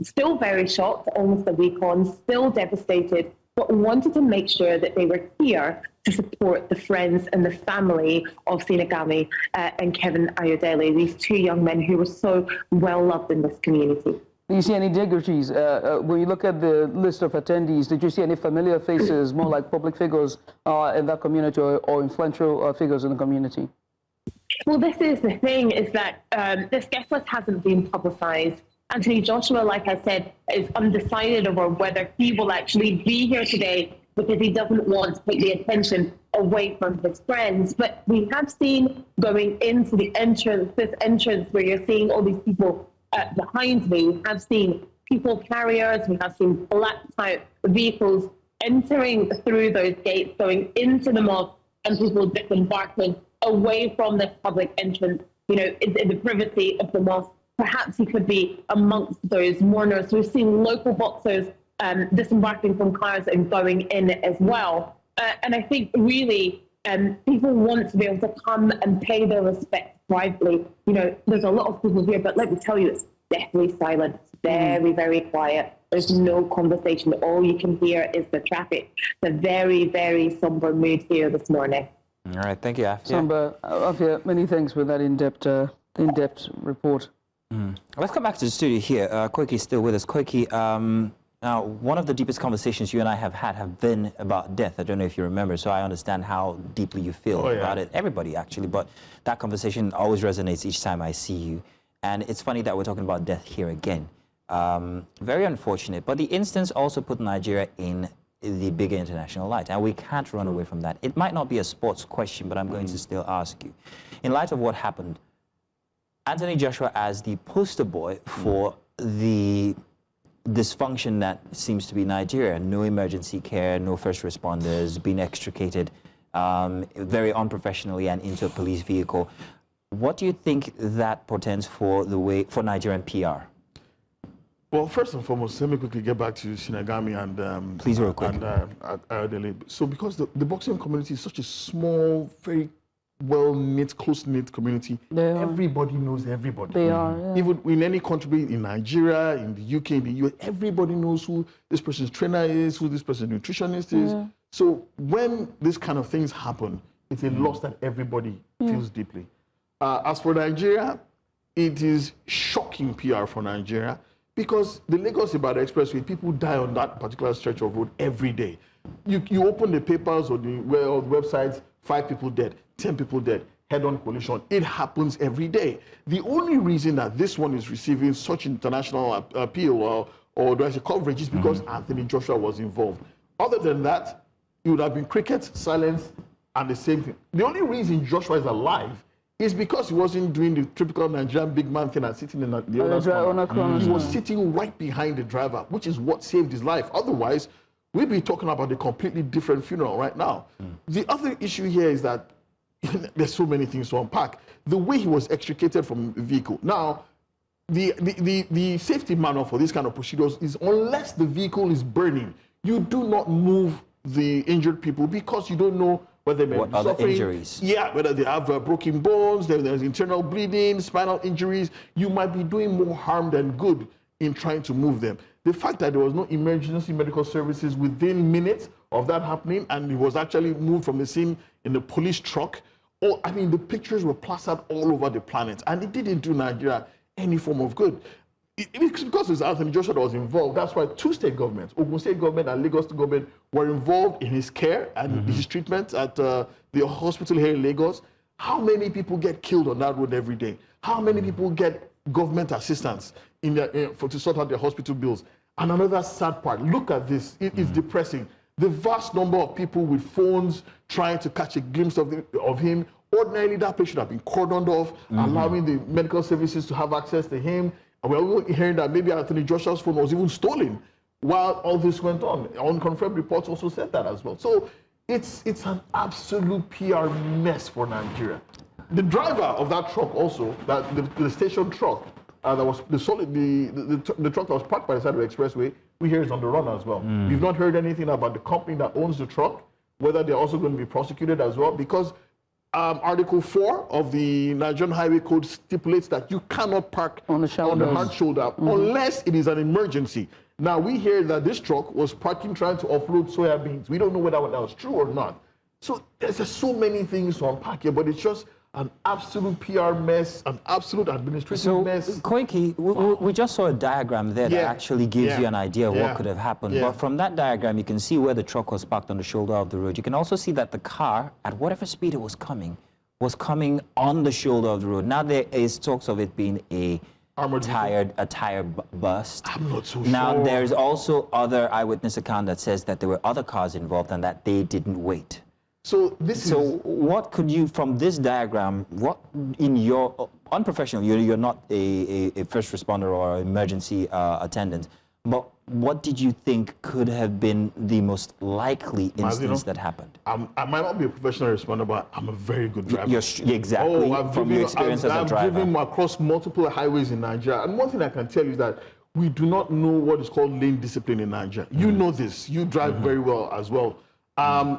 still very shocked, almost a week on, still devastated, but wanted to make sure that they were here to support the friends and the family of Sinagami and Kevin Ayodele, these two young men who were so well loved in this community. Do you see any dignitaries? When you look at the list of attendees, did you see any familiar faces, more like public figures in that community, or influential figures in the community? Well, this is the thing, is that this guest list hasn't been publicized. Anthony Joshua, like I said, is undecided over whether he will actually be here today because he doesn't want to take the attention away from his friends. But we have seen going into the entrance, this entrance where you're seeing all these people behind me, we have seen people carriers, we have seen blacked out vehicles entering through those gates, going into the mosque, and people disembarking away from this public entrance, you know, in the privacy of the mosque. Perhaps he could be amongst those mourners. We've seen local boxers disembarking from cars and going in as well. And I think really people want to be able to come and pay their respects privately. You know, there's a lot of people here, but let me tell you, it's deathly silent. It's very, very quiet. There's no conversation. All you can hear is the traffic. It's a very, very somber mood here this morning. All right, thank you, Afia. Somber. Afia, many thanks for that in-depth report. Let's come back to the studio here. Koiki's still with us. Koiki, now, one of the deepest conversations you and I have been about death. I don't know if you remember, so I understand how deeply you feel about it. Everybody, actually, but that conversation always resonates each time I see you. And it's funny that we're talking about death here again. Very unfortunate, but the instance also put Nigeria in the bigger international light, and we can't run away from that. It might not be a sports question, but I'm going to still ask you. In light of what happened, Anthony Joshua as the poster boy for the dysfunction that seems to be Nigeria, no emergency care, no first responders, being extricated very unprofessionally and into a police vehicle. What do you think that portends for Nigerian PR? Well, first and foremost, let me quickly get back to Sinagami and please, real quick. Ayodele. So, because the boxing community is such a small, very well-knit, close-knit community, everybody knows everybody. They are, yeah. Even in any country, in Nigeria, in the UK, in the US, everybody knows who this person's trainer is, who this person's nutritionist is. Yeah. So when these kind of things happen, it's a loss that everybody feels deeply. As for Nigeria, it is shocking PR for Nigeria because the Lagos-Ibadan Expressway, people die on that particular stretch of road every day. You open the papers or the websites, 5 people dead, 10 people dead, head-on collision. It happens every day. The only reason that this one is receiving such international appeal or there's a coverage is because Anthony Joshua was involved. Other than that, it would have been cricket, silence, and the same thing. The only reason Joshua is alive is because he wasn't doing the typical Nigerian big man thing and sitting in the owner's corner. He was sitting right behind the driver, which is what saved his life. Otherwise, we'd be talking about a completely different funeral right now. The other issue here is that there's so many things to unpack. The way he was extricated from the vehicle. Now, the safety manual for this kind of procedures is unless the vehicle is burning, you do not move the injured people because you don't know whether they may be suffering injuries. Yeah, whether they have broken bones, there's internal bleeding, spinal injuries. You might be doing more harm than good in trying to move them. The fact that there was no emergency medical services within minutes of that happening, and he was actually moved from the scene in the police truck. Oh, I mean, the pictures were plastered all over the planet, and it didn't do Nigeria any form of good. It's because it's Anthony Joshua that was involved. That's why two state governments, Ogun State government and Lagos State government, were involved in his care and his treatment at the hospital here in Lagos. How many people get killed on that road every day? How many people get government assistance to sort out their hospital bills? And another sad part, look at this, it's depressing. The vast number of people with phones trying to catch a glimpse of him. Ordinarily, that place should have been cordoned off, allowing the medical services to have access to him. And we're hearing that maybe Anthony Joshua's phone was even stolen while all this went on. Unconfirmed reports also said that as well. So it's an absolute PR mess for Nigeria. The driver of that truck also, the station truck, that was the truck that was parked by the side of the expressway, we hear is on the run as well. We've not heard anything about the company that owns the truck, whether they're also going to be prosecuted as well, because Article 4 of the Nigerian Highway Code stipulates that you cannot park on the hard shoulder unless it is an emergency. Now, we hear that this truck was parking trying to offload soya beans. We don't know whether that was true or not. So there's just so many things to unpack here, but it's just an absolute PR mess, an absolute administrative mess. Koiki, we just saw a diagram there that actually gives you an idea of what could have happened. But from that diagram, you can see where the truck was parked on the shoulder of the road. You can also see that the car, at whatever speed it was coming on the shoulder of the road. Now there is talks of it being a tire burst. I'm not so now sure. there's also other eyewitness account that says that there were other cars involved and that they didn't wait. So what could you, from this diagram, what in your unprofessional, you're not a first responder or emergency attendant, but what did you think could have been the most likely instance that happened? I might not be a professional responder, but I'm a very good driver. Exactly. From your experience as a driver. I've driven across multiple highways in Nigeria, and one thing I can tell you is that we do not know what is called lane discipline in Nigeria. You know this. You drive very well as well.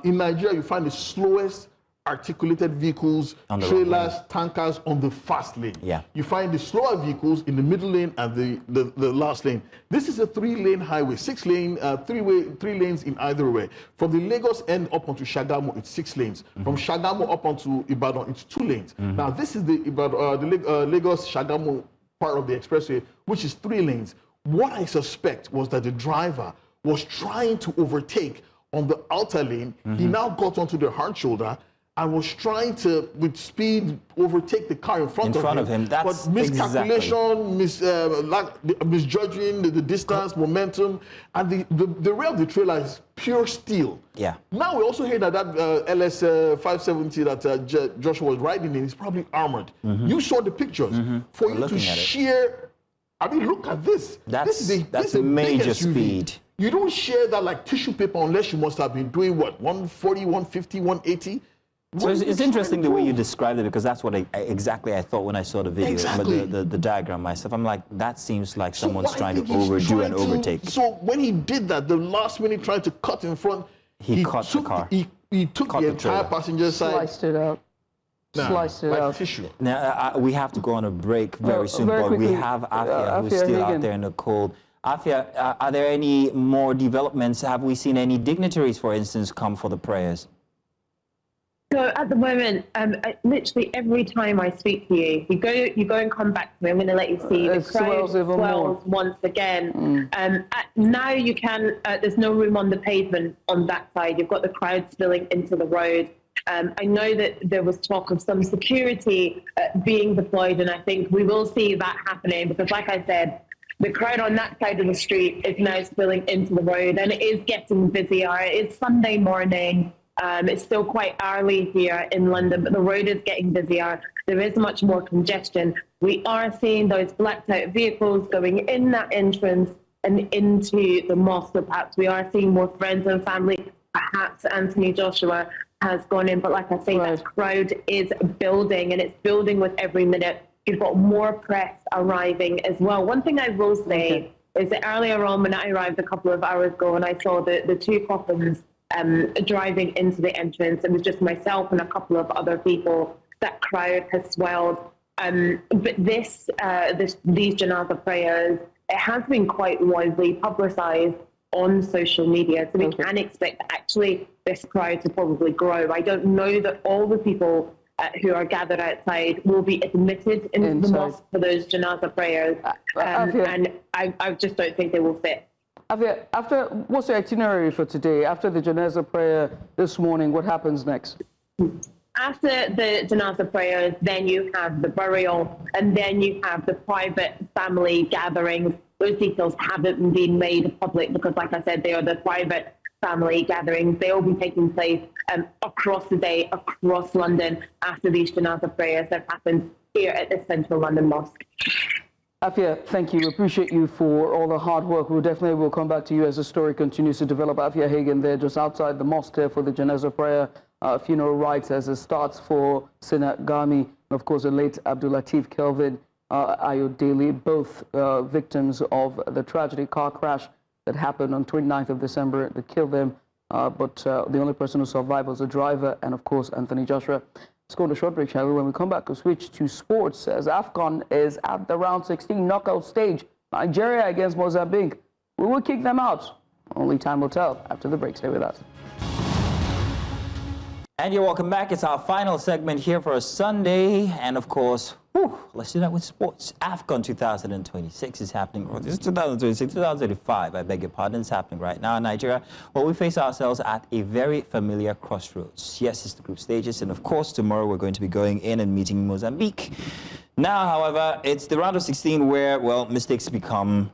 In Nigeria, you find the slowest articulated vehicles, trailers, tankers on the fast lane. You find the slower vehicles in the middle lane and the last lane. This is a 3-lane highway, 6-lane, three lanes in either way. From the Lagos end up onto Shagamu, it's 6 lanes. From Shagamu up onto Ibadan, it's 2 lanes. Now, this is the Lagos-Shagamu part of the expressway, which is 3 lanes. What I suspect was that the driver was trying to overtake on the outer lane. He now got onto the hard shoulder and was trying to, with speed, overtake the car in front of him. That's but miscalculation, misjudging the distance, momentum, and the rear of the trailer is pure steel. Now we also hear that LS 570 that Joshua was riding in is probably armored. You saw the pictures. For you to shear, I mean, look at this. That's a major speed. You don't share that like tissue paper unless you must have been doing what, 140, 150, 180? So it's interesting the way you described it, because that's what exactly I thought when I saw the video, the diagram myself. I'm like, that seems like someone's trying to overdo and overtake. So when he did that, the last minute trying to cut in front, he cut the car. He took the entire passenger side. Sliced it up. Sliced it up. Tissue. Now, we have to go on a break very soon, but quickly, we have Afia, who's still out there in the cold. Afia, are there any more developments? Have we seen any dignitaries, for instance, come for the prayers? So at the moment, literally every time I speak to you, you go and come back to me. I'm going to let you see the crowd swells once again. Now you can. There's no room on the pavement on that side. You've got the crowd spilling into the road. I know that there was talk of some security being deployed, and I think we will see that happening because, like I said, the crowd on that side of the street is now spilling into the road, and it is getting busier. It's Sunday morning. It's still quite early here in London, but the road is getting busier. There is much more congestion. We are seeing those blacked out vehicles going in that entrance and into the mosque. So perhaps we are seeing more friends and family, perhaps Anthony Joshua, has gone in. But like I say, that crowd is building, and it's building with every minute. You've got more press arriving as well. One thing I will say is that earlier on when I arrived a couple of hours ago and I saw the two coffins driving into the entrance, it was just myself and a couple of other people. That crowd has swelled. But these janazah prayers, it has been quite widely publicised on social media, so we can expect actually this crowd to probably grow. I don't know that all the people who are gathered outside will be admitted into the mosque for those janazah prayers, and I just don't think they will fit. After what's the itinerary for today? After the janazah prayer this morning, what happens next? After the janazah prayers, then you have the burial, and then you have the private family gatherings. Those details haven't been made public because, like I said, they are the private family gatherings. They will be taking place across the day, across London, after these janazah prayers that happened here at the Central London Mosque. Afia, thank you. Appreciate you for all the hard work. We'll come back to you as the story continues to develop. Afia Hagen there, just outside the mosque there for the janazah prayer, funeral rites as it starts for Sina Gami, and of course the late Abdul Latif Kelvin Ayodele, both victims of the tragedy car crash that happened on 29th of December that killed them. But the only person who survived was the driver and, of course, Anthony Joshua. Let's go on a short break, shall we? When we come back, we'll switch to sports as AFCON is at the round 16 knockout stage. Nigeria against Mozambique. We will kick them out. Only time will tell. After the break, stay with us. And you're welcome back. It's our final segment here for a Sunday. And of course, let's do that with sports. AFCON 2026 is happening. Or this is 2026, 2035, I beg your pardon. It's happening right now in Nigeria. Well, we face ourselves at a very familiar crossroads. Yes, it's the group stages. And of course, tomorrow we're going to be going in and meeting Mozambique. Now, however, it's the round of 16 where, well, mistakes become,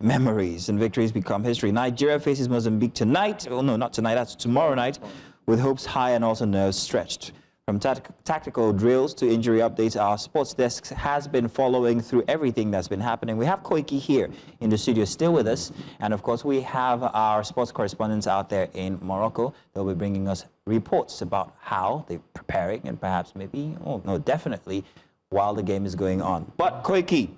memories and victories become history. Nigeria faces Mozambique tonight. Oh, no, not tonight. That's tomorrow night, with hopes high and also nerves stretched. From tactical drills to injury updates, our sports desk has been following through everything that's been happening. We have Koiki here in the studio still with us. And of course, we have our sports correspondents out there in Morocco. They'll be bringing us reports about how they're preparing and perhaps maybe, definitely, while the game is going on. But Koiki,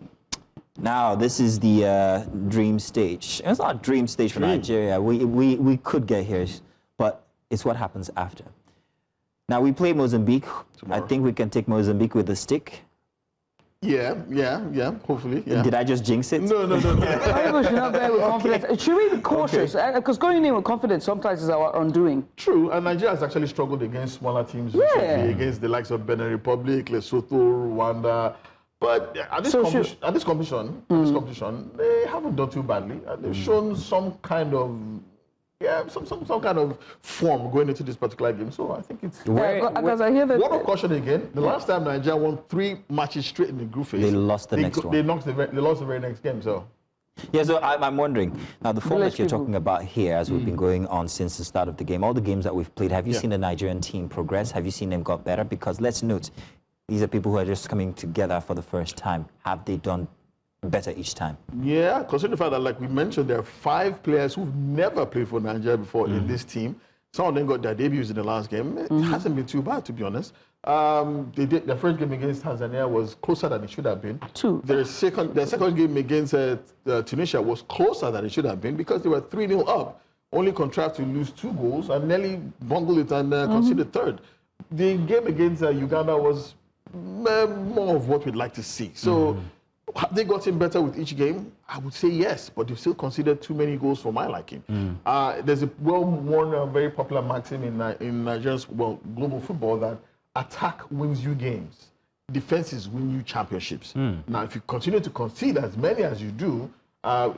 now this is the dream stage. It's not a dream stage for Nigeria. We could get here, but it's what happens after. Now, we play Mozambique. Tomorrow. I think we can take Mozambique with a stick. Yeah, hopefully. Yeah. Did I just jinx it? No. I think we should not go with confidence. Should we be cautious? Because going in with confidence sometimes is our undoing. True, and Nigeria has actually struggled against smaller teams recently, against the likes of Benin Republic, Lesotho, Rwanda. But at this competition, they haven't done too badly. They've shown some kind of some kind of form going into this particular game. So I think it's... Because I hear that... Word of caution again, the last time Nigeria won 3 matches straight in the group phase, they lost the next one. They lost the very next game, so... Yeah, so I'm wondering, now the form that you're talking about here, as we've been going on since the start of the game, all the games that we've played, have you seen the Nigerian team progress? Have you seen them got better? Because let's note, these are people who are just coming together for the first time. Have they done better each time? Yeah, considering the fact that, like we mentioned, there are 5 players who've never played for Nigeria before in this team. Some of them got their debuts in the last game. It hasn't been too bad, to be honest. Their first game against Tanzania was closer than it should have been. Their second game against Tunisia was closer than it should have been because they were 3-0 up, only contrived to lose 2 goals and nearly bungled it and conceded third. The game against Uganda was more of what we'd like to see. So have they gotten better with each game? I would say yes, but they've still considered too many goals for my liking. There's a well-worn, very popular maxim in Nigeria's global football that attack wins you games, defenses win you championships. Now, if you continue to concede as many as you do,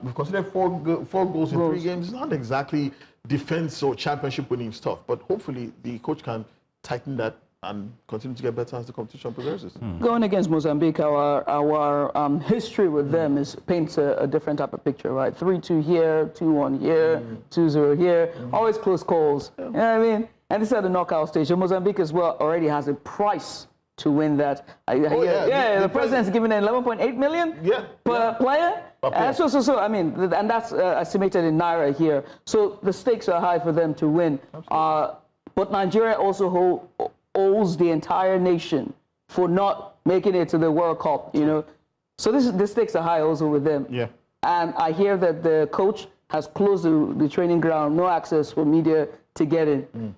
we've considered 4 goals in 3 games. It's not exactly defense or championship winning stuff, but hopefully the coach can tighten that and continue to get better as the competition progresses. Going against Mozambique, our history with them paints a different type of picture, right? 3-2 here, 2-1 here, 2-0 here, always close calls. You know what I mean? And this is at the knockout stage. And Mozambique as well already has a price to win that. The president's giving them 11.8 million per player. I mean, and that's estimated in Naira here. So the stakes are high for them to win. but Nigeria also owes the entire nation for not making it to the World Cup, you know. So the stakes are high also with them. Yeah. And I hear that the coach has closed the training ground, no access for media to get in.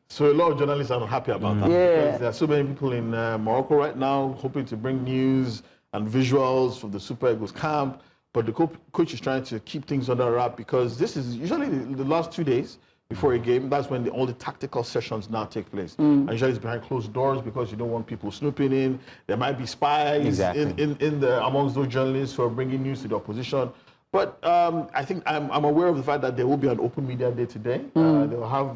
So a lot of journalists are not happy about that. Yeah. Because there are so many people in Morocco right now hoping to bring news and visuals from the Super Eagles camp. But the coach is trying to keep things under wrap because this is usually the last 2 days before a game. That's when all the tactical sessions now take place. And usually it's behind closed doors because you don't want people snooping in. There might be spies amongst those journalists who are bringing news to the opposition. But I think I'm aware of the fact that there will be an open media day today. They'll have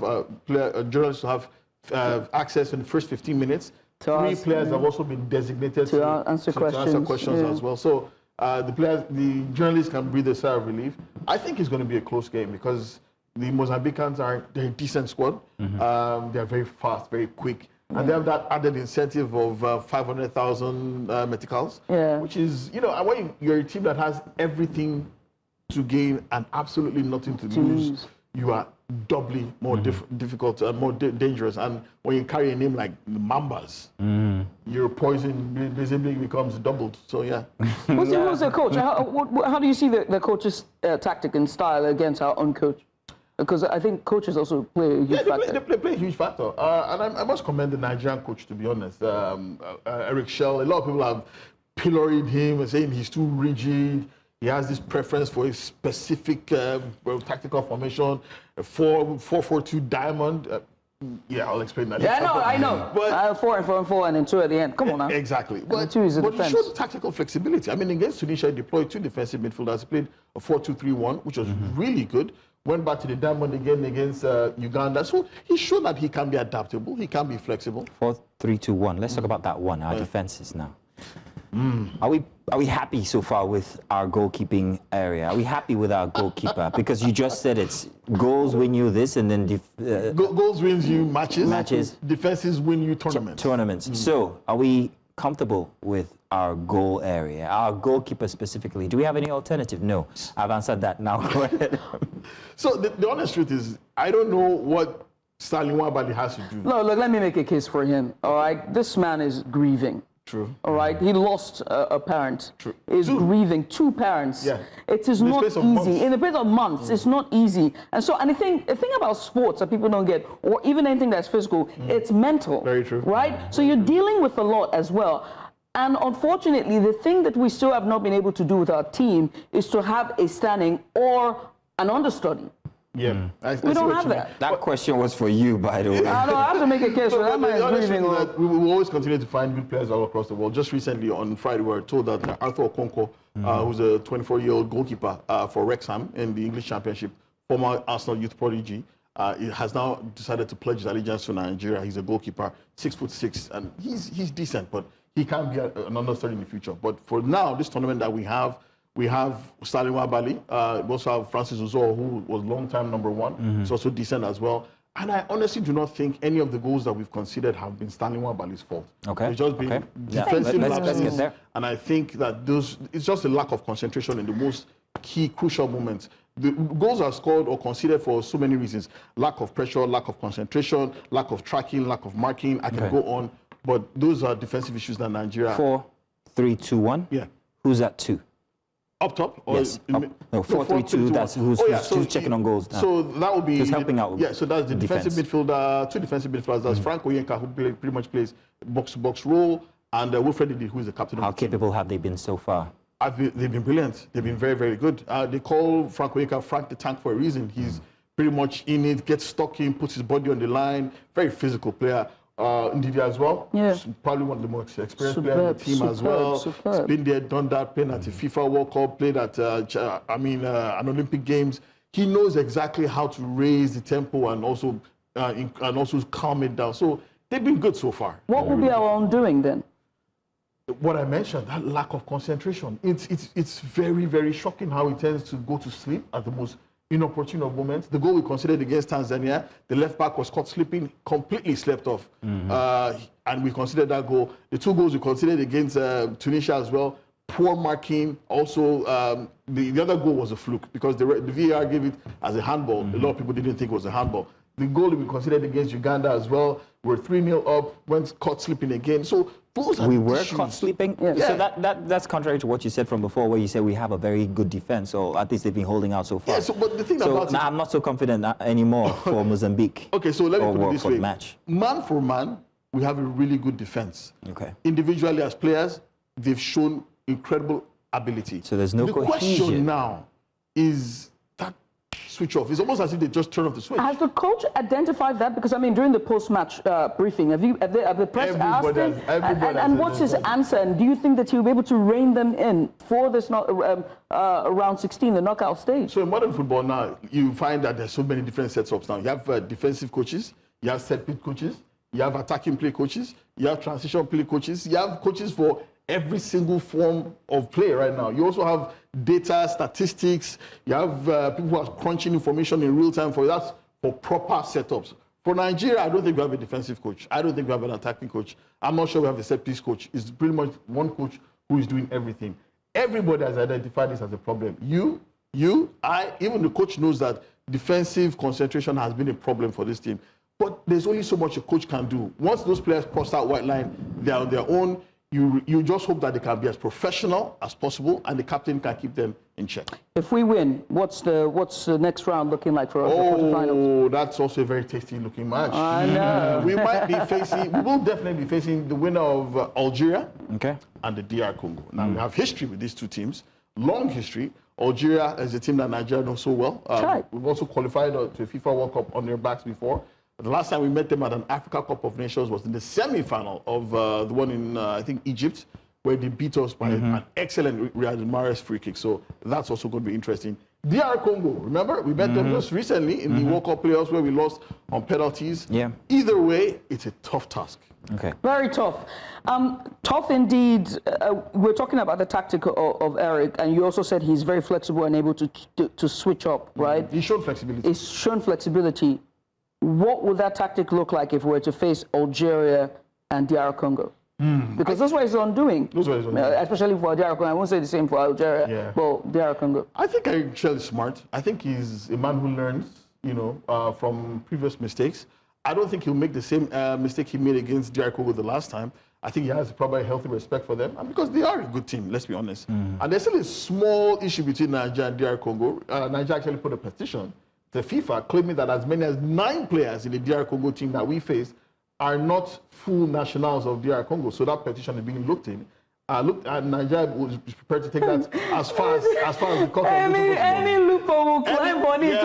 journalists will have access in the first 15 minutes. Three players have also been designated to answer questions as well. So the journalists can breathe a sigh of relief. I think it's going to be a close game because the Mozambicans they're a decent squad. They're very fast, very quick. And they have that added incentive of 500,000 meticals, which is, you know, when you're a team that has everything to gain and absolutely nothing to lose, you are doubly more difficult and more dangerous. And when you carry a name like the Mambas, your poison basically becomes doubled. So, yeah. Who's the coach? How do you see the coach's tactic and style against our own coach? Because I think coaches also play a huge factor. They play a huge factor. And I must commend the Nigerian coach, to be honest. Eric Shell, a lot of people have pilloried him and saying he's too rigid. He has this preference for a specific tactical formation, a 4-4-2 diamond. Yeah, I'll explain that. Yeah, I know. But 4-4-4 and then 2 at the end. Come on now. Exactly. But 2 is a defense. He showed tactical flexibility. I mean, against Tunisia, he deployed 2 defensive midfielders. He played a 4-2-3-1, which was really good. Went back to the diamond again against Uganda. So he showed that he can be adaptable. He can be flexible. 4-3-2-1. Let's talk about that one, our defenses now. Are we happy so far with our goalkeeping area? Are we happy with our goalkeeper? Because you just said it's goals win you this, and then goals wins you matches. Defenses win you tournaments. So are we comfortable with our goal area, our goalkeeper specifically? Do we have any alternative? No. I've answered that now. Go ahead. So the honest truth is, I don't know what Sanwo-Olu has to do. Look, let me make a case for him. All right, this man is grieving. True. All right, he lost a parent. True. He's grieving 2 parents. Yeah. It is not easy. In the space of months, it's not easy. And so, the thing about sports that people don't get, or even anything that's physical, it's mental. Very true. Right? So you're dealing with a lot as well. And unfortunately, the thing that we still have not been able to do with our team is to have a standing or an understudy. Yeah, we don't have that. That question was for you, by the way. I have to make a case for that. We will always continue to find good players all across the world. Just recently on Friday, we were told that Arthur Okonkwo, who's a 24-year-old goalkeeper for Wrexham in the English Championship, former Arsenal youth prodigy, has now decided to pledge his allegiance to Nigeria. He's a goalkeeper, 6'6", and he's decent, but he can be an understudy in the future. But for now, this tournament that we have Sanwo-Olu. We also have Francis Uzoho, who was long-time number 1. He's also decent as well. And I honestly do not think any of the goals that we've considered have been Sanwo-Olu's fault. Okay. It's just been defensive lapses. Let's get there. And I think that it's just a lack of concentration in the most key, crucial moments. The goals are scored or considered for so many reasons. Lack of pressure, lack of concentration, lack of tracking, lack of marking. I can go on. But those are defensive issues that Nigeria... 4-3-2-1? Yeah. Who's at 2? Up top? Or yes. No, 4-3-2, that's who's checking on goals now. So that would be... Who's helping out. Yeah, so that's the defensive midfielder, 2 defensive midfielders. That's Frank Oyenka, who pretty much plays box-to-box role, and Wilfred Ndidi, who is the captain of the team. How capable have they been so far? They've been brilliant. They've been very, very good. They call Frank Oyenka Frank the Tank for a reason. He's pretty much in it, gets stuck in, puts his body on the line. Very physical player. Ndidi as well. Yeah. Probably one of the most experienced players in the team as well. He's been there, done that, playing at the FIFA World Cup, played at an Olympic Games. He knows exactly how to raise the tempo and also calm it down. So they've been good so far. What will be our undoing then? What I mentioned, that lack of concentration. It's very, very shocking how he tends to go to sleep at the most inopportune of moments. The goal we considered against Tanzania, the left back was caught sleeping, completely slept off. And we considered that goal. The 2 goals we considered against Tunisia as well, poor marking. Also, the other goal was a fluke because the VAR gave it as a handball. A lot of people didn't think it was a handball. The goal we considered against Uganda as well. We're 3-0 up, went caught sleeping again. So those are we the were issues. caught sleeping. Yeah. So that's contrary to what you said from before, where you said we have a very good defense, or at least they've been holding out so far. Yeah, so, but the thing so about now I'm not so confident anymore for Mozambique. Okay, so let me put it this for way. the match. Man for man, we have a really good defense. Okay. Individually as players, they've shown incredible ability. So there's no the cohesion. question now is that switch off. It's almost as if they just turn off the switch. Has the coach identified that? Because, I mean, during the post-match briefing, have the press asked him? And what's his answer? And do you think that he'll be able to rein them in for this round 16, the knockout stage? So in modern football now, you find that there's so many different setups now. You have defensive coaches, you have set piece coaches, you have attacking play coaches, you have transition play coaches, you have coaches for every single form of play right now. You also have data, statistics, you have people who are crunching information in real time for that, for proper setups. For Nigeria, I don't think we have a defensive coach. I don't think we have an attacking coach. I'm not sure we have a set piece coach. It's pretty much one coach who is doing everything. Everybody has identified this as a problem. You, I, even the coach knows that defensive concentration has been a problem for this team. But there's only so much a coach can do. Once those players cross that white line, they're on their own. You just hope that they can be as professional as possible and the captain can keep them in check. If we win, what's the next round looking like for us? The quarterfinals? Oh, that's also a very tasty looking match. I know. We will definitely be facing the winner of Algeria and the DR Congo. Now we have history with these two teams, long history. Algeria is a team that Nigeria knows so well. We've also qualified to a FIFA World Cup on their backs before. The last time we met them at an Africa Cup of Nations was in the semi-final of the one in, I think, Egypt, where they beat us by an excellent Riyad Mahrez free kick. So that's also going to be interesting. DR Congo, remember? We met them just recently in the World Cup playoffs where we lost on penalties. Yeah. Either way, it's a tough task. Okay. Very tough. Tough indeed. We're talking about the tactic of Eric, and you also said he's very flexible and able to switch up, right? He's shown flexibility. He's shown flexibility. What would that tactic look like if we were to face Algeria and DR Congo? Because that's what he's on doing. Especially for DR Congo. I won't say the same for Algeria, but DR Congo. I think Eric Chell is smart. I think he's a man who learns, from previous mistakes. I don't think he'll make the same mistake he made against DR Congo the last time. I think he has probably a healthy respect for them, and because they are a good team, let's be honest. And there's still a small issue between Nigeria and DR Congo. Nigeria actually put a petition to FIFA claiming that as many as 9 players in the DR Congo team that we face are not full nationals of DR Congo. So that petition is being looked in. Nigeria was prepared to take that as far as the court. Any loophole will climb on it.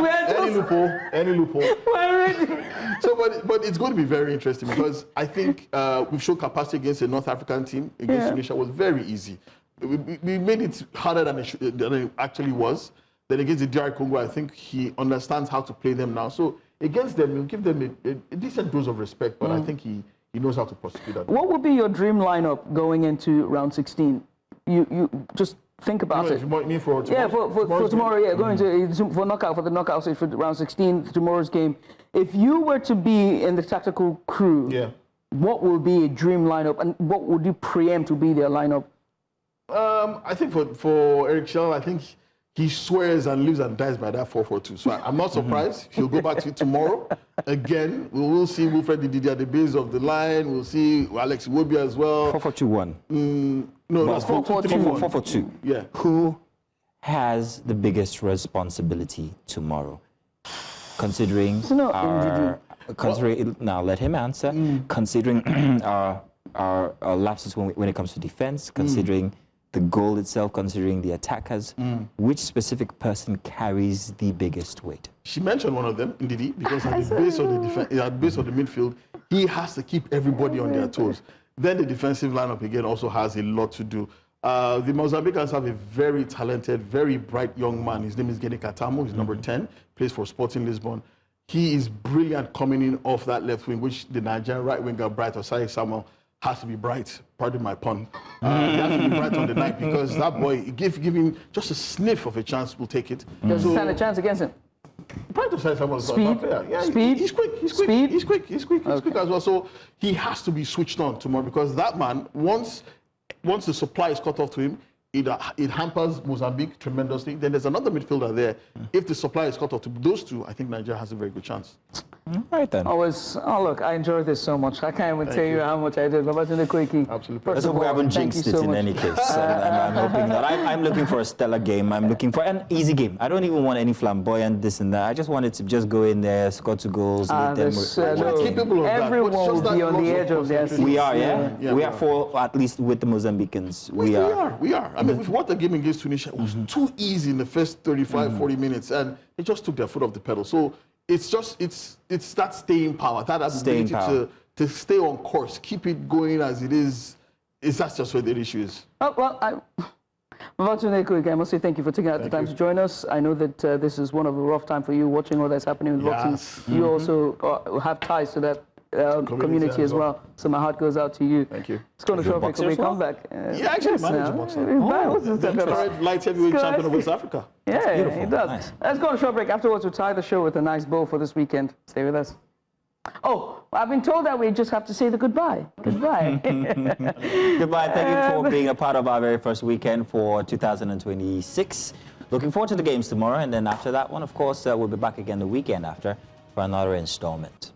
Any loophole. We're ready. So, but it's going to be very interesting because I think we've shown capacity against a North African team. Against Tunisia was very easy. We made it harder than it actually was. Then against the DR Congo, I think he understands how to play them now. So against them, he'll give them a decent dose of respect, but I think he knows how to prosecute that. What would be your dream lineup going into round 16? You just think about it. You mean for tomorrow? Yeah, for tomorrow, going to for knockout, for the knockout stage for round 16, tomorrow's game. If you were to be in the tactical crew, what would be a dream lineup, and what would you preempt to be their lineup? I think for Eric Chell, I think he swears and lives and dies by that 4-4-2. So I'm not surprised. He'll go back to it tomorrow. Again, we will see Wilfred Ndidi at the base of the line. We'll see Alex Iwobi as well. 4-4-2-1. No, that's 4-4-2. 4-4-2. Yeah. Who has the biggest responsibility tomorrow? Considering now let him answer. Considering our lapses when it comes to defense, considering the goal itself, considering the attackers, which specific person carries the biggest weight? She mentioned one of them, Ndidi, because at the base of the base of the midfield, he has to keep everybody on their toes. Then the defensive lineup again also has a lot to do. The Mozambicans have a very talented, very bright young man. His name is GNI He's number 10, plays for Sporting Lisbon. He is brilliant coming in off that left wing, which the Nigerian right winger, Bright Osai Samuel, has to be bright. Pardon my pun. He has to be bright on the night because that boy, give him just a sniff of a chance, we'll take it. Does he stand a chance against him? Bright Osai Samuel is Speed? a player. Yeah, Speed? He's quick. He's quick as well. So he has to be switched on tomorrow because that man, once the supply is cut off to him, it hampers Mozambique tremendously. Then there's another midfielder there. If the supply is cut off to those two, I think Nigeria has a very good chance. Right then. Oh, look, I enjoyed this so much. I can't even tell you how much I did. Absolutely. Let's hope we haven't jinxed it in any case. I'm hoping that. I'm looking for a stellar game. I'm looking for an easy game. I don't even want any flamboyant this and that. I just want it to just go in there, score 2 goals, lead them. Everyone will be on the edge of their seats. We are, yeah? We are for, at least with the Mozambicans. We are. I mean, what the game against Tunisia was too easy in the first 35, 40 minutes, and they just took their foot off the pedal. So it's that staying power, that ability to stay on course, keep it going as it is. That's just where the issue is. I must say thank you for taking out the time to join us. I know that this is one of a rough time for you, watching all that's happening with boxing. You also have ties to that community as well. So my heart goes out to you. Thank you. It's going to show up when we come back. Actually manage a boxer. The light heavyweight champion of West Africa. Yeah, he does. Nice. Let's go on a short break. Afterwards, we'll tie the show with a nice bow for this weekend. Stay with us. Oh, I've been told that we just have to say the goodbye. Goodbye. Goodbye. Thank you for being a part of our very first weekend for 2026. Looking forward to the games tomorrow. And then after that one, of course, we'll be back again the weekend after for another installment.